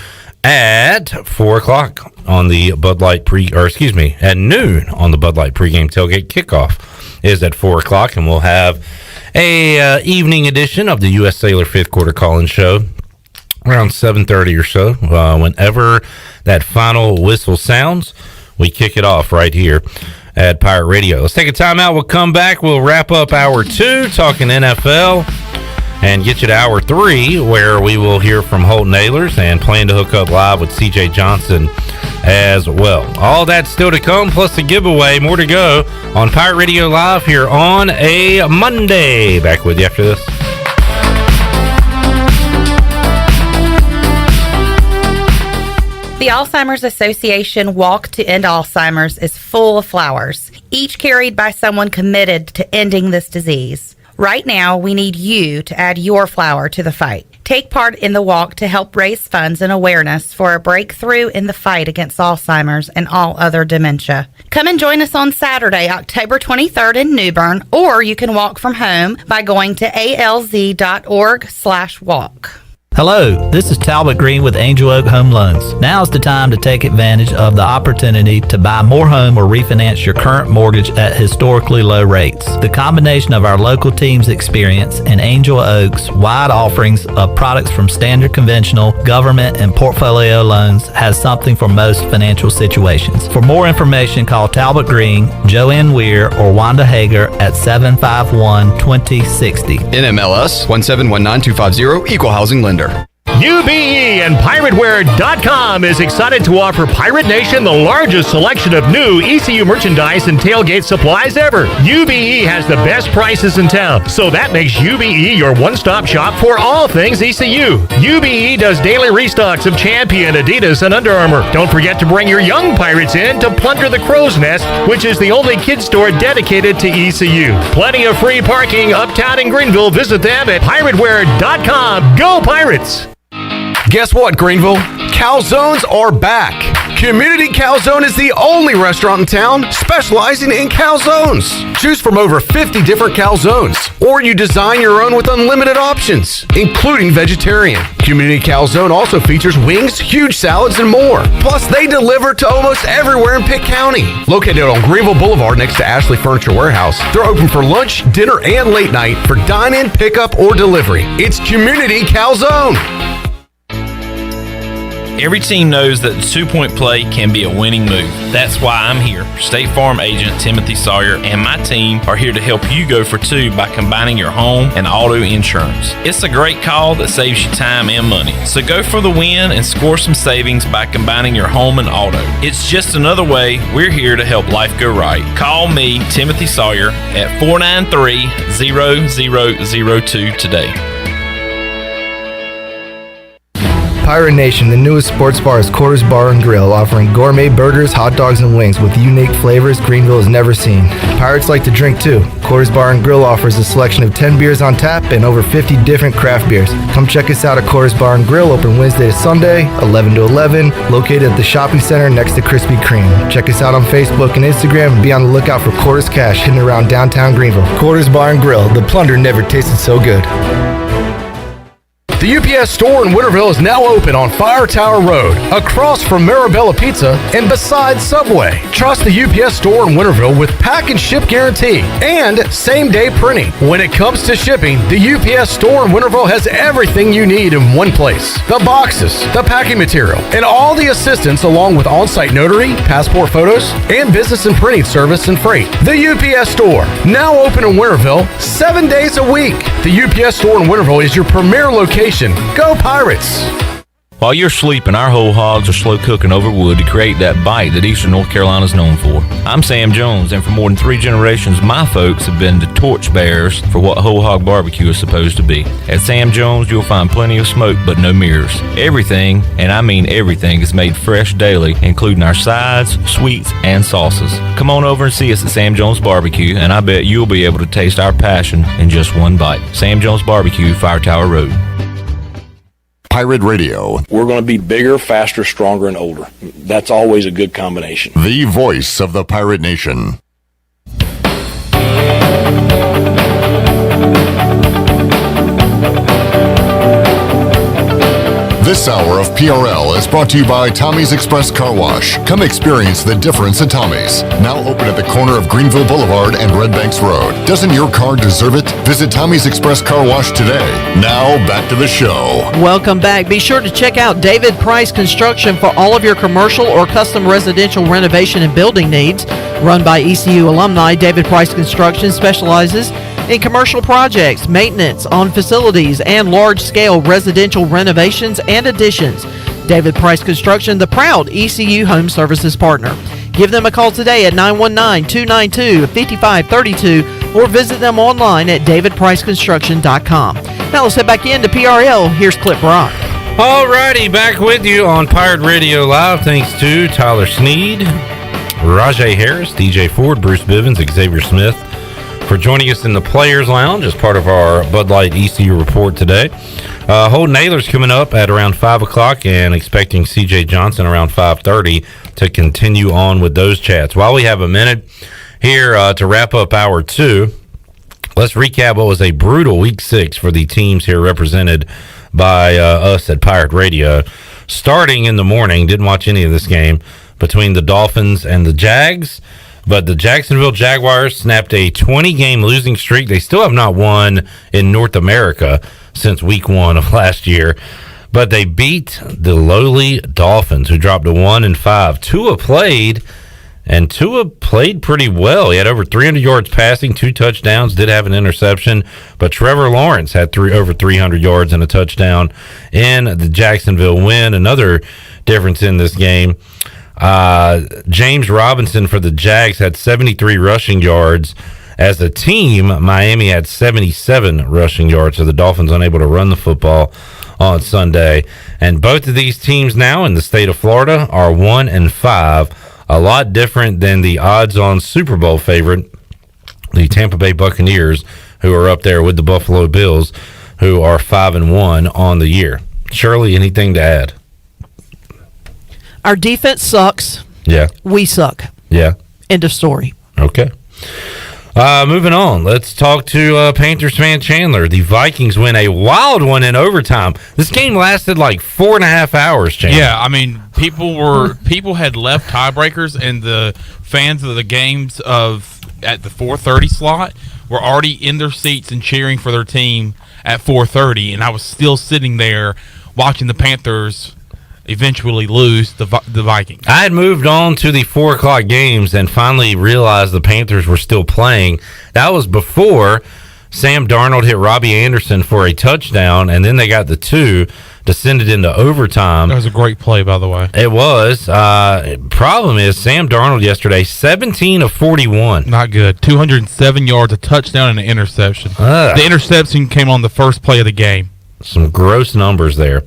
at 4 o'clock on the Bud Light at noon on the Bud Light pregame tailgate. Kickoff is at 4 o'clock, and we'll have a evening edition of the U.S. Sailor fifth quarter call-in show around 7:30 or so. Whenever that final whistle sounds, we kick it off right here at Pirate Radio. Let's take a timeout. We'll come back. We'll wrap up hour 2 talking NFL and get you to hour 3 where we will hear from Holton Ahlers and plan to hook up live with CJ Johnson as well. All that's still to come, plus a giveaway. More to go on Pirate Radio Live here on a Monday. Back with you after this. The Alzheimer's Association Walk to End Alzheimer's is full of flowers, each carried by someone committed to ending this disease. Right now, we need you to add your flower to the fight. Take part in the walk to help raise funds and awareness for a breakthrough in the fight against Alzheimer's and all other dementia. Come and join us on Saturday, October 23rd in New Bern, or you can walk from home by going to alz.org/walk. Hello, this is Talbot Green with Angel Oak Home Loans. Now is the time to take advantage of the opportunity to buy more home or refinance your current mortgage at historically low rates. The combination of our local team's experience and Angel Oak's wide offerings of products from standard conventional, government, and portfolio loans has something for most financial situations. For more information, call Talbot Green, Joanne Weir, or Wanda Hager at 751-2060. NMLS 1719250, Equal Housing Lender. UBE and PirateWear.com is excited to offer Pirate Nation the largest selection of new ECU merchandise and tailgate supplies ever. UBE has the best prices in town, so that makes UBE your one-stop shop for all things ECU. UBE does daily restocks of Champion, Adidas, and Under Armour. Don't forget to bring your young Pirates in to plunder the Crow's Nest, which is the only kids store dedicated to ECU. Plenty of free parking uptown in Greenville. Visit them at PirateWear.com. Go Pirates! Guess what, Greenville? Calzones are back. Community Calzone is the only restaurant in town specializing in calzones. Choose from over 50 different calzones, or you design your own with unlimited options, including vegetarian. Community Calzone also features wings, huge salads, and more. Plus, they deliver to almost everywhere in Pitt County. Located on Greenville Boulevard next to Ashley Furniture Warehouse, they're open for lunch, dinner, and late night for dine-in, pickup, or delivery. It's Community Calzone. Every team knows that the two-point play can be a winning move. That's why I'm here. State Farm agent Timothy Sawyer and my team are here to help you go for two by combining your home and auto insurance. It's a great call that saves you time and money. So go for the win and score some savings by combining your home and auto. It's just another way we're here to help life go right. Call me, Timothy Sawyer, at 493-0002 today. Pirate Nation, the newest sports bar is Cougars Bar and Grill, offering gourmet burgers, hot dogs, and wings with unique flavors Greenville has never seen. Pirates like to drink too. Cougars Bar and Grill offers a selection of 10 beers on tap and over 50 different craft beers. Come check us out at Cougars Bar and Grill, open Wednesday to Sunday, 11 to 11, located at the shopping center next to Krispy Kreme. Check us out on Facebook and Instagram and be on the lookout for Cougars Cash hidden around downtown Greenville. Cougars Bar and Grill, the plunder never tasted so good. The UPS store in Winterville is now open on Fire Tower Road, across from Marabella Pizza and beside Subway. Trust the UPS store in Winterville with pack and ship guarantee and same-day printing. When it comes to shipping, the UPS store in Winterville has everything you need in one place. The boxes, the packing material, and all the assistance along with on-site notary, passport photos, and business and printing service and freight. The UPS store, now open in Winterville 7 days a week. The UPS store in Winterville is your premier location. Go Pirates! While you're sleeping, our whole hogs are slow cooking over wood to create that bite that Eastern North Carolina is known for. I'm Sam Jones, and for more than 3 generations, my folks have been the torchbearers for what whole hog barbecue is supposed to be. At Sam Jones, you'll find plenty of smoke, but no mirrors. Everything, and I mean everything, is made fresh daily, including our sides, sweets, and sauces. Come on over and see us at Sam Jones Barbecue, and I bet you'll be able to taste our passion in just one bite. Sam Jones Barbecue, Fire Tower Road. Pirate Radio. We're going to be bigger, faster, stronger, and older. That's always a good combination. The voice of the Pirate Nation. This hour of PRL is brought to you by Tommy's Express Car Wash. Come experience the difference at Tommy's. Now open at the corner of Greenville Boulevard and Red Banks Road. Doesn't your car deserve it? Visit Tommy's Express Car Wash today. Now back to the show. Welcome back. Be sure to check out David Price Construction for all of your commercial or custom residential renovation and building needs. Run by ECU alumni, David Price Construction specializes in commercial projects, maintenance on facilities, and large-scale residential renovations and additions. David Price Construction, the proud ECU Home Services partner. Give them a call today at 919-292-5532 or visit them online at davidpriceconstruction.com. Now let's head back into PRL. Here's Clip Brock. Alrighty, back with you on Pirate Radio Live. Thanks to Tyler Sneed, Rajay Harris, DJ Ford, Bruce Bivens, Xavier Smith for joining us in the Players Lounge as part of our Bud Light ECU report today. Holden Naylor's coming up at around 5 o'clock and expecting CJ Johnson around 5:30 to continue on with those chats. While we have a minute here to wrap up hour 2, let's recap what was a brutal week 6 for the teams here represented by us at Pirate Radio. Starting in the morning, didn't watch any of this game, between the Dolphins and the Jags. But the Jacksonville Jaguars snapped a 20-game losing streak. They still have not won in North America since week 1 of last year. But they beat the lowly Dolphins, who dropped to 1-5. Tua played pretty well. He had over 300 yards passing, 2 touchdowns, did have an interception. But Trevor Lawrence had over 300 yards and a touchdown in the Jacksonville win. Another difference in this game. James Robinson for the Jags had 73 rushing yards. As a team, Miami had 77 rushing yards, so the Dolphins unable to run the football on Sunday. And both of these teams now in the state of Florida are 1-5, a lot different than the odds-on Super Bowl favorite, the Tampa Bay Buccaneers, who are up there with the Buffalo Bills, who are 5-1 on the year. Shirley, anything to add? Our defense sucks. Yeah. We suck. Yeah. End of story. Okay. Moving on. Let's talk to Panthers fan Chandler. The Vikings win a wild one in overtime. This game lasted like 4.5 hours, Chandler. Yeah, I mean, people had left tiebreakers, and the fans of the games at the 4:30 slot were already in their seats and cheering for their team at 4:30, and I was still sitting there watching the Panthers eventually lose the Vikings. I had moved on to the 4 o'clock games and finally realized the Panthers were still playing. That was before Sam Darnold hit Robbie Anderson for a touchdown, and then they got the 2 to send it into overtime. That was a great play, by the way. It was. Problem is, Sam Darnold yesterday, 17 of 41. Not good. 207 yards, a touchdown, and an interception. The interception came on the first play of the game. Some gross numbers there.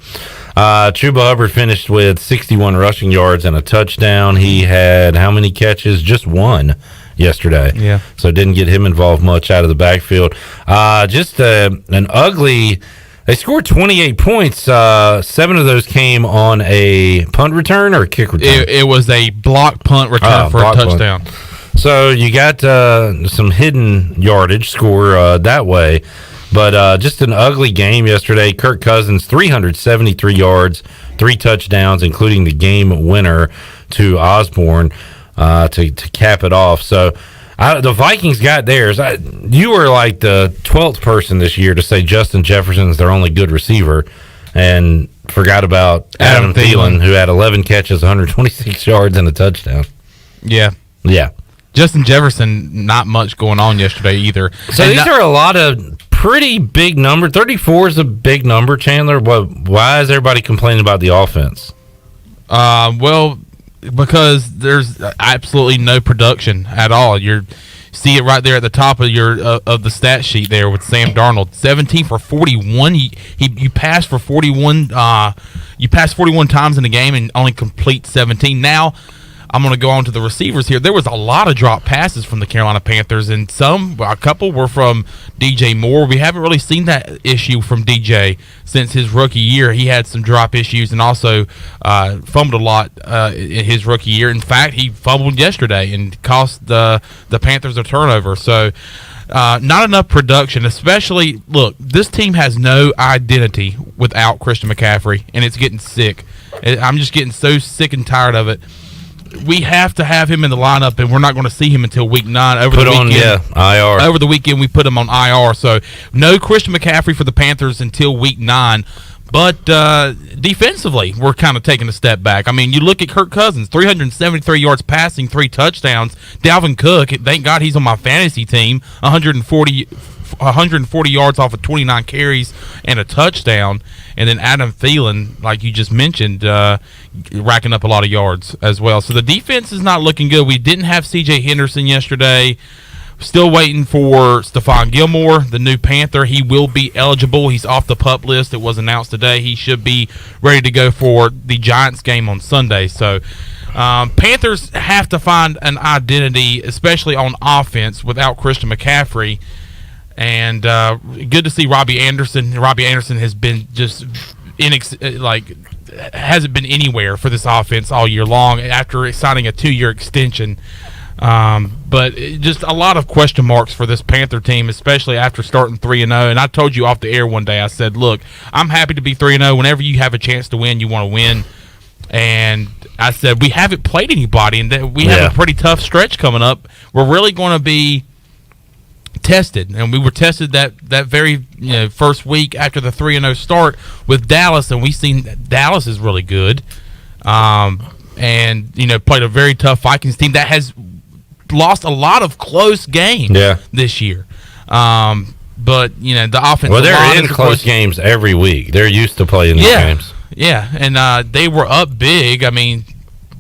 Chuba Hubbard finished with 61 rushing yards and a touchdown. He had how many catches? Just one yesterday. Yeah. So didn't get him involved much out of the backfield. Just an ugly. They scored 28 points. 7 of those came on a punt return or a kick return. It was a block punt return for a touchdown. Punt. So you got some hidden yardage score that way. But just an ugly game yesterday. Kirk Cousins, 373 yards, 3 touchdowns, including the game winner to Osborne to cap it off. So the Vikings got theirs. You were like the 12th person this year to say Justin Jefferson's their only good receiver and forgot about Adam Thielen, who had 11 catches, 126 yards, and a touchdown. Yeah. Yeah. Justin Jefferson, not much going on yesterday either. So these are a lot of pretty big number. 34 is a big number, Chandler. Why is everybody complaining about the offense? Well, because there's absolutely no production at all. You see it right there at the top of of the stat sheet there with Sam Darnold. 17 for 41. You passed for 41. You passed 41 times in the game and only complete 17. Now I'm going to go on to the receivers here. There was a lot of drop passes from the Carolina Panthers, and a couple were from DJ Moore. We haven't really seen that issue from DJ since his rookie year. He had some drop issues and also fumbled a lot in his rookie year. In fact, he fumbled yesterday and cost the Panthers a turnover. So not enough production, especially, look, this team has no identity without Christian McCaffrey, and it's getting sick. I'm just getting so sick and tired of it. We have to have him in the lineup, and we're not going to see him until week 9. Over the weekend, IR. Over the weekend, we put him on IR. So no Christian McCaffrey for the Panthers until week 9. But defensively, we're kind of taking a step back. I mean, you look at Kirk Cousins, 373 yards passing, 3 touchdowns. Dalvin Cook, thank God he's on my fantasy team, 140 yards off of 29 carries and a touchdown. And then Adam Thielen, like you just mentioned, racking up a lot of yards as well. So the defense is not looking good. We didn't have C.J. Henderson yesterday. Still waiting for Stephon Gilmore, the new Panther. He will be eligible. He's off the PUP list. It was announced today. He should be ready to go for the Giants game on Sunday. So Panthers have to find an identity, especially on offense, without Christian McCaffrey. And good to see Robbie Anderson. Robbie Anderson has been just hasn't been anywhere for this offense all year long after signing a 2-year extension. But just a lot of question marks for this Panther team, especially after starting 3-0. And I told you off the air one day, I said, look, I'm happy to be 3-0. Whenever you have a chance to win, you want to win. And I said, we haven't played anybody, and we have a pretty tough stretch coming up. We're really going to be tested, and we were tested that very first week after the 3-0 start with Dallas, and we seen that Dallas is really good, and played a very tough Vikings team that has lost a lot of close games this year. But the offense. Well, they're in close games every week. They're used to playing these games. Yeah, and they were up big. I mean,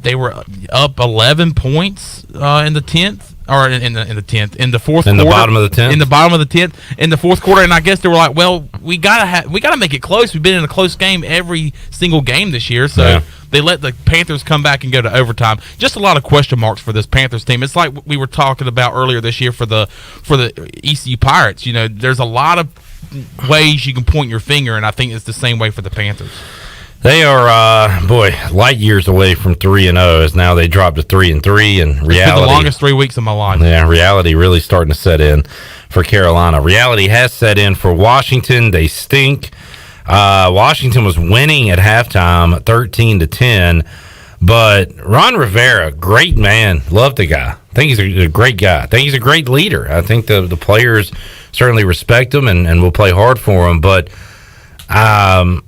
they were up 11 points in the 10th. Or in the 10th, in the fourth quarter, in the bottom of the 10th, in the bottom of the 10th, in the fourth quarter, and I guess they were like, well, we gotta make it close. We've been in a close game every single game this year, so they let the Panthers come back and go to overtime. Just a lot of question marks for this Panthers team. It's like we were talking about earlier this year for the ECU Pirates. There's a lot of ways you can point your finger, and I think it's the same way for the Panthers. They are, light years away from 3-0 as now they dropped to 3-3, and reality. It's been the longest 3 weeks of my life. Yeah, reality really starting to set in for Carolina. Reality has set in for Washington. They stink. Washington was winning at halftime, 13-10, but Ron Rivera, great man, love the guy. I think he's a great guy. I think he's a great leader. I think the players certainly respect him and will play hard for him, but I'm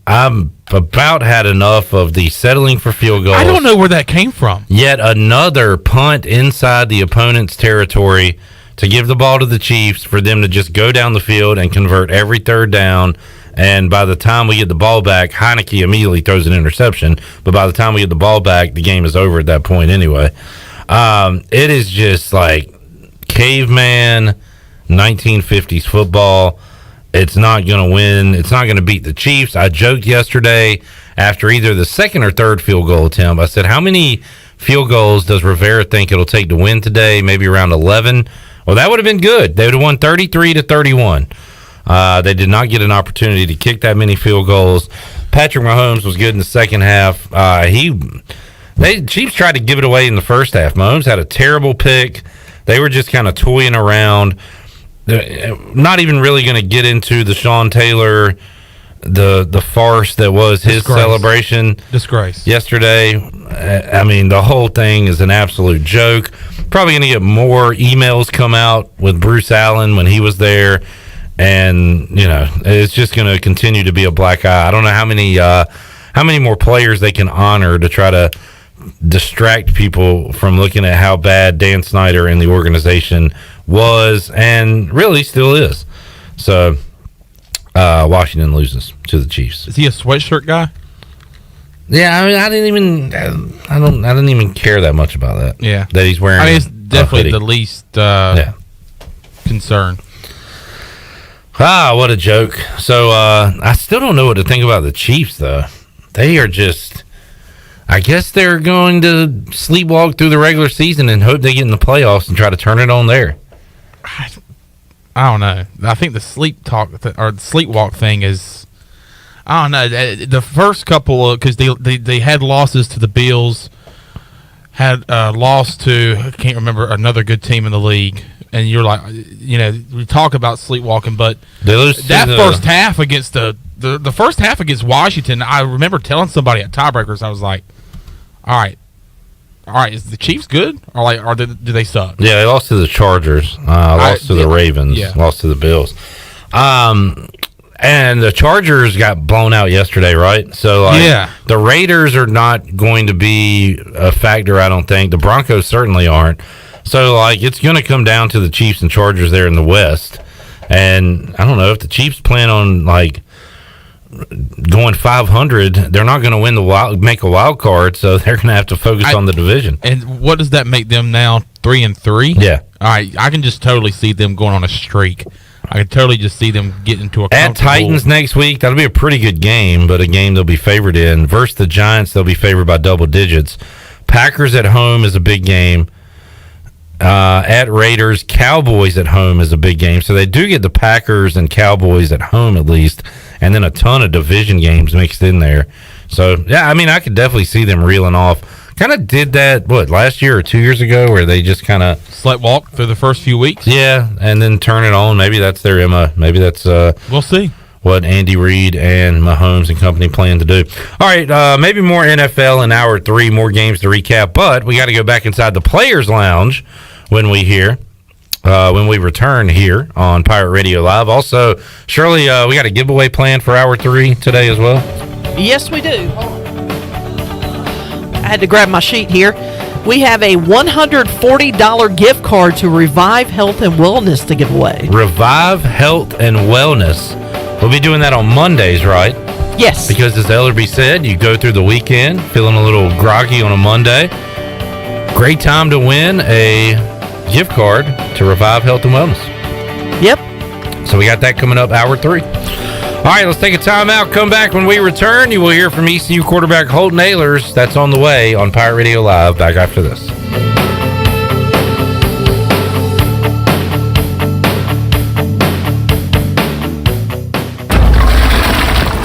about had enough of the settling for field goals. I don't know where that came from. Yet another punt inside the opponent's territory to give the ball to the Chiefs for them to just go down the field and convert every third down. And by the time we get the ball back, Heineke immediately throws an interception. But by the time we get the ball back, the game is over at that point anyway. It is just like caveman 1950s football. It's not going to win. It's not going to beat the Chiefs. I joked yesterday after either the second or third field goal attempt. I said, how many field goals does Rivera think it'll take to win today? Maybe around 11. Well, that would have been good. They would have won 33-31. They did not get an opportunity to kick that many field goals. Patrick Mahomes was good in the second half. Chiefs tried to give it away in the first half. Mahomes had a terrible pick. They were just kind of toying around. Not even really going to get into the Sean Taylor, the farce that was his celebration. Disgrace. Yesterday. I mean, the whole thing is an absolute joke. Probably going to get more emails come out with Bruce Allen when he was there. And, it's just going to continue to be a black eye. I don't know how many more players they can honor to try to distract people from looking at how bad Dan Snyder and the organization was and really still is. So Washington loses to the Chiefs. Is he a sweatshirt guy? Yeah, I mean, I didn't even care that much about that. Yeah, that he's wearing. I mean, it's definitely the least concern. What a joke. So I still don't know what to think about the Chiefs, though. They are just, I guess they're going to sleepwalk through the regular season and hope they get in the playoffs and try to turn it on there. I don't know. I think the sleepwalk thing is, I don't know. The first couple, because they had losses to the Bills, had lost to, I can't remember, another good team in the league. And you're like, we talk about sleepwalking, but that first half against the first half against Washington, I remember telling somebody at Tiebreakers, I was like, all right, is the Chiefs good? Or do they suck? Yeah, they lost to the Chargers, lost to the Ravens, lost to the Bills. And the Chargers got blown out yesterday, right? So, the Raiders are not going to be a factor, I don't think. The Broncos certainly aren't. So, it's going to come down to the Chiefs and Chargers there in the West. And I don't know if the Chiefs plan on, going 500, they're not going to make a wild card, so they're going to have to focus on the division. And what does that make them now? 3-3? Yeah. All right, I can just totally see them going on a streak. I can totally just see them getting to a at Titans next week. That'll be a pretty good game, but a game they'll be favored in. Versus the Giants, they'll be favored by double digits. Packers at home is a big game. At Raiders, Cowboys at home is a big game. So they do get the Packers and Cowboys at home at least, and then a ton of division games mixed in there. So, yeah, I mean, I could definitely see them reeling off. Kind of did that, last year or 2 years ago, where they just kind of sleepwalk through the first few weeks? Yeah, and then turn it on. Maybe that's their MO. Maybe that's we'll see what Andy Reid and Mahomes and company plan to do. All right, maybe more NFL in hour 3, more games to recap, but we got to go back inside the Players Lounge when we return here on Pirate Radio Live. Also, Shirley, we got a giveaway plan for hour 3 today as well. Yes, we do. I had to grab my sheet here. We have a $140 gift card to Revive Health and Wellness to give away. Revive Health and Wellness. We'll be doing that on Mondays, right? Yes. Because as Ellerbe said, you go through the weekend feeling a little groggy on a Monday. Great time to win a gift card to Revive Health and Wellness. Yep. So we got that coming up hour 3. All right, let's take a timeout. Come back when we return. You will hear from ECU quarterback Holton Ahlers. That's on the way on Pirate Radio Live. Back after this.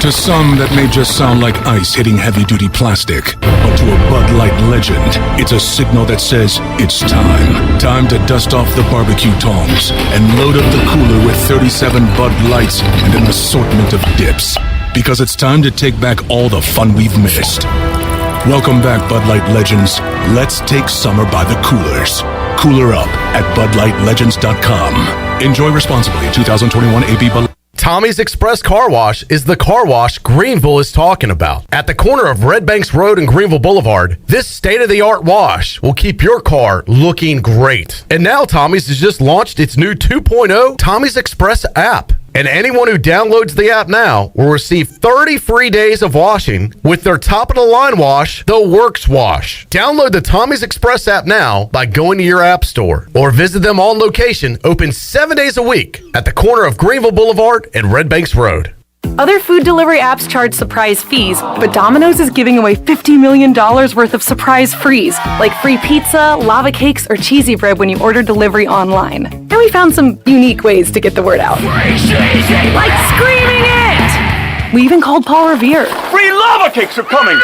To some, that may just sound like ice hitting heavy-duty plastic. But to a Bud Light legend, it's a signal that says it's time. Time to dust off the barbecue tongs and load up the cooler with 37 Bud Lights and an assortment of dips. Because it's time to take back all the fun we've missed. Welcome back, Bud Light legends. Let's take summer by the coolers. Cooler up at BudLightLegends.com. Enjoy responsibly. 2021 AB Bud. Tommy's Express Car Wash is the car wash Greenville is talking about. At the corner of Red Banks Road and Greenville Boulevard, this state-of-the-art wash will keep your car looking great. And now Tommy's has just launched its new 2.0 Tommy's Express app. And anyone who downloads the app now will receive 30 free days of washing with their top-of-the-line wash, the Works Wash. Download the Tommy's Express app now by going to your app store or visit them on location, open 7 days a week at the corner of Greenville Boulevard and Red Banks Road. Other food delivery apps charge surprise fees, but Domino's is giving away $50 million worth of surprise frees, like free pizza, lava cakes, or cheesy bread when you order delivery online. And we found some unique ways to get the word out. Like screaming it! We even called Paul Revere. Free lava cakes are coming!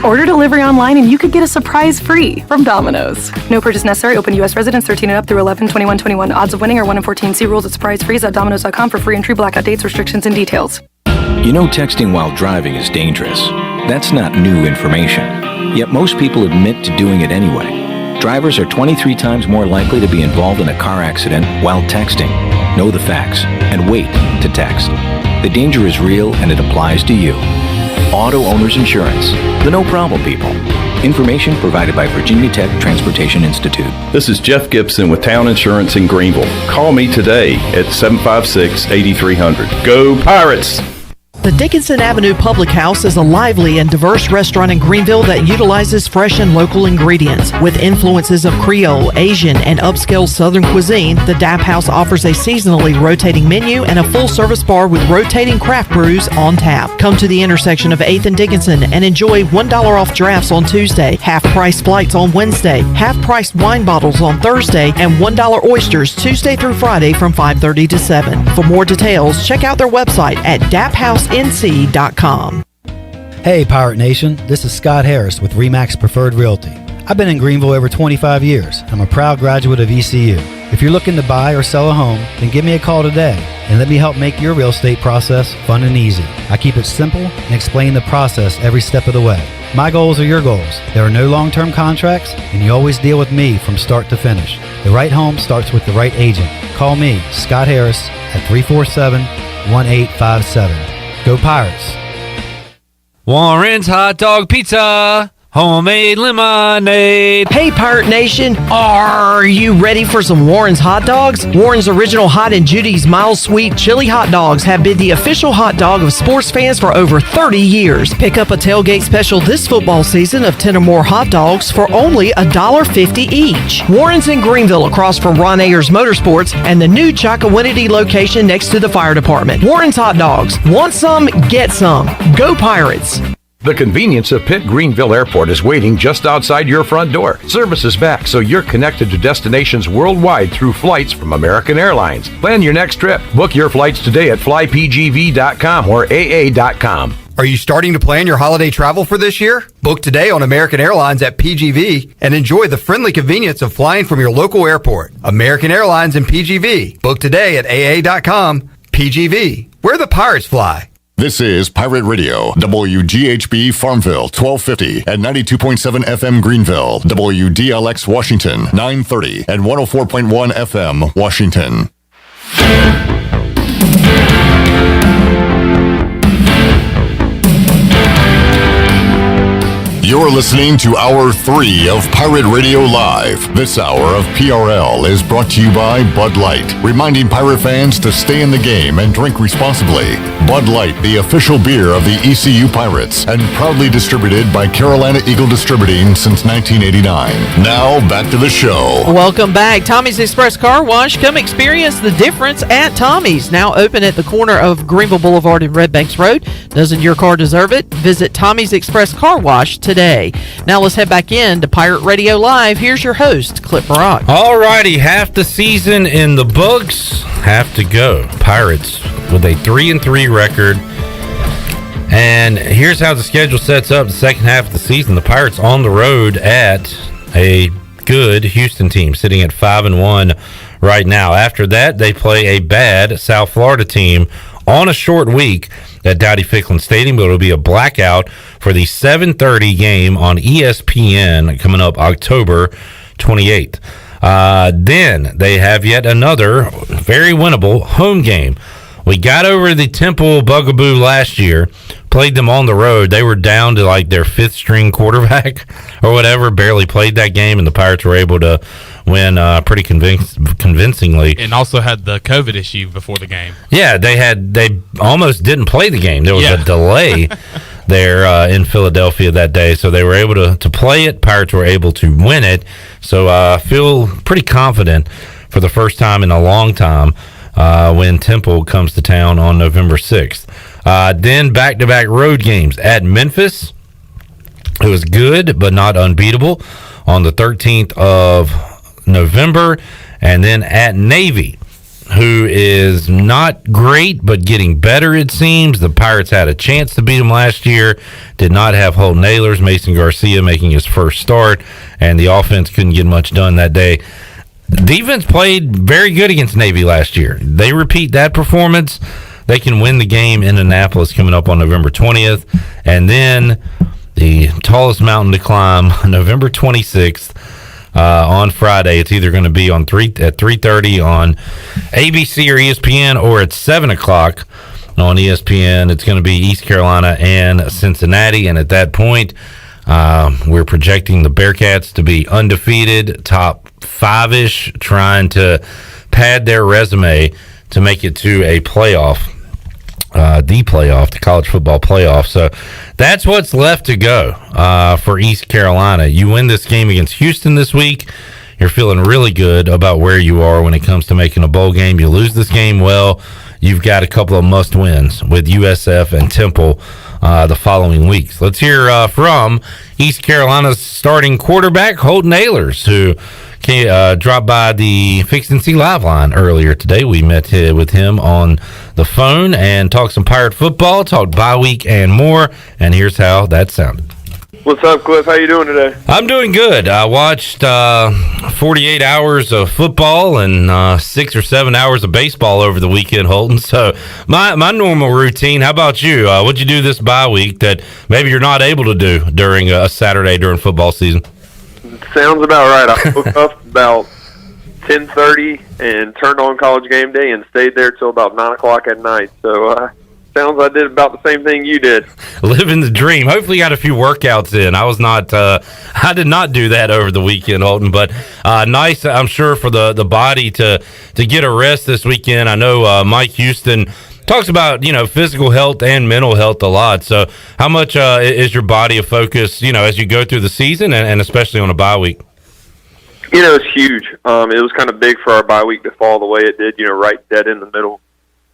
Order delivery online and you could get a surprise free from Domino's. No purchase necessary. Open U.S. residents 13 and up through 11/21/21. Odds of winning are 1 in 14. See rules at surprisefreeze.domino's.com for free entry, blackout dates, restrictions, and details. You know texting while driving is dangerous. That's not new information. Yet most people admit to doing it anyway. Drivers are 23 times more likely to be involved in a car accident while texting. Know the facts and wait to text. The danger is real and it applies to you. Auto Owners Insurance. The no problem people. Information provided by Virginia Tech Transportation Institute. This is Jeff Gibson with Town Insurance in Greenville. Call me today at 756-8300. Go Pirates! The Dickinson Avenue Public House is a lively and diverse restaurant in Greenville that utilizes fresh and local ingredients. With influences of Creole, Asian, and upscale Southern cuisine, the DAP House offers a seasonally rotating menu and a full-service bar with rotating craft brews on tap. Come to the intersection of 8th and Dickinson and enjoy $1 off drafts on Tuesday, half-price flights on Wednesday, half-price wine bottles on Thursday, and $1 oysters Tuesday through Friday from 5:30 to 7. For more details, check out their website at daphouse.com. NC.com. Hey Pirate Nation, this is Scott Harris with RE/MAX Preferred Realty. I've been in Greenville over 25 years. I'm a proud graduate of ECU. If you're looking to buy or sell a home, then give me a call today and let me help make your real estate process fun and easy. I keep it simple and explain the process every step of the way. My goals are your goals. There are no long-term contracts and you always deal with me from start to finish. The right home starts with the right agent. Call me, Scott Harris, at 347-1857. Go Pirates. Warren's Hot Dog Pizza. Homemade lemonade. Hey, Pirate Nation, are you ready for some Warren's hot dogs? Warren's Original Hot and Judy's Mild Sweet Chili Hot Dogs have been the official hot dog of sports fans for over 30 years. Pick up a tailgate special this football season of 10 or more hot dogs for only $1.50 each. Warren's in Greenville across from Ron Ayers Motorsports and the new Chocowinity location next to the fire department. Warren's Hot Dogs. Want some? Get some. Go Pirates. The convenience of Pitt Greenville Airport is waiting just outside your front door. Service is back, so you're connected to destinations worldwide through flights from American Airlines. Plan your next trip. Book your flights today at flypgv.com or aa.com. Are you starting to plan your holiday travel for this year? Book today on American Airlines at PGV and enjoy the friendly convenience of flying from your local airport. American Airlines and PGV. Book today at aa.com. PGV, where the pirates fly. This is Pirate Radio, WGHB Farmville, 1250 and 92.7 FM Greenville, WDLX Washington, 930 and 104.1 FM Washington. You're listening to Hour 3 of Pirate Radio Live. This hour of PRL is brought to you by Bud Light, reminding Pirate fans to stay in the game and drink responsibly. Bud Light, the official beer of the ECU Pirates, and proudly distributed by Carolina Eagle Distributing since 1989. Now, back to the show. Welcome back. Tommy's Express Car Wash. Come experience the difference at Tommy's. Now open at the corner of Greenville Boulevard and Red Banks Road. Doesn't your car deserve it? Visit Tommy's Express Car Wash today. Now let's head back in to Pirate Radio Live. Here's your host, Clip Rock. All righty, half the season in the books, half to go. Pirates with a 3-3 record. And here's how the schedule sets up the second half of the season. The Pirates on the road at a good Houston team, sitting at 5-1 right now. After that, they play a bad South Florida team on a short week at Dowdy-Ficklin Stadium, but it'll be a blackout for the 7:30 game on ESPN coming up October 28th. Then they have yet another very winnable home game. We got over the Temple bugaboo last year, played them on the road. They were down to like their fifth string quarterback or whatever, barely played that game, and the Pirates were able to win pretty convincingly. And also had the COVID issue before the game. Yeah, they almost didn't play the game. There was a delay there in Philadelphia that day, so they were able to play it. Pirates were able to win it. So I feel pretty confident for the first time in a long time when Temple comes to town on November 6th. Then back-to-back road games at Memphis. It was good, but not unbeatable on the 13th of November. And then at Navy, who is not great, but getting better, it seems. The Pirates had a chance to beat them last year. Did not have Holton Ahlers, Mason Garcia making his first start, and the offense couldn't get much done that day. Defense played very good against Navy last year. They repeat that performance, they can win the game in Annapolis coming up on November 20th. And then the tallest mountain to climb, November 26th. On Friday. It's either going to be at 3:30 on ABC or ESPN, or at 7 o'clock on ESPN. It's going to be East Carolina and Cincinnati, and at that point, we're projecting the Bearcats to be undefeated, top 5-ish, trying to pad their resume to make it to a playoff. The college football playoff. So that's what's left to go for East Carolina. You win this game against Houston this week, you're feeling really good about where you are when it comes to making a bowl game. You lose this game, well, you've got a couple of must wins with USF and Temple the following weeks. Let's hear from East Carolina's starting quarterback, Holton Ahlers, who dropped by the Fix and See Live line earlier today. We met with him on the phone and talked some Pirate football, talked bye week and more, and here's how that sounded. What's up, Cliff? How you doing today? I'm doing good. I watched 48 hours of football and 6 or 7 hours of baseball over the weekend, Holton. So my normal routine. How about you? What'd you do this bye week that maybe you're not able to do during a Saturday during football season? Sounds about right. I woke up about 10:30 and turned on College Game Day and stayed there till about 9 o'clock at night. So sounds I did about the same thing you did. Living the dream. Hopefully you got a few workouts in. I did not do that over the weekend, Holton, but nice, I'm sure, for the body to get a rest this weekend. I know Mike Houston talks about, physical health and mental health a lot. So how much is your body a focus, as you go through the season and especially on a bye week? It's huge. It was kind of big for our bye week to fall the way it did, right dead in the middle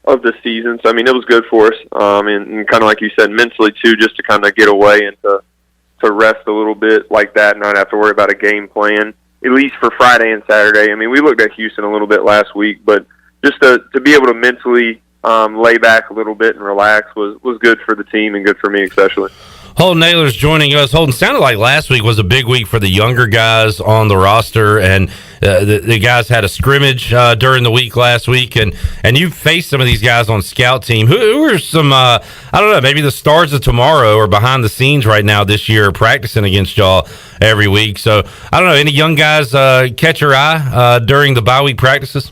of the season. So, it was good for us. And kind of like you said, mentally too, just to kind of get away and to rest a little bit like that and not have to worry about a game plan, at least for Friday and Saturday. We looked at Houston a little bit last week, but just to be able to mentally lay back a little bit and relax was good for the team and good for me especially. Holton Ahlers joining us. Holton, sounded like last week was a big week for the younger guys on the roster, and the guys had a scrimmage during the week last week, and you faced some of these guys on scout team. Who are some, I don't know, maybe the stars of tomorrow or behind the scenes right now this year practicing against y'all every week. So, I don't know, any young guys catch your eye during the bye week practices?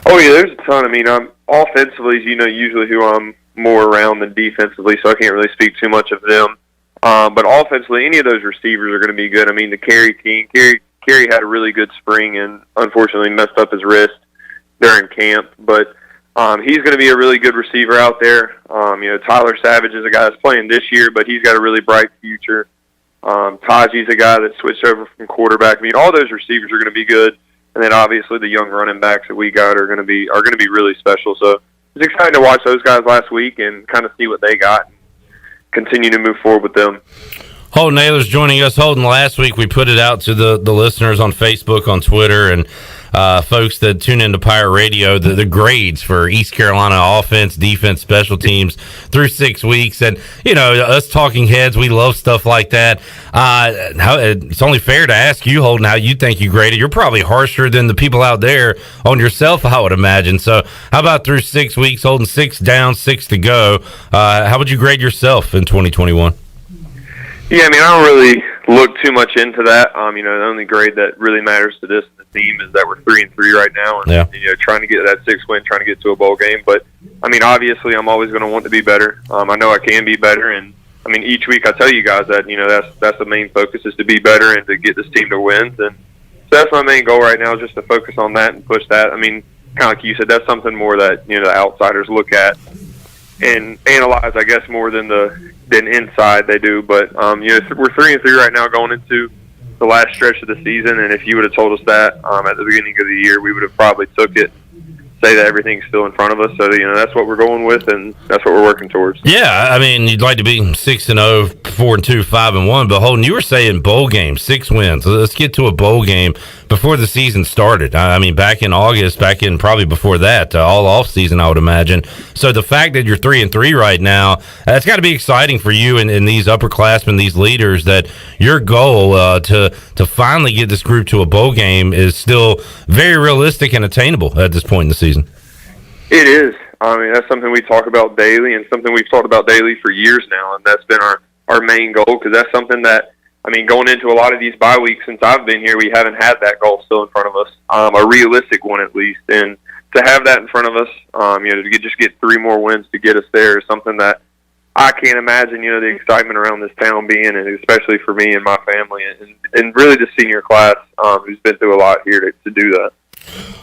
Oh, yeah, there's a ton. I'm offensively, usually who I'm more around than defensively, so I can't really speak too much of them. But offensively, any of those receivers are going to be good. The Kerry King, Kerry had a really good spring and unfortunately messed up his wrist during camp, but he's going to be a really good receiver out there. Tyler Savage is a guy that's playing this year, but he's got a really bright future. Taji's a guy that switched over from quarterback. All those receivers are going to be good. And then obviously the young running backs that we got are going to be really special. So it's exciting to watch those guys last week and kind of see what they got and continue to move forward with them. Holton Ahlers joining us. Holton, last week we put it out to the listeners on Facebook, on Twitter, and folks that tune into Pirate Radio, the grades for East Carolina offense, defense, special teams through 6 weeks. And, us talking heads, we love stuff like that. It's only fair to ask you, Holton, how you think you graded. You're probably harsher than the people out there on yourself, I would imagine. So how about through 6 weeks, Holton, 6 down, 6 to go? How would you grade yourself in 2021? Yeah, I don't really look too much into that. The only grade that really matters to this team is that we're 3-3 right now, and trying to get that 6th win, trying to get to a bowl game. But obviously, I'm always going to want to be better. I know I can be better, and each week I tell you guys that that's the main focus is to be better and to get this team to wins. And so that's my main goal right now, is just to focus on that and push that. Kind of like you said, that's something more that the outsiders look at and analyze, I guess, more than inside they do. But we're 3-3 right now going into the last stretch of the season, and if you would have told us that at the beginning of the year, we would have probably took it, say that everything's still in front of us. So that's what we're going with, and that's what we're working towards. Yeah, I mean, you'd like to be 6-0, 4-2, 5-1, but Holden, you were saying bowl game, 6 wins. Let's get to a bowl game before the season started. I mean, back in August, probably before that, all off season, I would imagine. So the fact that you're 3-3 right now, it's got to be exciting for you and these upperclassmen, these leaders, that your goal to finally get this group to a bowl game is still very realistic and attainable at this point in the season. It is. I mean, that's something we talk about daily, and something we've talked about daily for years now, and that's been our main goal, because that's something that, I mean, going into a lot of these bye weeks since I've been here, we haven't had that goal still in front of us, a realistic one at least, and to have that in front of us, to just get 3 more wins to get us there is something that I can't imagine, the excitement around this town being, and especially for me and my family, and really the senior class who's been through a lot here to do that.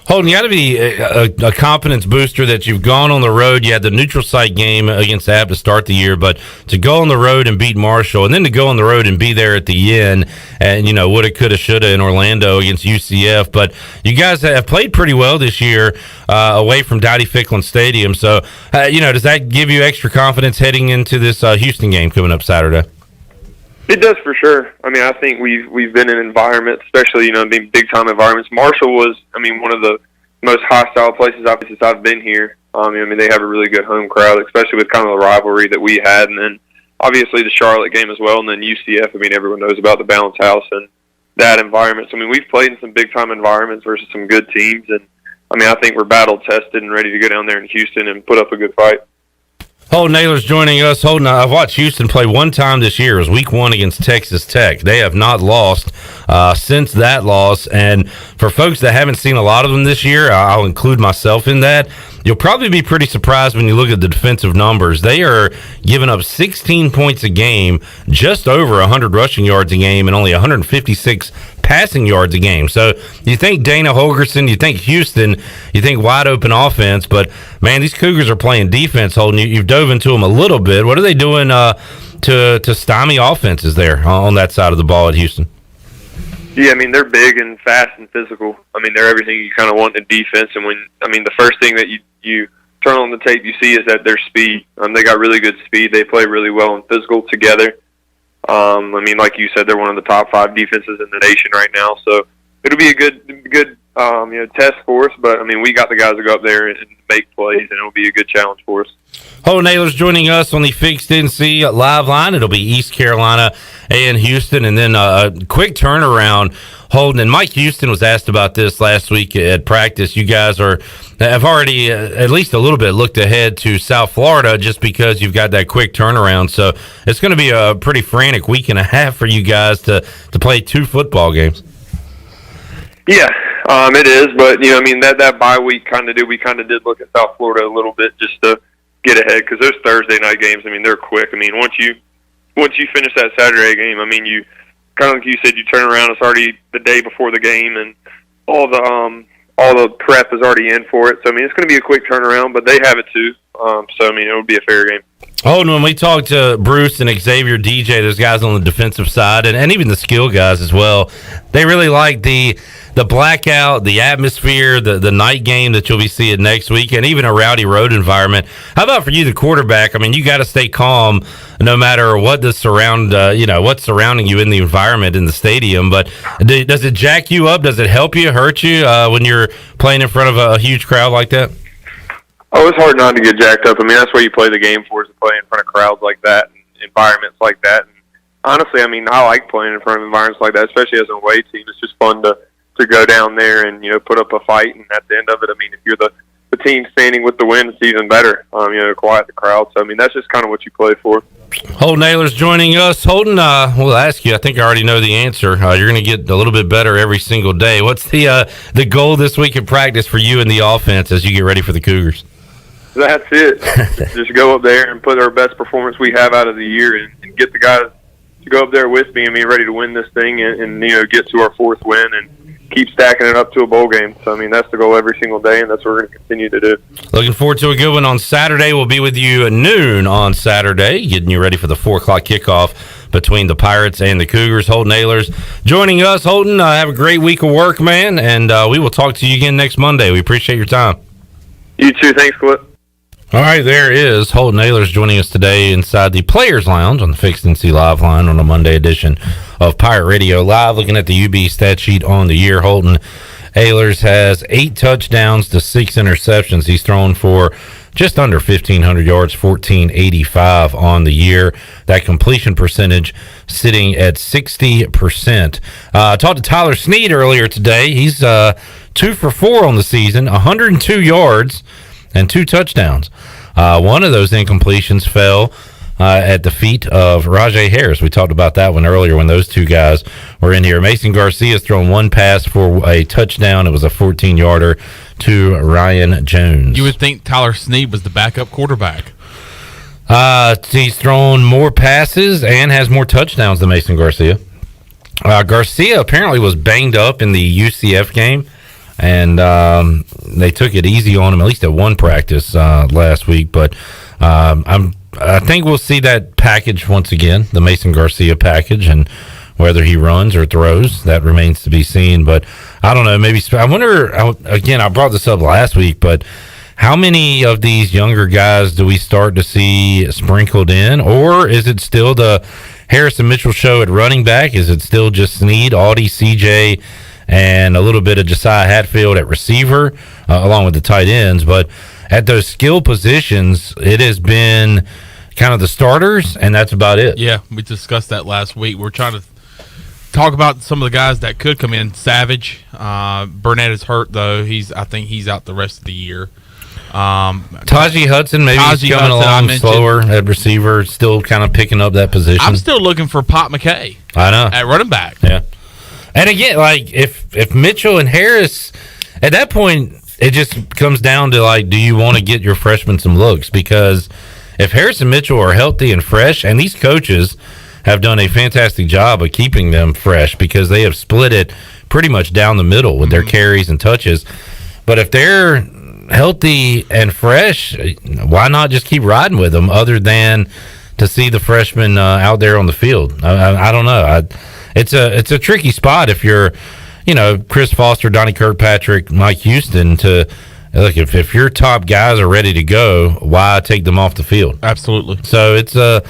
Holden, you got to be a confidence booster that you've gone on the road. You had the neutral site game against App to start the year, but to go on the road and beat Marshall, and then to go on the road and be there at the end, and woulda, coulda, shoulda in Orlando against UCF. But you guys have played pretty well this year away from Dowdy-Ficklin Stadium. So, does that give you extra confidence heading into this Houston game coming up Saturday? It does for sure. I mean, I think we've been in environments, especially being big time environments. Marshall was, one of the most hostile places I've been here. They have a really good home crowd, especially with kind of the rivalry that we had, and then obviously the Charlotte game as well, and then UCF. Everyone knows about the Bounce House and that environment. So we've played in some big time environments versus some good teams, and I think we're battle tested and ready to go down there in Houston and put up a good fight. Holden Naylor's joining us. Holden, I've watched Houston play one time this year. It was week 1 against Texas Tech. They have not lost since that loss. And for folks that haven't seen a lot of them this year, I'll include myself in that. You'll probably be pretty surprised when you look at the defensive numbers. They are giving up 16 points a game, just over 100 rushing yards a game, and only 156 passing yards a game. So you think Dana Holgerson, you think Houston, you think wide open offense, but man, these Cougars are playing defense. Holden, you've dove into them a little bit. What are they doing to stymie offenses there on that side of the ball at Houston? Yeah, they're big and fast and physical. They're everything you kind of want in defense. And the first thing that you turn on the tape you see is that their speed. They got really good speed. They play really well and physical together. Like you said, they're one of the top 5 defenses in the nation right now. So it'll be a good test for us. But we got the guys to go up there and make plays, and it'll be a good challenge for us. Holden Naylor's joining us on the Fixed NC live line. It'll be East Carolina and Houston, and then a quick turnaround. Holden, and Mike Houston was asked about this last week at practice. You guys have already at least a little bit looked ahead to South Florida just because you've got that quick turnaround. So it's going to be a pretty frantic week and a half for you guys to play 2 football games. Yeah, it is. But that bye week we kind of did look at South Florida a little bit just to get ahead, because those Thursday night games, they're quick. Once you finish that Saturday game, you kind of like you said, you turn around, it's already the day before the game, and all the prep is already in for it. So it's going to be a quick turnaround, but they have it too. It'll be a fair game. Holden, when we talked to Bruce and Xavier, DJ, those guys on the defensive side, and even the skill guys as well, they really like the blackout, the atmosphere, the night game that you'll be seeing next week, and even a rowdy road environment. How about for you, the quarterback? You got to stay calm no matter what what's surrounding you in the environment in the stadium. But does it jack you up? Does it help you, hurt you when you're playing in front of a huge crowd like that? Oh, it's hard not to get jacked up. that's what you play the game for, is to play in front of crowds like that and environments like that. And honestly, I like playing in front of environments like that, especially as an away team. It's just fun to go down there and put up a fight. And at the end of it, if you're the team standing with the win, it's even better. Quiet the crowd. So that's just kind of what you play for. Holden Naylor's joining us. Holden, we'll ask you. I think I already know the answer. You're going to get a little bit better every single day. What's the goal this week in practice for you and the offense as you get ready for the Cougars? That's it. Just go up there and put our best performance we have out of the year, and get the guys to go up there with me and ready to win this thing, and get to our 4th win and keep stacking it up to a bowl game. So that's the goal every single day, and that's what we're going to continue to do. Looking forward to a good one on Saturday. We'll be with you at noon on Saturday, getting you ready for the 4 o'clock kickoff between the Pirates and the Cougars. Holden Naylor's joining us. Holden, have a great week of work, man, and we will talk to you again next Monday. We appreciate your time. You too. Thanks, Clip. All right, there is Holton Ahlers joining us today inside the Players Lounge on the Fixed NC Live line on a Monday edition of Pirate Radio Live. Looking at the UB stat sheet on the year, Holton Ahlers has 8 touchdowns to 6 interceptions. He's thrown for just under 1,500 yards, 1,485 on the year. That completion percentage sitting at 60%. I talked to Tyler Snead earlier today. He's 2 for 4 on the season, 102 yards and 2 touchdowns. One of those incompletions fell at the feet of Rajay Harris. We talked about that one earlier when those two guys were in here. Mason Garcia's thrown 1 pass for a touchdown. It was a 14-yarder to Ryan Jones. You would think Tyler Snead was the backup quarterback. He's thrown more passes and has more touchdowns than Mason Garcia. Garcia apparently was banged up in the UCF game, and they took it easy on him, at least at one practice last week. But I think we'll see that package once again, the Mason Garcia package, and whether he runs or throws, that remains to be seen. But I don't know. Maybe I wonder. Again, I brought this up last week, but how many of these younger guys do we start to see sprinkled in, or is it still the Harrison Mitchell show at running back? Is it still just Snead, Audie, CJ, and a little bit of Josiah Hatfield at receiver, along with the tight ends? But at those skill positions, it has been kind of the starters, and that's about it. Yeah, we discussed that last week. We're trying to talk about some of the guys that could come in. Savage, Burnett is hurt though. I think he's out the rest of the year. Tajee Hudson, maybe he's coming along slower at receiver, still kind of picking up that position. I'm still looking for Pop McKay. I know, at running back. Yeah, and again, like if Mitchell and Harris, at that point, it just comes down to like, do you want to get your freshmen some looks? Because if Harris and Mitchell are healthy and fresh, and these coaches have done a fantastic job of keeping them fresh because they have split it pretty much down the middle with their carries and touches. But if they're healthy and fresh, why not just keep riding with them other than to see the freshmen out there on the field? I don't know. It's a tricky spot if you're, Chris Foster, Donnie Kirkpatrick, Mike Houston, to look, if your top guys are ready to go, why take them off the field? Absolutely. So it's a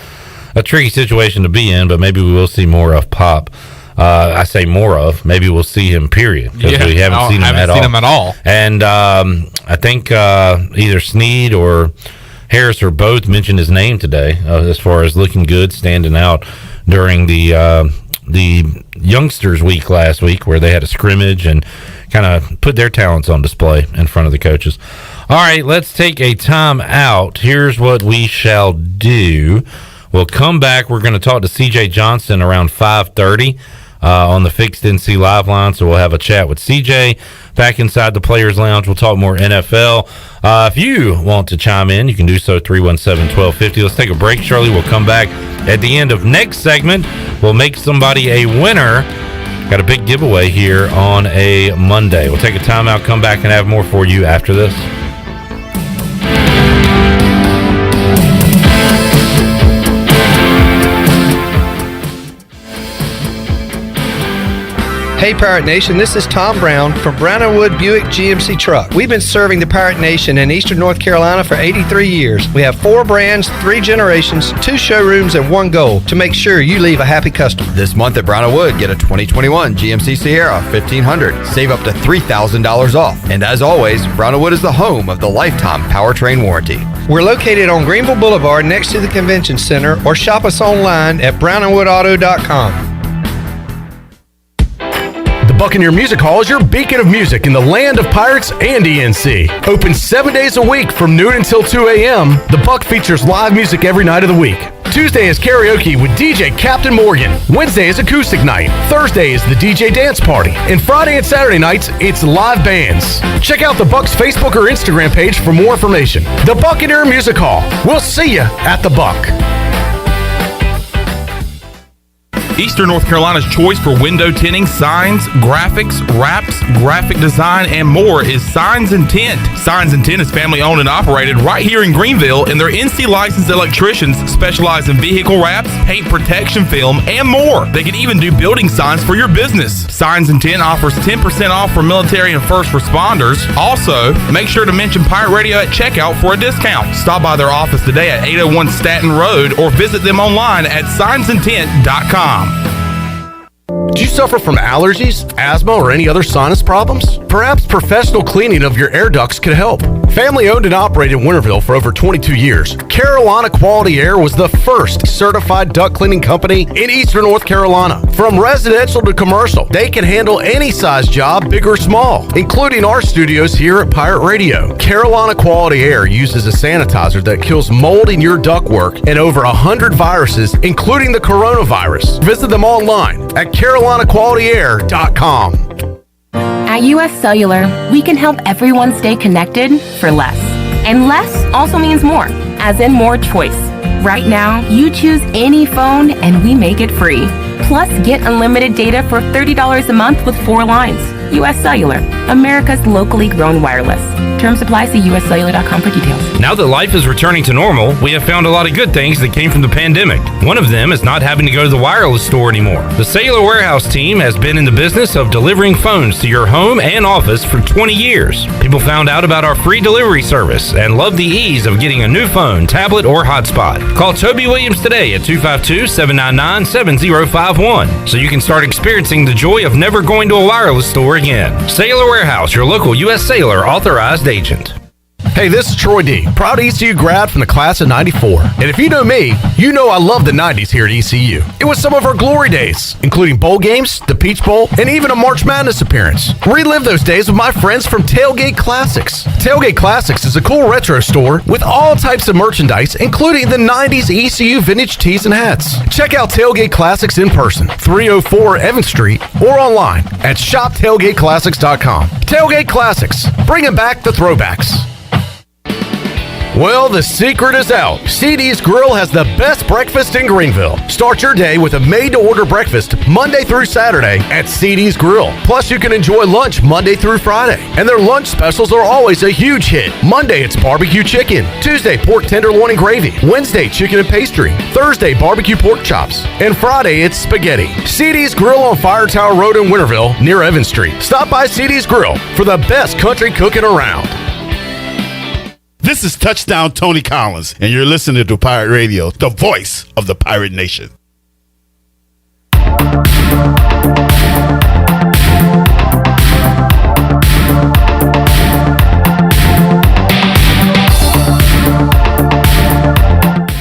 tricky situation to be in, but maybe we will see more of Pop. I say more of. Maybe we'll see him, period, because we haven't seen him at all. And I think either Snead or Harris or both mentioned his name today as far as looking good, standing out during the Youngsters Week last week, where they had a scrimmage and kind of put their talents on display in front of the coaches. All right, let's take a time out. Here's what we shall do. We'll come back. We're going to talk to CJ Johnson around 5:30 on the Fixed NC Live line. So we'll have a chat with CJ back inside the Players Lounge. We'll talk more NFL. If you want to chime in, you can do so, 317-1250. Let's take a break, Shirley. We'll come back at the end of next segment. We'll make somebody a winner. Got a big giveaway here on a Monday. We'll take a timeout, come back, and have more for you after this. Hey Pirate Nation, this is Tom Brown from Brown & Wood Buick GMC Truck. We've been serving the Pirate Nation in Eastern North Carolina for 83 years. We have 4 brands, 3 generations, 2 showrooms, and 1 goal to make sure you leave a happy customer. This month at Brown & Wood, get a 2021 GMC Sierra 1500. Save up to $3,000 off. And as always, Brown & Wood is the home of the lifetime powertrain warranty. We're located on Greenville Boulevard next to the Convention Center, or shop us online at brownandwoodauto.com. The Buccaneer Music Hall is your beacon of music in the land of pirates and ENC. Open 7 days a week from noon until 2 a.m., the Buck features live music every night of the week. Tuesday is karaoke with DJ Captain Morgan. Wednesday is acoustic night. Thursday is the DJ dance party. And Friday and Saturday nights, it's live bands. Check out the Buck's Facebook or Instagram page for more information. The Buccaneer Music Hall. We'll see you at the Buck. Eastern North Carolina's choice for window tinting, signs, graphics, wraps, graphic design, and more is Signs and Tint. Signs and Tint is family owned and operated right here in Greenville, and their NC licensed electricians specialize in vehicle wraps, paint protection film, and more. They can even do building signs for your business. Signs and Tint offers 10% off for military and first responders. Also, make sure to mention Pirate Radio at checkout for a discount. Stop by their office today at 801 Staten Road or visit them online at signsandtint.com. Do you suffer from allergies, asthma, or any other sinus problems? Perhaps professional cleaning of your air ducts could help. Family owned and operated in Winterville for over 22 years, Carolina Quality Air was the first certified duct cleaning company in Eastern North Carolina. From residential to commercial, they can handle any size job, big or small, including our studios here at Pirate Radio. Carolina Quality Air uses a sanitizer that kills mold in your ductwork and over 100 viruses, including the coronavirus. Visit them online at carolinaqualityair.com. At US Cellular, we can help everyone stay connected for less. And less also means more, as in more choice. Right now, you choose any phone and we make it free. Plus, get unlimited data for $30 a month with 4 lines. US Cellular, America's locally grown wireless. Terms apply. See uscellular.com for details. Now that life is returning to normal, we have found a lot of good things that came from the pandemic. One of them is not having to go to the wireless store anymore. The Cellular Warehouse team has been in the business of delivering phones to your home and office for 20 years. People found out about our free delivery service and love the ease of getting a new phone, tablet, or hotspot. Call Toby Williams today at 252-799-7051 so you can start experiencing the joy of never going to a wireless store again. Cellular Warehouse, your local U.S. Cellular authorized agent. Hey, this is Troy D., proud ECU grad from the class of 94. And if you know me, you know I love the 90s here at ECU. It was some of our glory days, including bowl games, the Peach Bowl, and even a March Madness appearance. Relive those days with my friends from Tailgate Classics. Tailgate Classics is a cool retro store with all types of merchandise, including the 90s ECU vintage tees and hats. Check out Tailgate Classics in person, 304 Evans Street, or online at shoptailgateclassics.com. Tailgate Classics, bringing back the throwbacks. Well, the secret is out. CD's Grill has the best breakfast in Greenville. Start your day with a made-to-order breakfast Monday through Saturday at CD's Grill. Plus, you can enjoy lunch Monday through Friday. And their lunch specials are always a huge hit. Monday, it's barbecue chicken. Tuesday, pork tenderloin and gravy. Wednesday, chicken and pastry. Thursday, barbecue pork chops. And Friday, it's spaghetti. CD's Grill on Fire Tower Road in Winterville, near Evans Street. Stop by CD's Grill for the best country cooking around. This is Touchdown Tony Collins, and you're listening to Pirate Radio, the voice of the Pirate Nation.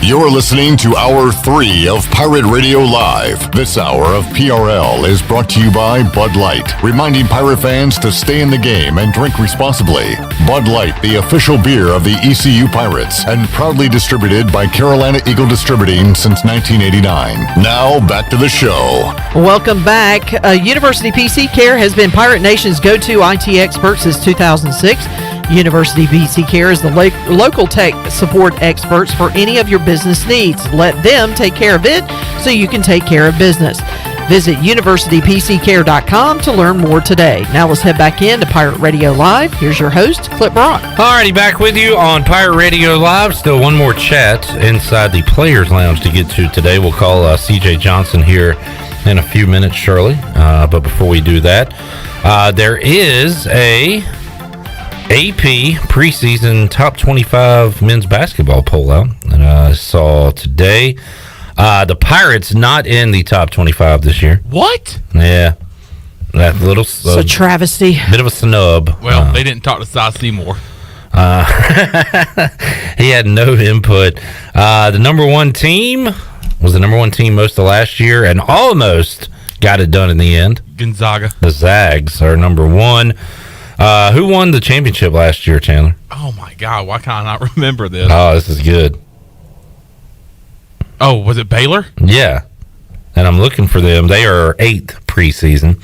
You're listening to Hour 3 of Pirate Radio Live. This hour of PRL is brought to you by Bud Light, reminding pirate fans to stay in the game and drink responsibly. Bud Light, the official beer of the ECU Pirates, and proudly distributed by Carolina Eagle Distributing since 1989. Now, back to the show. Welcome back. University PC Care has been Pirate Nation's go-to IT expert since 2006. University PC Care is the local tech support experts for any of your business needs. Let them take care of it so you can take care of business. Visit universitypccare.com to learn more today. Now let's head back into Pirate Radio Live. Here's your host, Clip Brock. Alrighty, back with you on Pirate Radio Live. Still one more chat inside the Players Lounge to get to today. We'll call CJ Johnson here in a few minutes, Shirley. But before we do that, there is a AP preseason top 25 men's basketball poll out that I saw today. The Pirates not in the top 25 this year. What? Yeah. That little... It's a travesty. Bit of a snub. Well, they didn't talk to Cy Seymour. He had no input. The number one team was the number one team most of last year and almost got it done in the end. Gonzaga. The Zags are number one. Who won the championship last year, Chandler? Oh, my God. Why can't I not remember this? Oh, this is good. Oh, was it Baylor? Yeah. And I'm looking for them. They are 8th preseason.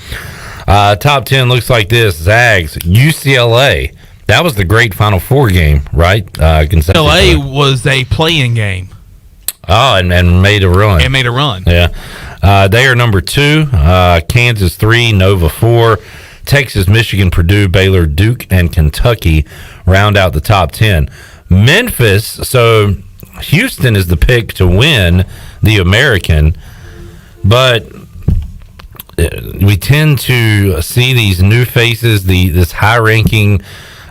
Top 10 looks like this. Zags, UCLA. That was the great Final Four game, right? UCLA was a play-in game. Oh, and made a run. It made a run. Yeah. They are number 2. Kansas 3, Nova 4. Texas, Michigan, Purdue, Baylor, Duke, and Kentucky round out the top 10. Memphis, so Houston is the pick to win the American, but we tend to see these new faces, this high-ranking,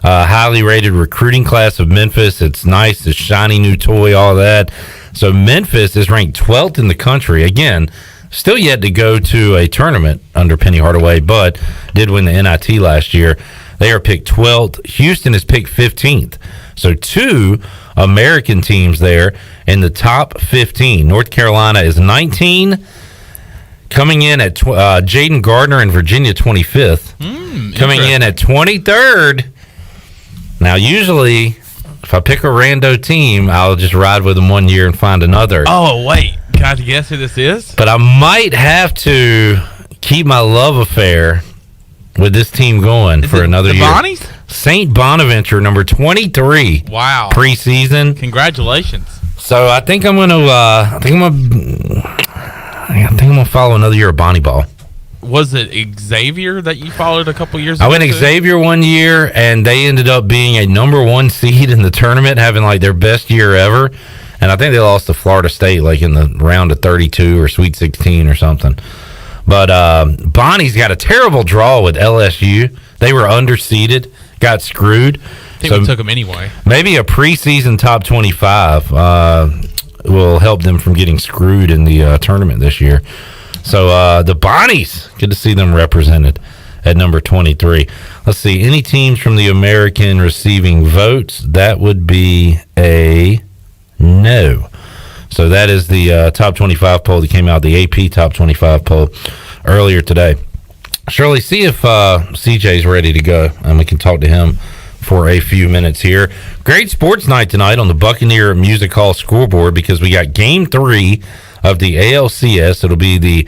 highly rated recruiting class of Memphis. It's nice, it's shiny new toy, all that. So Memphis is ranked 12th in the country. Again, still yet to go to a tournament under Penny Hardaway, but did win the NIT last year. They are picked 12th. Houston is picked 15th. So 2 American teams there in the top 15. North Carolina is 19. Coming in at Jaden Gardner in Virginia, 25th. Coming in at 23rd. Now, usually, if I pick a rando team, I'll just ride with them 1 year and find another. Oh, wait. Can I guess who this is? But I might have to keep my love affair with this team going for another year. Bonnies? St. Bonaventure, number 23. Wow. Preseason. Congratulations. So I think I'm gonna follow another year of Bonnie Ball. Was it Xavier that you followed a couple years ago? I went Xavier 1 year, and they ended up being a number 1 seed in the tournament, having like their best year ever. And I think they lost to Florida State like in the round of 32 or Sweet 16 or something. But Bonnie's got a terrible draw with LSU. They were underseeded, got screwed. I think we took them anyway. Maybe a preseason top 25 will help them from getting screwed in the tournament this year. So the Bonnies, good to see them represented at number 23. Let's see, any teams from the American receiving votes? That would be a no. So that is the top 25 poll that came out, the AP top 25 poll earlier today. Shirley, see if CJ's ready to go, and we can talk to him for a few minutes here. Great sports night tonight on the Buccaneer Music Hall scoreboard because we got Game 3 of the ALCS. It'll be the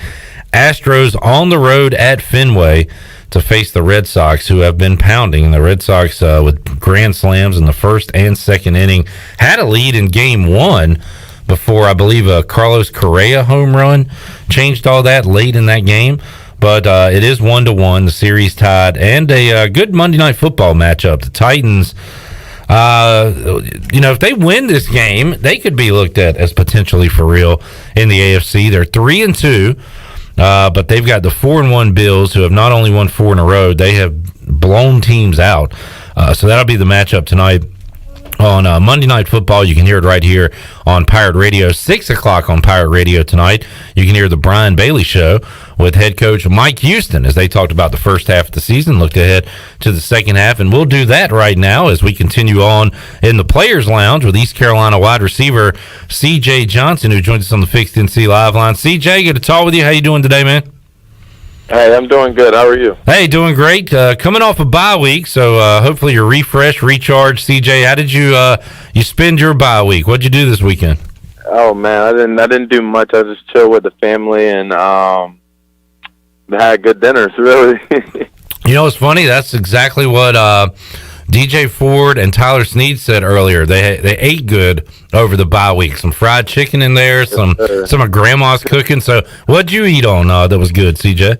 Astros on the road at Fenway to face the Red Sox, who have been pounding. The Red Sox, with grand slams in the first and second inning, had a lead in Game 1 before, I believe, a Carlos Correa home run changed all that late in that game. But it is 1-1, the series tied, and a good Monday Night Football matchup. The Titans, if they win this game, they could be looked at as potentially for real in the AFC. They're 3-2, but they've got the 4-1 Bills, who have not only won 4 in a row, they have blown teams out. So that'll be the matchup tonight on Monday Night Football. You can hear it right here on Pirate Radio, 6 o'clock on Pirate Radio tonight. You can hear the Brian Bailey Show with head coach Mike Houston as they talked about the first half of the season, looked ahead to the second half, and we'll do that right now as we continue on in the Players Lounge with East Carolina wide receiver C.J. Johnson, who joins us on the Fixed NC Live line. C.J., good to talk with you. How you doing today, man? Hey, I'm doing good. How are you? Hey, doing great. Coming off a bye week, so hopefully you're refreshed, recharged. CJ, how did you spend your bye week? What'd you do this weekend? Oh man, I didn't do much. I just chilled with the family and had good dinners. Really. You know, it's funny. That's exactly what DJ Ford and Tyler Sneed said earlier. They ate good over the bye week. Some fried chicken in there, some of Grandma's cooking. So, what'd you eat on that was good, CJ?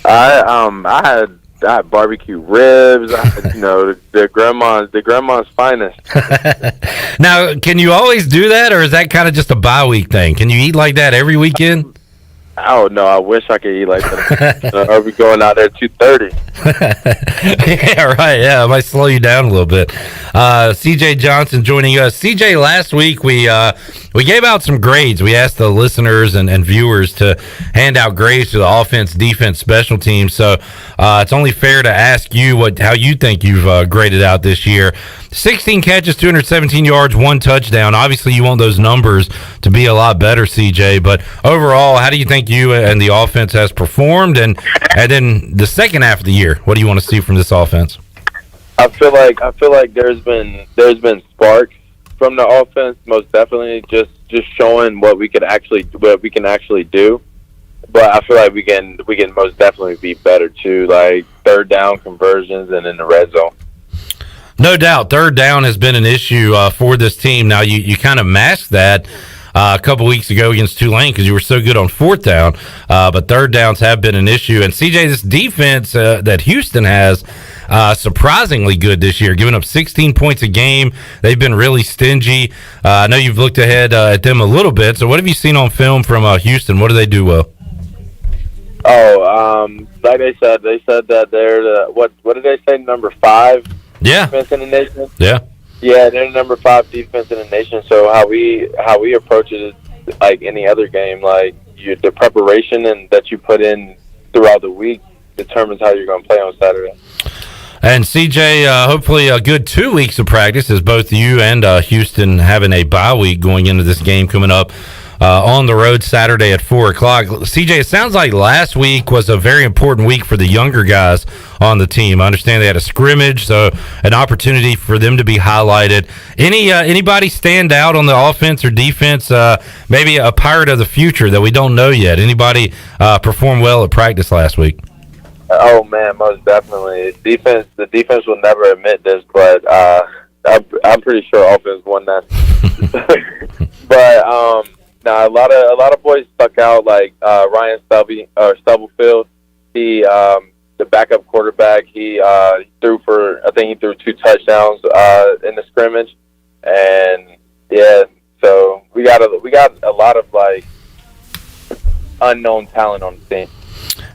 I had barbecue ribs. I had, the grandma's finest. Now, can you always do that, or is that kind of just a bye week thing? Can you eat like that every weekend? Oh no, I wish I could eat like that. I'll be going out there at 2:30. Yeah, right. Yeah, it might slow you down a little bit. CJ Johnson joining us. CJ, last week we gave out some grades. We asked the listeners and viewers to hand out grades to the offense, defense, special teams. So it's only fair to ask you how you think you've graded out this year. 16 catches, 217 yards, 1 touchdown. Obviously, you want those numbers to be a lot better, CJ. But overall, how do you think you and the offense has performed? And then the second half of the year, what do you want to see from this offense? I feel like there's been sparks from the offense, most definitely. Just showing what we can actually do. But I feel like we can most definitely be better too, like third down conversions and in the red zone. No doubt, third down has been an issue for this team. Now, you kind of masked that a couple weeks ago against Tulane because you were so good on fourth down. But third downs have been an issue. And CJ, this defense that Houston has, surprisingly good this year, giving up 16 points a game. They've been really stingy. I know you've looked ahead at them a little bit. So what have you seen on film from Houston? What do they do well? Like they said that they're the, what did they say, number 5 defense in the nation? Yeah, they're number 5 defense in the nation. So how we approach it is like any other game. Like the preparation and that you put in throughout the week determines how you're going to play on Saturday. And CJ, hopefully a good 2 weeks of practice, as both you and Houston having a bye week going into this game coming up on the road Saturday at 4 o'clock. CJ, it sounds like last week was a very important week for the younger guys on the team. I understand they had a scrimmage, so an opportunity for them to be highlighted. Anybody stand out on the offense or defense, maybe a Pirate of the future that we don't know yet? Anybody perform well at practice last week? Oh man, most definitely. The defense will never admit this, but I'm pretty sure offense won that. But a lot of boys stuck out, like Ryan Stubblefield. He the backup quarterback. He threw for, I think he threw 2 touchdowns in the scrimmage, and so we got a lot of like unknown talent on the team.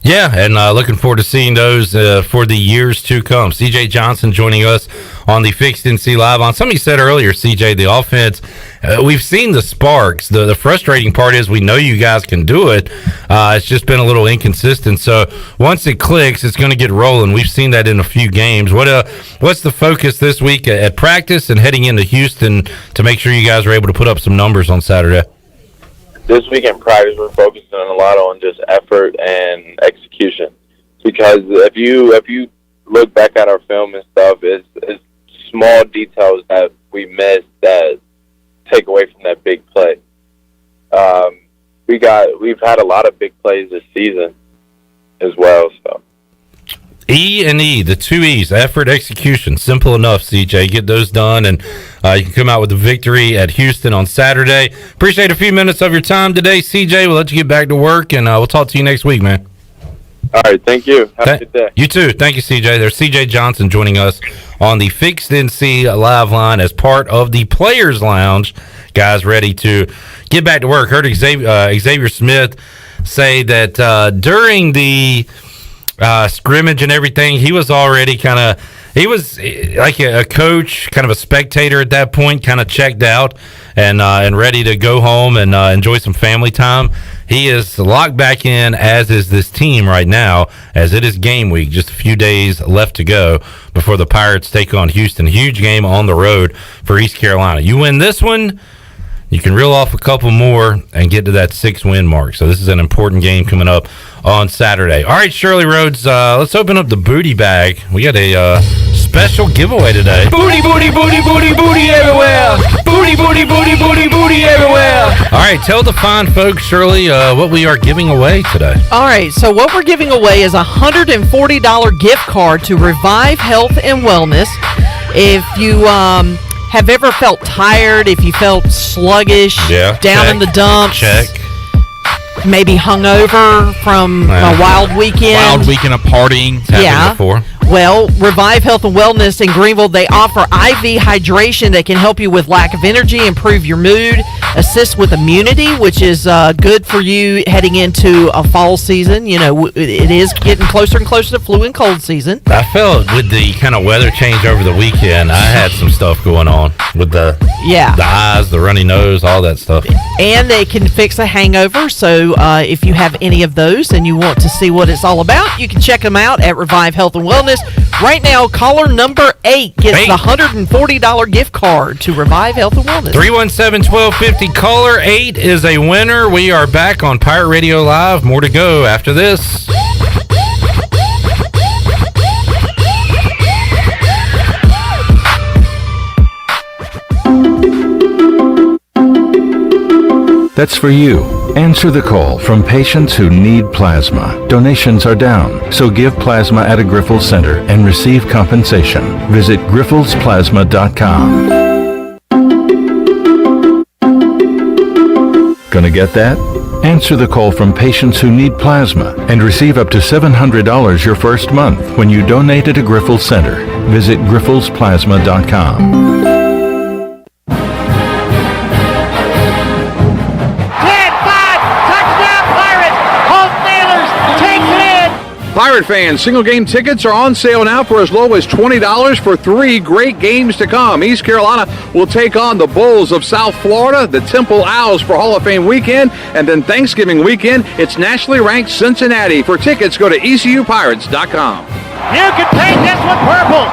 Yeah, and looking forward to seeing those for the years to come. CJ Johnson joining us on the Fixed NC Live. On somebody said earlier, CJ, the offense, we've seen the sparks. The frustrating part is we know you guys can do it. It's just been a little inconsistent. So once it clicks, it's going to get rolling. We've seen that in a few games. What's the focus this week at practice and heading into Houston to make sure you guys are able to put up some numbers on Saturday? This week in practice, we're focusing a lot on just effort and execution. Because if you look back at our film and stuff, it's small details that we miss that take away from that big play. We've had a lot of big plays this season as well. So E and E, the 2 E's, effort, execution. Simple enough, CJ. Get those done, and you can come out with a victory at Houston on Saturday. Appreciate a few minutes of your time today, CJ. We'll let you get back to work, and we'll talk to you next week, man. All right, thank you. Have a good day. You too. Thank you, CJ. There's CJ Johnson joining us on the Fixed NC Live line as part of the Players Lounge. Guys ready to get back to work. Heard Xavier Smith say that during the scrimmage and everything, he was already he was like a coach, kind of a spectator at that point, kind of checked out and ready to go home and enjoy some family time. He is locked back in, as is this team right now, as it is game week. Just a few days left to go before the Pirates take on Houston. Huge game on the road for East Carolina. You win this one, you can reel off a couple more and get to that 6-win mark. So this is an important game coming up on Saturday. All right, Shirley Rhodes, let's open up the booty bag. We got a special giveaway today. Booty, booty, booty, booty, booty everywhere. Booty, booty, booty, booty, booty everywhere. All right, tell the fine folks, Shirley, what we are giving away today. All right, so what we're giving away is a $140 gift card to Revive Health and Wellness. If you have ever felt tired, if you felt sluggish, down in the dumps, maybe hungover from a wild weekend. Wild weekend of partying. Yeah. Well, Revive Health and Wellness in Greenville, they offer IV hydration that can help you with lack of energy, improve your mood, assist with immunity, which is good for you heading into a fall season. You know, it is getting closer and closer to flu and cold season. I felt with the kind of weather change over the weekend, I had some stuff going on with the eyes, the runny nose, all that stuff. And they can fix a hangover. So if you have any of those and you want to see what it's all about, you can check them out at Revive Health and Wellness. Right now, caller number 8 gets the $140 gift card to Revive Health and Wellness. 317-1250. Caller 8 is a winner. We are back on Pirate Radio Live. More to go after this. That's for you. Answer the call from patients who need plasma. Donations are down, so give plasma at a Grifols Center and receive compensation. Visit griffelsplasma.com. Gonna get that? Answer the call from patients who need plasma and receive up to $700 your first month when you donate at a Grifols center. Visit grifolsplasma.com. Pirate fans, single game tickets are on sale now for as low as $20 for 3 great games to come. East Carolina will take on the Bulls of South Florida, the Temple Owls for Hall of Fame weekend, and then Thanksgiving weekend, it's nationally ranked Cincinnati. For tickets, go to ECUPirates.com. You can paint this one purple.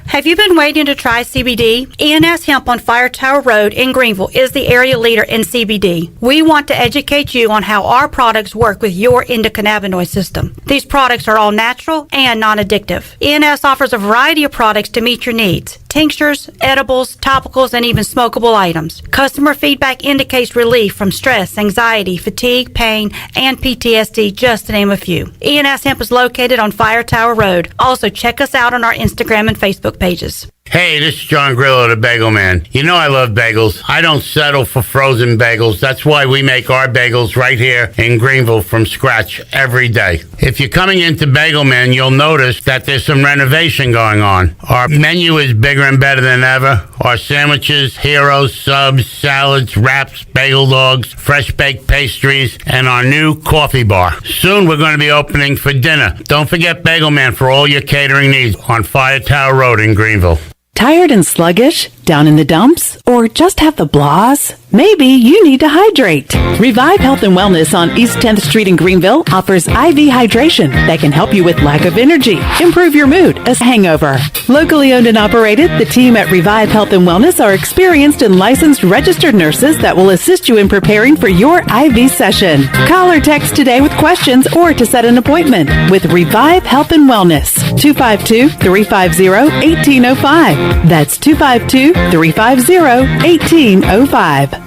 Have you been waiting to try CBD? E&S Hemp on Fire Tower Road in Greenville is the area leader in CBD. We want to educate you on how our products work with your endocannabinoid system. These products are all natural and non-addictive. E&S offers a variety of products to meet your needs. Tinctures, edibles, topicals, and even smokable items. Customer feedback indicates relief from stress, anxiety, fatigue, pain, and PTSD, just to name a few. E&S Hemp is located on Fire Tower Road. Also, check us out on our Instagram and Facebook pages. Hey, this is John Grillo, the Bagel Man. You know I love bagels. I don't settle for frozen bagels. That's why we make our bagels right here in Greenville from scratch every day. If you're coming into Bagel Man, you'll notice that there's some renovation going on. Our menu is bigger and better than ever. Our sandwiches, heroes, subs, salads, wraps, bagel dogs, fresh baked pastries, and our new coffee bar. Soon we're going to be opening for dinner. Don't forget Bagel Man for all your catering needs on Fire Tower Road in Greenville. Tired and sluggish? Down in the dumps? Or just have the blahs? Maybe you need to hydrate. Revive Health and Wellness on East 10th Street in Greenville offers IV hydration that can help you with lack of energy, improve your mood, a hangover. Locally owned and operated, the team at Revive Health and Wellness are experienced and licensed registered nurses that will assist you in preparing for your IV session. Call or text today with questions or to set an appointment with Revive Health and Wellness. 252-350-1805. That's 252-350-1805.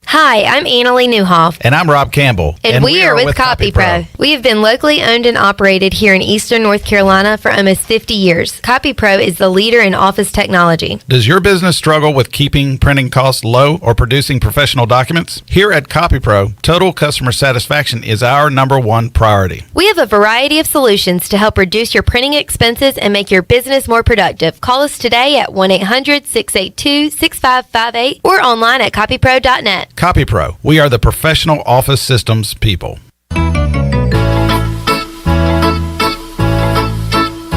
Hi, I'm Annalie Newhoff. And I'm Rob Campbell. And we are with CopyPro. We have been locally owned and operated here in Eastern North Carolina for almost 50 years. CopyPro is the leader in office technology. Does your business struggle with keeping printing costs low or producing professional documents? Here at CopyPro, total customer satisfaction is our #1 priority. We have a variety of solutions to help reduce your printing expenses and make your business more productive. Call us today at 1-800-682-6558 or online at copypro.net. CopyPro. We are the professional office systems people.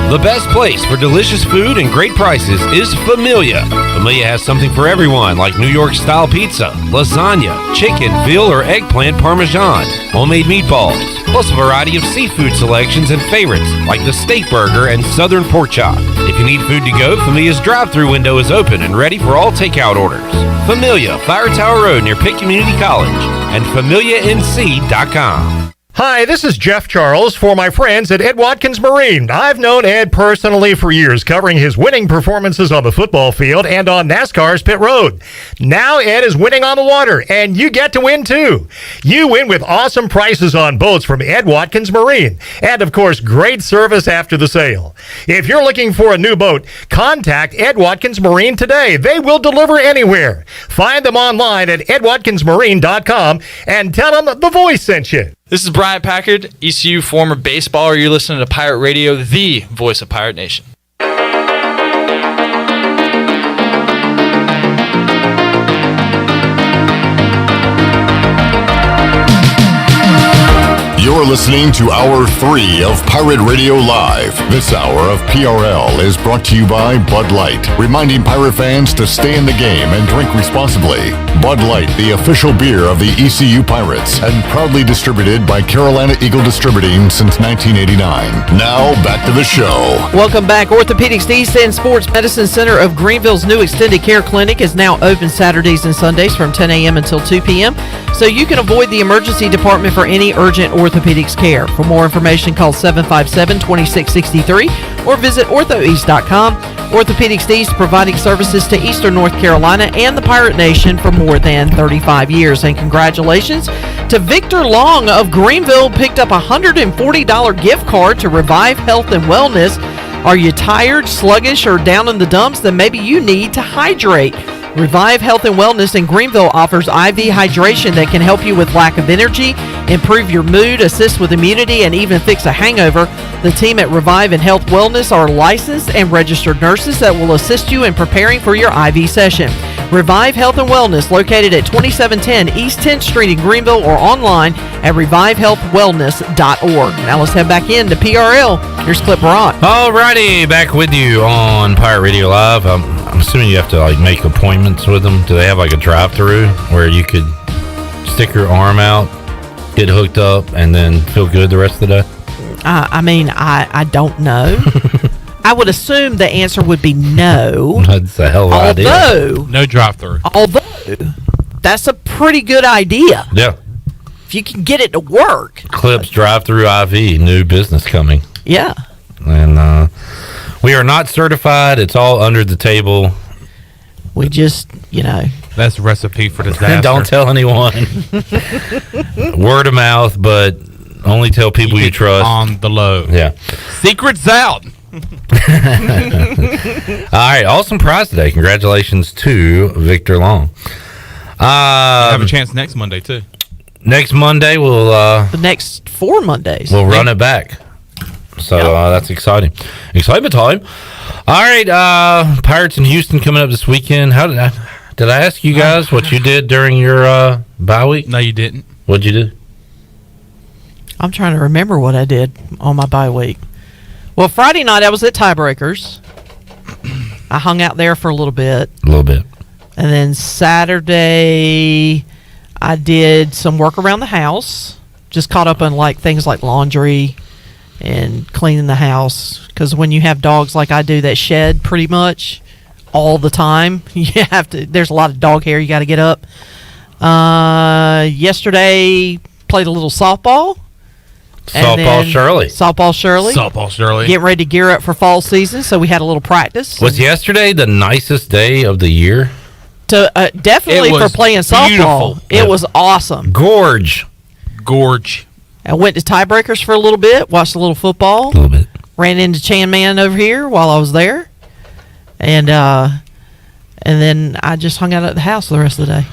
The best place for delicious food and great prices is Familia. Familia has something for everyone, like New York-style pizza, lasagna, chicken, veal, or eggplant parmesan, homemade meatballs, plus a variety of seafood selections and favorites, like the steak burger and southern pork chop. If you need food to go, Familia's drive-thru window is open and ready for all takeout orders. Familia, Fire Tower Road near Pitt Community College, and FamiliaNC.com. Hi, this is Jeff Charles for my friends at Ed Watkins Marine. I've known Ed personally for years, covering his winning performances on the football field and on NASCAR's pit road. Now Ed is winning on the water, and you get to win too. You win with awesome prices on boats from Ed Watkins Marine, and of course, great service after the sale. If you're looking for a new boat, contact Ed Watkins Marine today. They will deliver anywhere. Find them online at edwatkinsmarine.com and tell them The Voice sent you. This is Brian Packard, ECU former baseballer. You're listening to Pirate Radio, the voice of Pirate Nation. You're listening to Hour 3 of Pirate Radio Live. This hour of PRL is brought to you by Bud Light, reminding pirate fans to stay in the game and drink responsibly. Bud Light, the official beer of the ECU Pirates, and proudly distributed by Carolina Eagle Distributing since 1989. Now, back to the show. Welcome back. Orthopedics East End Sports Medicine Center of Greenville's new extended care clinic is now open Saturdays and Sundays from 10 a.m. until 2 p.m., so you can avoid the emergency department for any urgent orthopedics care. For more information, call 757-2663 or visit orthoeast.com. Orthopedics East, providing services to Eastern North Carolina and the Pirate Nation for more than 35 years. And congratulations to Victor Long of Greenville, picked up a $140 gift card to Revive Health and Wellness. Are you tired, sluggish, or down in the dumps? Then maybe you need to hydrate. Revive Health and Wellness in Greenville offers IV hydration that can help you with lack of energy, improve your mood, assist with immunity, and even fix a hangover. The team at Revive and Health Wellness are licensed and registered nurses that will assist you in preparing for your IV session. Revive Health and Wellness, located at 2710 East 10th Street in Greenville, or online at revivehealthwellness.org. Now let's head back into PRL. Here's Clip Rock. Alrighty, back with you on Pirate Radio Live. I'm assuming you have to like make appointments with them. Do they have like a drive-through where you could stick your arm out, get hooked up, and then feel good the rest of the day? I don't know. I would assume the answer would be no. That's a hell of an idea. No drive-through. Although, that's a pretty good idea. Yeah. If you can get it to work. Clips drive-through IV, new business coming. Yeah. And we are not certified. It's all under the table. We just, That's a recipe for disaster. Don't tell anyone. Word of mouth, but only tell people you trust. On the low. Yeah. Secrets out. All right, awesome prize today. Congratulations to Victor Long. Have a chance next Monday too. Next Monday we'll the next 4 Mondays. We'll run it back. So that's exciting. Excitement time. All right, Pirates in Houston coming up this weekend. How did I ask you guys what you did during your bye week? No, you didn't. What'd you do? I'm trying to remember what I did on my bye week. Well, Friday night I was at Tiebreakers. I hung out there for a little bit. And then Saturday I did some work around the house. Just caught up on things like laundry and cleaning the house. Because when you have dogs like I do that shed pretty much all the time, you have to. There's a lot of dog hair you got to get up. Yesterday played a little softball. Softball Shirley. Getting ready to gear up for fall season, so we had a little practice. Was yesterday the nicest day of the year? Definitely for playing softball. It was awesome. Gorge. I went to Tiebreakers for a little bit, watched a little football. A little bit. Ran into Chan Man over here while I was there. And then I just hung out at the house the rest of the day.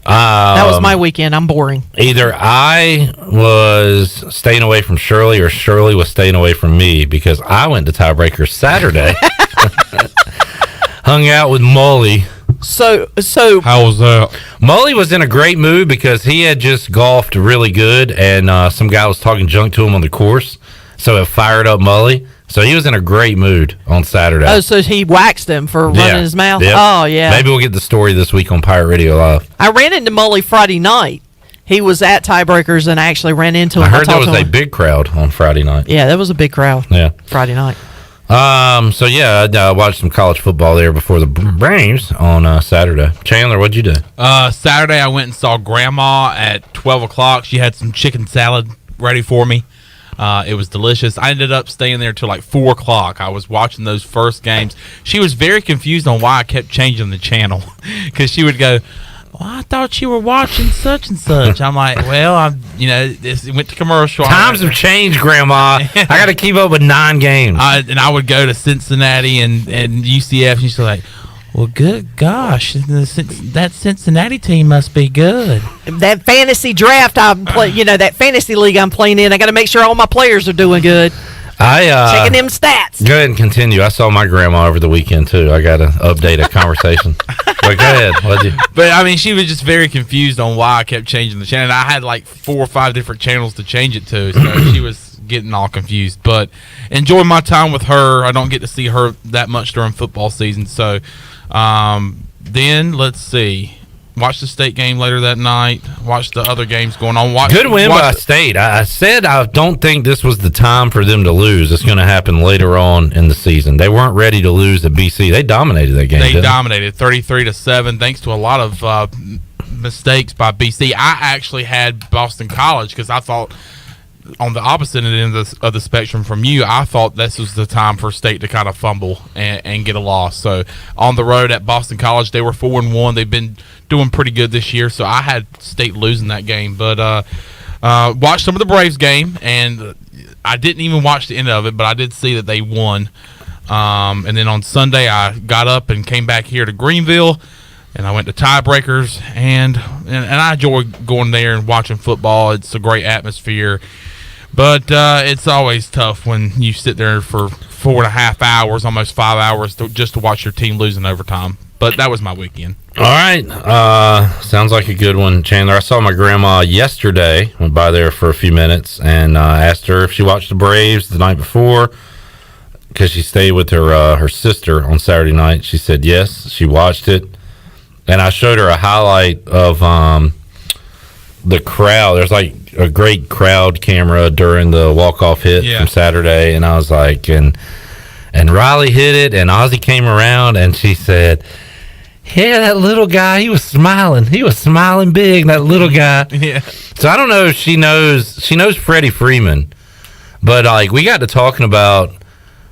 That was my weekend. I'm boring. Either I was staying away from Shirley or Shirley was staying away from me because I went to Tiebreaker Saturday. Hung out with Mully. So how was that? Mully was in a great mood because he had just golfed really good and some guy was talking junk to him on the course. So it fired up Mully. So he was in a great mood on Saturday. Oh, so he waxed him for running his mouth? Yep. Oh, yeah. Maybe we'll get the story this week on Pirate Radio Live. I ran into Mully Friday night. He was at Tiebreakers and I actually ran into him. I heard there was a big crowd on Friday night. Yeah, there was a big crowd. Yeah. Friday night. So yeah, I watched some college football there before the Braves on Saturday. Chandler, what'd you do? Saturday I went and saw Grandma at 12 o'clock. She had some chicken salad ready for me. It was delicious. I ended up staying there till like 4 o'clock. I was watching those first games. She was very confused on why I kept changing the channel because she would go, "Well, I thought you were watching such and such." I'm like, "Well, it went to commercial." Times have changed, Grandma. I got to keep up with 9 games. And I would go to Cincinnati and UCF, and she's like, "Well, good gosh, that Cincinnati team must be good." That fantasy draft that fantasy league I'm playing in, I got to make sure all my players are doing good. Checking them stats. Go ahead and continue. I saw my grandma over the weekend too. I got to update a conversation. But go ahead. But she was just very confused on why I kept changing the channel. And I had like 4 or 5 different channels to change it to, so she was getting all confused. But enjoying my time with her. I don't get to see her that much during football season, so. Then let's see. Watch the state game later that night. Watch the other games going on. Good win by State. I said I don't think this was the time for them to lose. It's going to happen later on in the season. They weren't ready to lose at BC. They dominated that game. They dominated 33-7 thanks to a lot of mistakes by BC. I actually had Boston College because I thought on the opposite end of the spectrum from you, I thought this was the time for State to kind of fumble and get a loss. So on the road at Boston College, they were 4-1. They've been doing pretty good this year, so I had State losing that game. But watched some of the Braves game, and I didn't even watch the end of it, but I did see that they won. And then on Sunday, I got up and came back here to Greenville. and I went to tiebreakers, and I enjoy going there and watching football. It's a great atmosphere, but it's always tough when you sit there for 4.5 hours, almost 5 hours, just to watch your team lose in overtime. But that was my weekend. All right. Sounds like a good one, Chandler. I saw my grandma yesterday. Went by there for a few minutes and asked her if she watched the Braves the night before because she stayed with her sister on Saturday night. She said yes, she watched it. And I showed her a highlight of the crowd. There's like a great crowd camera during the walk-off hit from Saturday. And I was like, and Riley hit it, and Ozzie came around, and she said, yeah, that little guy, he was smiling. He was smiling big, that little guy. Yeah. So I don't know if she knows Freddie Freeman, but like we got to talking about,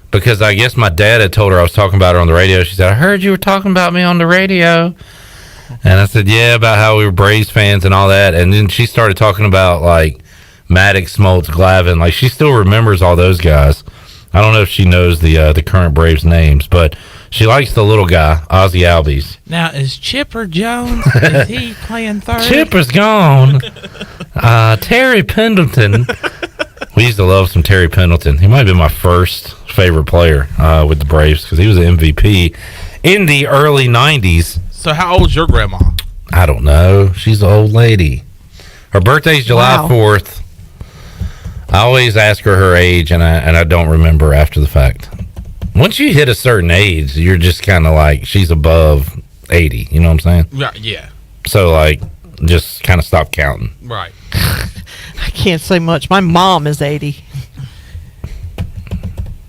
because I guess my dad had told her I was talking about her on the radio. She said, I heard you were talking about me on the radio. And I said, yeah, about how we were Braves fans and all that. And then she started talking about like Maddox, Smoltz, Glavine. Like she still remembers all those guys. I don't know if she knows the current Braves names, but she likes the little guy, Ozzie Albies. Now, is Chipper Jones, is he playing third? Chipper's gone. Terry Pendleton. We used to love some Terry Pendleton. He might have been my first favorite player with the Braves because he was an MVP in the early 90s. So how old's your grandma? I don't know. She's an old lady. Her birthday's July 4th. I always ask her age, and I don't remember after the fact. Once you hit a certain age, you're just kind of like, she's above 80. You know what I'm saying? Yeah. So, like, just kind of stop counting. Right. I can't say much. My mom is 80.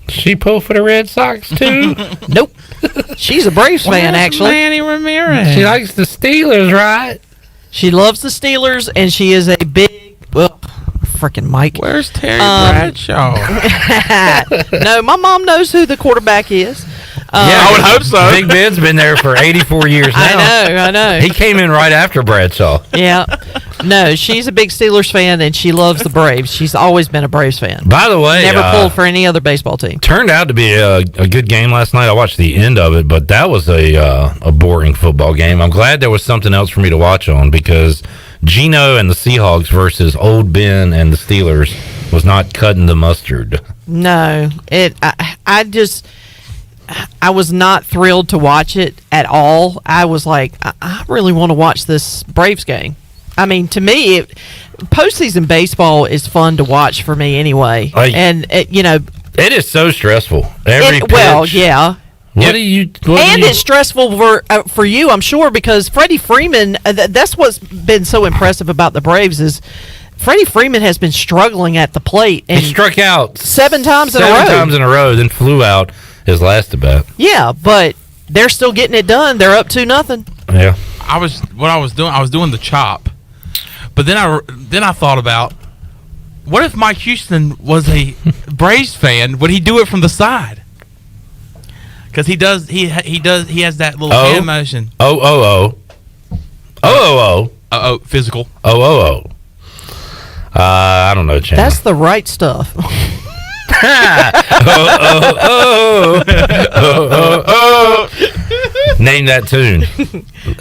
She pull for the Red Sox, too? Nope. She's a Braves fan, actually. Manny Ramirez. She likes the Steelers, right? She loves the Steelers, and she is a big... Well, freaking Mike. Where's Terry Bradshaw? No, my mom knows who the quarterback is. I would hope so. Big Ben's been there for 84 years now. I know. He came in right after Bradshaw. Yeah. No, she's a big Steelers fan, and she loves the Braves. She's always been a Braves fan. By the way, never pulled for any other baseball team. Turned out to be a good game last night. I watched the end of it, but that was a boring football game. I'm glad there was something else for me to watch on because Geno and the Seahawks versus Old Ben and the Steelers was not cutting the mustard. No, I was not thrilled to watch it at all. I was like, I really want to watch this Braves game. I mean, to me, postseason baseball is fun to watch for me anyway. It is so stressful. Every pitch. Well, yeah. It's stressful for you, I'm sure, because Freddie Freeman. That's what's been so impressive about the Braves is Freddie Freeman has been struggling at the plate. And he struck out 7 times in a row. 7 times in a row, then flew out his last at bat. Yeah, but they're still getting it done. They're up 2-0. Yeah. I was doing the chop, but then I thought about, what if Mike Houston was a Braves fan? Would he do it from the side? Because he has that little hand motion. Physical. I don't know, Chandler. That's the right stuff. Name that tune.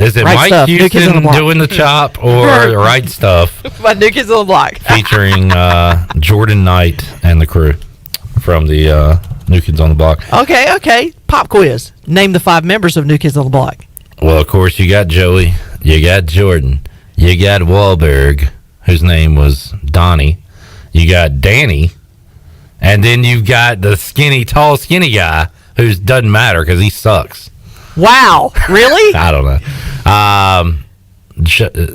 Is it Right Mike Stuff, Houston doing the chop or Right Stuff? My New Kids on the Block. Featuring Jordan Knight and the crew from the New Kids on the Block. Okay. Pop quiz. Name the 5 members of New Kids on the Block. Well, of course, you got Joey, you got Jordan, you got Wahlberg, whose name was Donnie, you got Danny, and then you've got the tall, skinny guy who doesn't matter because he sucks. Wow. Really? I don't know.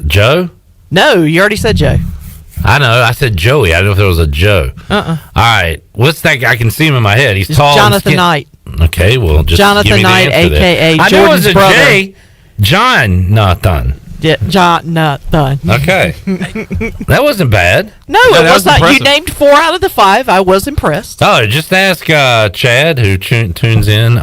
Joe? No, you already said Joe. I know. I said Joey. I don't know if there was a Joe. All right. What's that guy? I can see him in my head. He's tall. Jonathan Knight. Okay, well, just Jonathan give me Knight, the answer a.k.a. I Jordan's knew it was a brother. J. John Nathan. Yeah, John Nathan. Okay. That wasn't bad. No, it was not. impressive. You named 4 out of the 5. I was impressed. Oh, just ask Chad, who tunes in.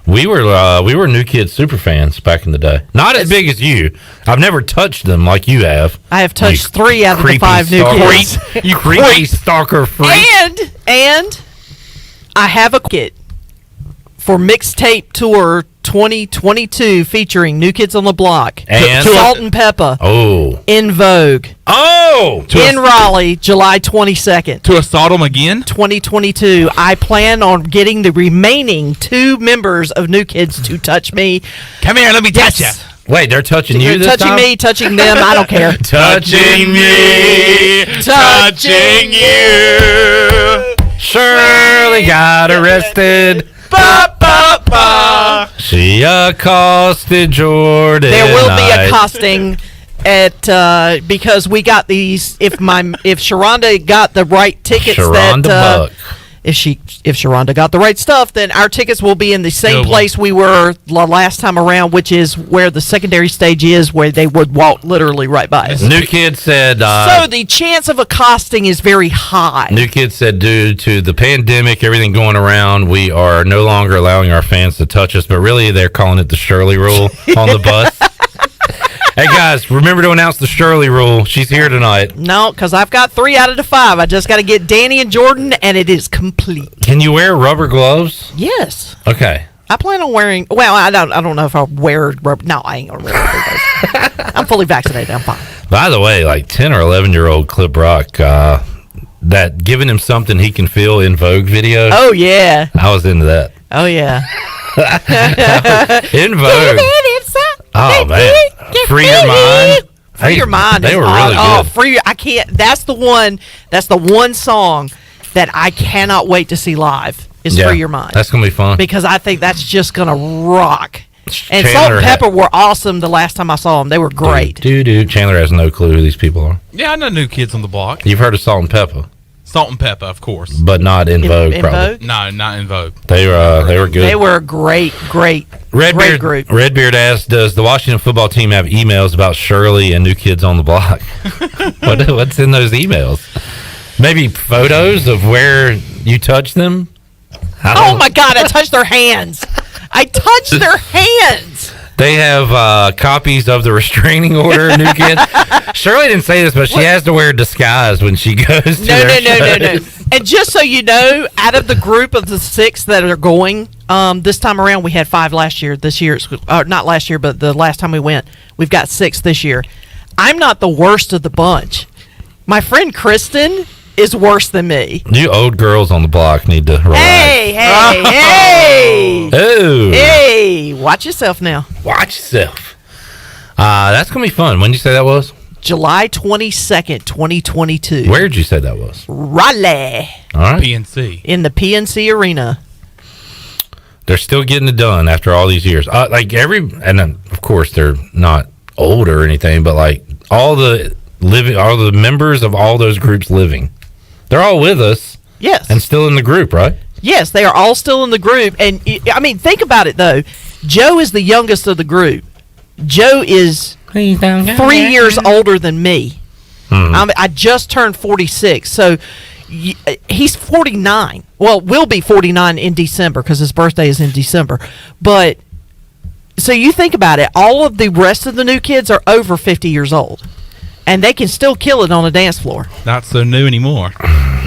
We were New Kids super fans back in the day. Not as big as you. I've never touched them like you have. I have touched 3 out of the 5 New Kids. You creepy stalker freak. And I have a kit for Mixtape Tour 2022 featuring New Kids on the Block. And Salt and Pepper. Oh. In Vogue. Oh. In Raleigh, July 22nd. To assault them again? 2022. I plan on getting the remaining 2 members of New Kids to touch me. Come here, let me touch you. Wait, they're touching you this touching time? me, touching them. I don't care. Touching me, touching you. Shirley got arrested. Ba, ba, ba. She accosted Jordan. There will be accosting at because we got these. If Sharonda got the right tickets, Sharonda Buck. if Sharonda got the right stuff, then our tickets will be in the same place we were last time around, which is where the secondary stage is, where they would walk literally right by us. New Kid said. So the chance of accosting is very high. New Kid said, due to the pandemic, everything going around, we are no longer allowing our fans to touch us, but really they're calling it the Shirley rule on the bus. Hey, guys, remember to announce the Shirley rule. She's here tonight. No, because I've got 3 out of the 5. I just got to get Danny and Jordan, and it is complete. Can you wear rubber gloves? Yes. Okay. I plan on wearing. Well, I don't know if I'll wear rubber. No, I ain't gonna wear rubber gloves. I'm fully vaccinated. I'm fine. By the way, like 10 or 11-year-old Clip Rock, that giving him something he can feel in Vogue video. Oh yeah. I was into that. Oh yeah. In Vogue. Oh man, Free Your Mind. Free Your Mind. They were really good. Free. I can't. That's the one. That's the one song that I cannot wait to see live. Is Free Your Mind. That's gonna be fun because I think that's just gonna rock. And Chandler Salt and Pepper were awesome the last time I saw them. They were great. Dude. Chandler has no clue who these people are. Yeah, I know New Kids on the Block. You've heard of Salt and Pepper. Salt and Pepper, of course. But not in Vogue, probably. Vogue? No, not in Vogue. They were good. They were a great group. Redbeard asked, does the Washington football team have emails about Shirley and New Kids on the Block? What's in those emails? Maybe photos of where you touch them? Oh, my God. I touched their hands. I touched their hands. They have copies of the restraining order, New Kid. Shirley didn't say this, but she has to wear a disguise when she goes to their shows. And just so you know, out of the group of the 6 that are going this time around, we had 5 last year. This year, not last year, but the last time we went, we've got 6 this year. I'm not the worst of the bunch. My friend Kristen is worse than me. You old girls on the block need to relax. Hey! Oh. Hey! Watch yourself now. Watch yourself. That's going to be fun. When did you say that was? July 22nd, 2022. Where did you say that was? Raleigh. All right. PNC. In the PNC Arena. They're still getting it done after all these years. And then, of course, they're not old or anything, but like all the members of all those groups living. They're all with us. Yes. And still in the group, right? Yes, they are all still in the group. And, I mean, think about it, though. Joe is the youngest of the group. Joe is 3 years older than me. I just turned 46. So he's 49. Well, will be 49 in December because his birthday is in December. But so you think about it. All of the rest of the new kids are over 50 years old. And they can still kill it on a dance floor. Not so new anymore.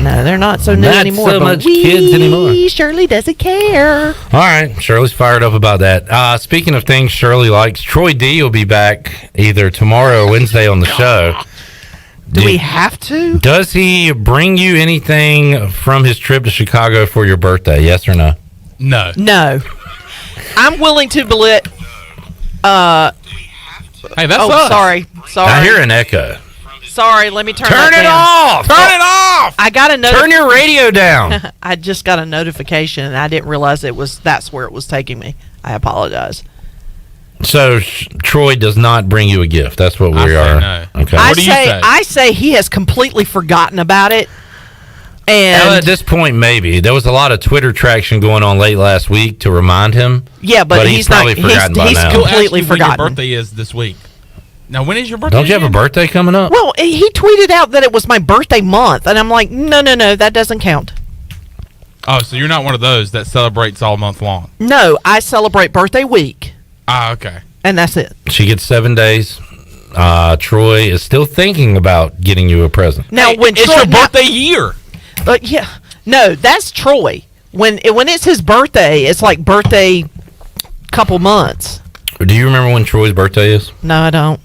No, they're not so new anymore. Not so much kids anymore. Shirley doesn't care. All right. Shirley's fired up about that. Speaking of things Shirley likes, Troy D will be back either tomorrow or Wednesday on the show. Do we have to? Does he bring you anything from his trip to Chicago for your birthday? Yes or no? No. No. I'm willing to believe. Hey, that's us. Sorry. I hear an echo. Sorry, let me turn it down. off. Turn it off. I got a Turn your radio down. I just got a notification and I didn't realize that's where it was taking me. I apologize. So Troy does not bring you a gift. That's what we are. No. Okay. What do you say? I say he has completely forgotten about it. And at this point, maybe there was a lot of Twitter traction going on late last week to remind him. Yeah, but he's probably not. forgotten by He's now. completely When forgotten. your birthday is this week. Now, when is your birthday? Don't you have a birthday coming up? Well, he tweeted out that it was my birthday month, and I'm like, no, that doesn't count. Oh, so you're not one of those that celebrates all month long? No, I celebrate birthday week. Ah, okay. And that's it. She gets 7 days. Troy is still thinking about getting you a present. Now, when it's Troy, your birthday year. Yeah. No, that's Troy. When it's his birthday, it's like birthday couple months. Do you remember when Troy's birthday is? No, I don't.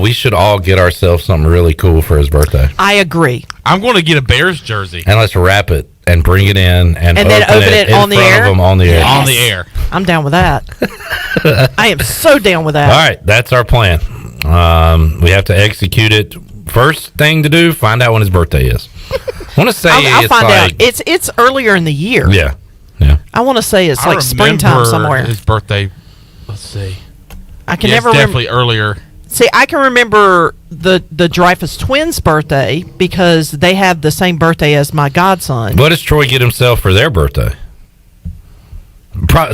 We should all get ourselves something really cool for his birthday. I agree. I'm going to get a Bears jersey. And let's wrap it and bring it in and then open it on the air? On the air. On the air. I'm down with that. I am so down with that. All right, that's our plan. We have to execute it. First thing to do, find out when his birthday is. I want to say I'll find out. It's earlier in the year. Yeah. I want to say it's like springtime somewhere. His birthday. Let's see. I can never never definitely earlier. See, I can remember the Dreyfus twins' birthday because they have the same birthday as my godson. What does Troy get himself for their birthday?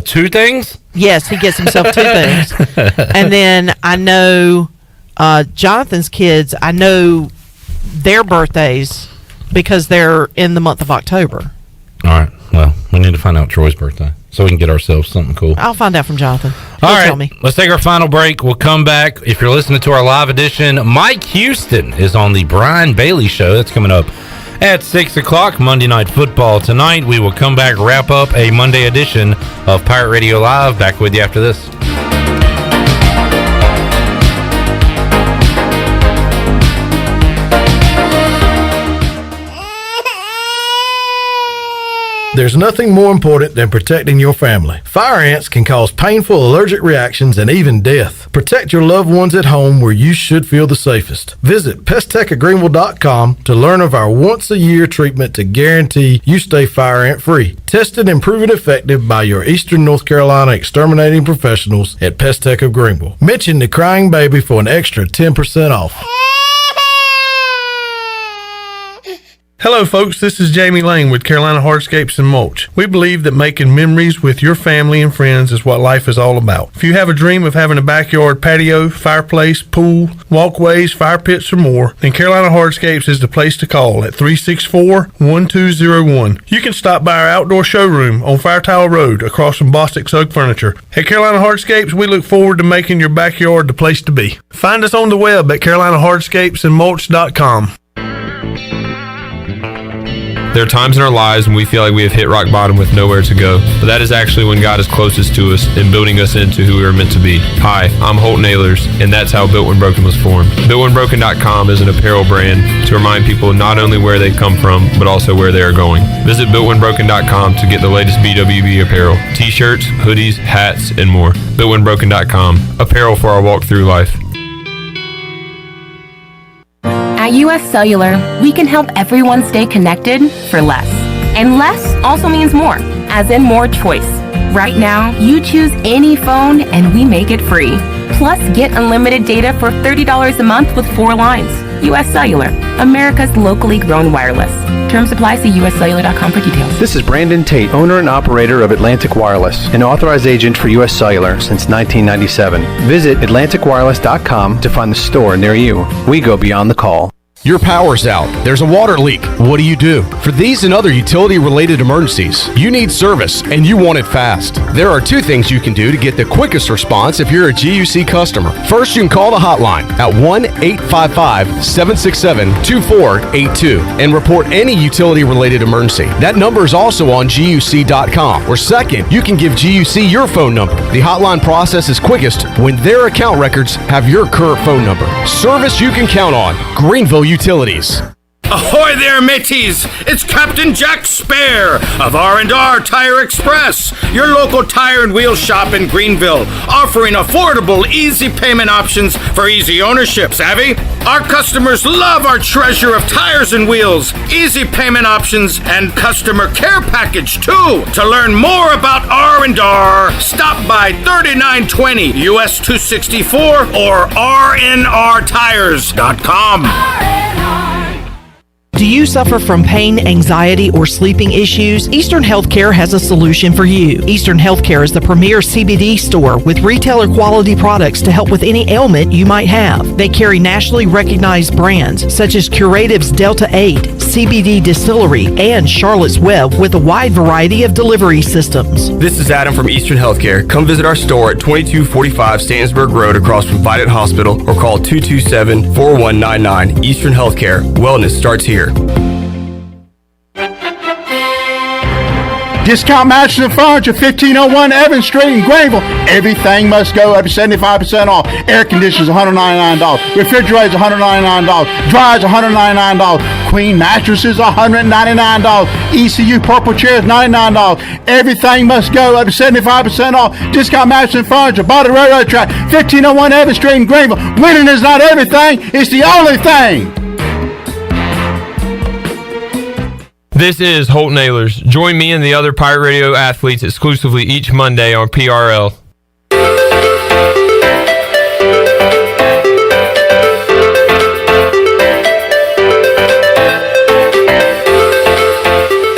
Two things? Yes, he gets himself two things. And then I know Jonathan's kids, I know their birthdays because they're in the month of October. All right. Well, we need to find out Troy's birthday so we can get ourselves something cool. I'll find out from Jonathan. All right, tell me. Let's take our final break. We'll come back. If you're listening to our live edition, Mike Houston is on the Brian Bailey Show. That's coming up at 6 o'clock, Monday Night Football tonight. We will come back, wrap up a Monday edition of Pirate Radio Live. Back with you after this. There's nothing more important than protecting your family. Fire ants can cause painful allergic reactions and even death. Protect your loved ones at home where you should feel the safest. Visit pesttechofgreenville.com to learn of our once-a-year treatment to guarantee you stay fire ant free. Tested and proven effective by your Eastern North Carolina exterminating professionals at Pest Tech of Greenville. Mention the crying baby for an extra 10% off. Hello folks, this is Jamie Lane with Carolina Hardscapes and Mulch. We believe that making memories with your family and friends is what life is all about. If you have a dream of having a backyard patio, fireplace, pool, walkways, fire pits, or more, then Carolina Hardscapes is the place to call at 364-1201. You can stop by our outdoor showroom on Fire Tower Road across from Bostic Sug Furniture. At Carolina Hardscapes, we look forward to making your backyard the place to be. Find us on the web at carolinahardscapesandmulch.com. There are times in our lives when we feel like we have hit rock bottom with nowhere to go, but that is actually when God is closest to us and building us into who we are meant to be. Hi, I'm Holt Nailers, and that's how Built When Broken was formed. BuiltWhenBroken.com is an apparel brand to remind people not only where they come from, but also where they are going. Visit BuiltWhenBroken.com to get the latest BWB apparel, t-shirts, hoodies, hats, and more. BuiltWhenBroken.com, apparel for our walk through life. At US Cellular, we can help everyone stay connected for less. And less also means more, as in more choice. Right now, you choose any phone and we make it free. Plus, get unlimited data for $30 a month with 4 lines. US Cellular, America's locally grown wireless. Terms apply. See uscellular.com for details. This is Brandon Tate, owner and operator of Atlantic Wireless, an authorized agent for US Cellular since 1997. Visit atlanticwireless.com to find the store near you. We go beyond the call. Your power's out. There's a water leak. What do? For these and other utility-related emergencies, you need service, and you want it fast. There are 2 things you can do to get the quickest response if you're a GUC customer. First, you can call the hotline at 1-855-767-2482 and report any utility-related emergency. That number is also on GUC.com. Or second, you can give GUC your phone number. The hotline process is quickest when their account records have your current phone number. Service you can count on. Greenville Utilities. Ahoy there, mateys! It's Captain Jack Spare of R&R Tire Express, your local tire and wheel shop in Greenville, offering affordable, easy payment options for easy ownership. Savvy? Our customers love our treasure of tires and wheels, easy payment options, and customer care package too. To learn more about R&R, stop by 3920 US 264 or rnrtires.com. Do you suffer from pain, anxiety, or sleeping issues? Eastern Healthcare has a solution for you. Eastern Healthcare is the premier CBD store with retailer quality products to help with any ailment you might have. They carry nationally recognized brands such as Curative's Delta 8, CBD Distillery, and Charlotte's Web with a wide variety of delivery systems. This is Adam from Eastern Healthcare. Come visit our store at 2245 Stantonsburg Road across from Vidant Hospital or call 227-4199. Eastern Healthcare. Wellness starts here. Discount Mattress and Furniture, 1501 Evans Street in Greenville. Everything must go up to 75% off. Air conditioners, $199. Refrigerators, $199. Dryers, $199. Queen mattresses, $199. ECU purple chairs, $99. Everything must go up to 75% off. Discount Mattress and Furniture, by the railroad track, 1501 Evans Street in Greenville. Winning is not everything, it's the only thing. This is Holt Nailers. Join me and the other Pirate Radio athletes exclusively each Monday on PRL.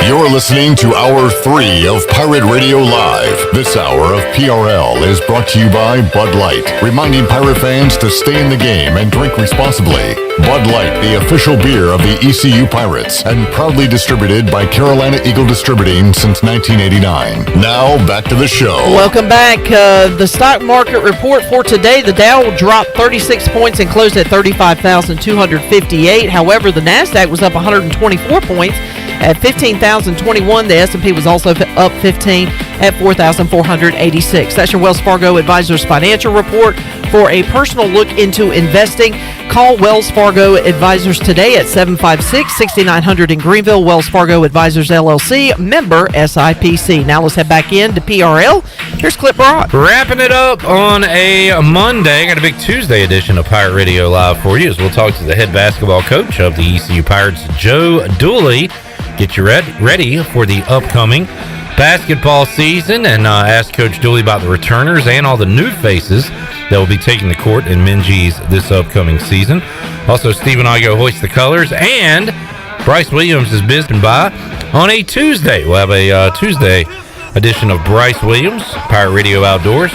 You're listening to Hour 3 of Pirate Radio Live. This hour of PRL is brought to you by Bud Light, reminding Pirate fans to stay in the game and drink responsibly. Bud Light, the official beer of the ECU Pirates, and proudly distributed by Carolina Eagle Distributing since 1989. Now, back to the show. Welcome back. The stock market report for today, the Dow dropped 36 points and closed at 35,258. However, the NASDAQ was up 124 points at 15,021. The S&P was also up 15 at 4,486. That's your Wells Fargo Advisors Financial Report. For a personal look into investing, call Wells Fargo Advisors today at 756-6900 in Greenville. Wells Fargo Advisors, LLC, member SIPC. Now let's head back in to PRL. Here's Clip Broad. Wrapping it up on a Monday. Got a big Tuesday edition of Pirate Radio Live for you as we'll talk to the head basketball coach of the ECU Pirates, Joe Dooley. Get you ready for the upcoming basketball season and ask Coach Dooley about the returners and all the new faces that will be taking the court in Minges this upcoming season. Also, Steve and I go hoist the colors, and Bryce Williams is busting by on a Tuesday. We'll have a Tuesday edition of Bryce Williams, Pirate Radio Outdoors,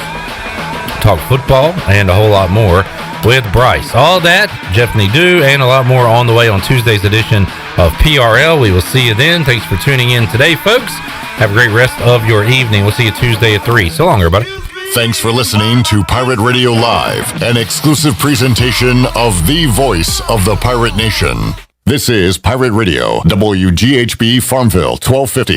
talk football, and a whole lot more with Bryce. All that, Jeff Nadeau, and a lot more on the way on Tuesday's edition of PRL. We will see you then. Thanks for tuning in today, folks. Have a great rest of your evening. We'll see you Tuesday at 3. So long, everybody. Thanks for listening to Pirate Radio Live, an exclusive presentation of the voice of the Pirate Nation. This is Pirate Radio, WGHB Farmville, 1250.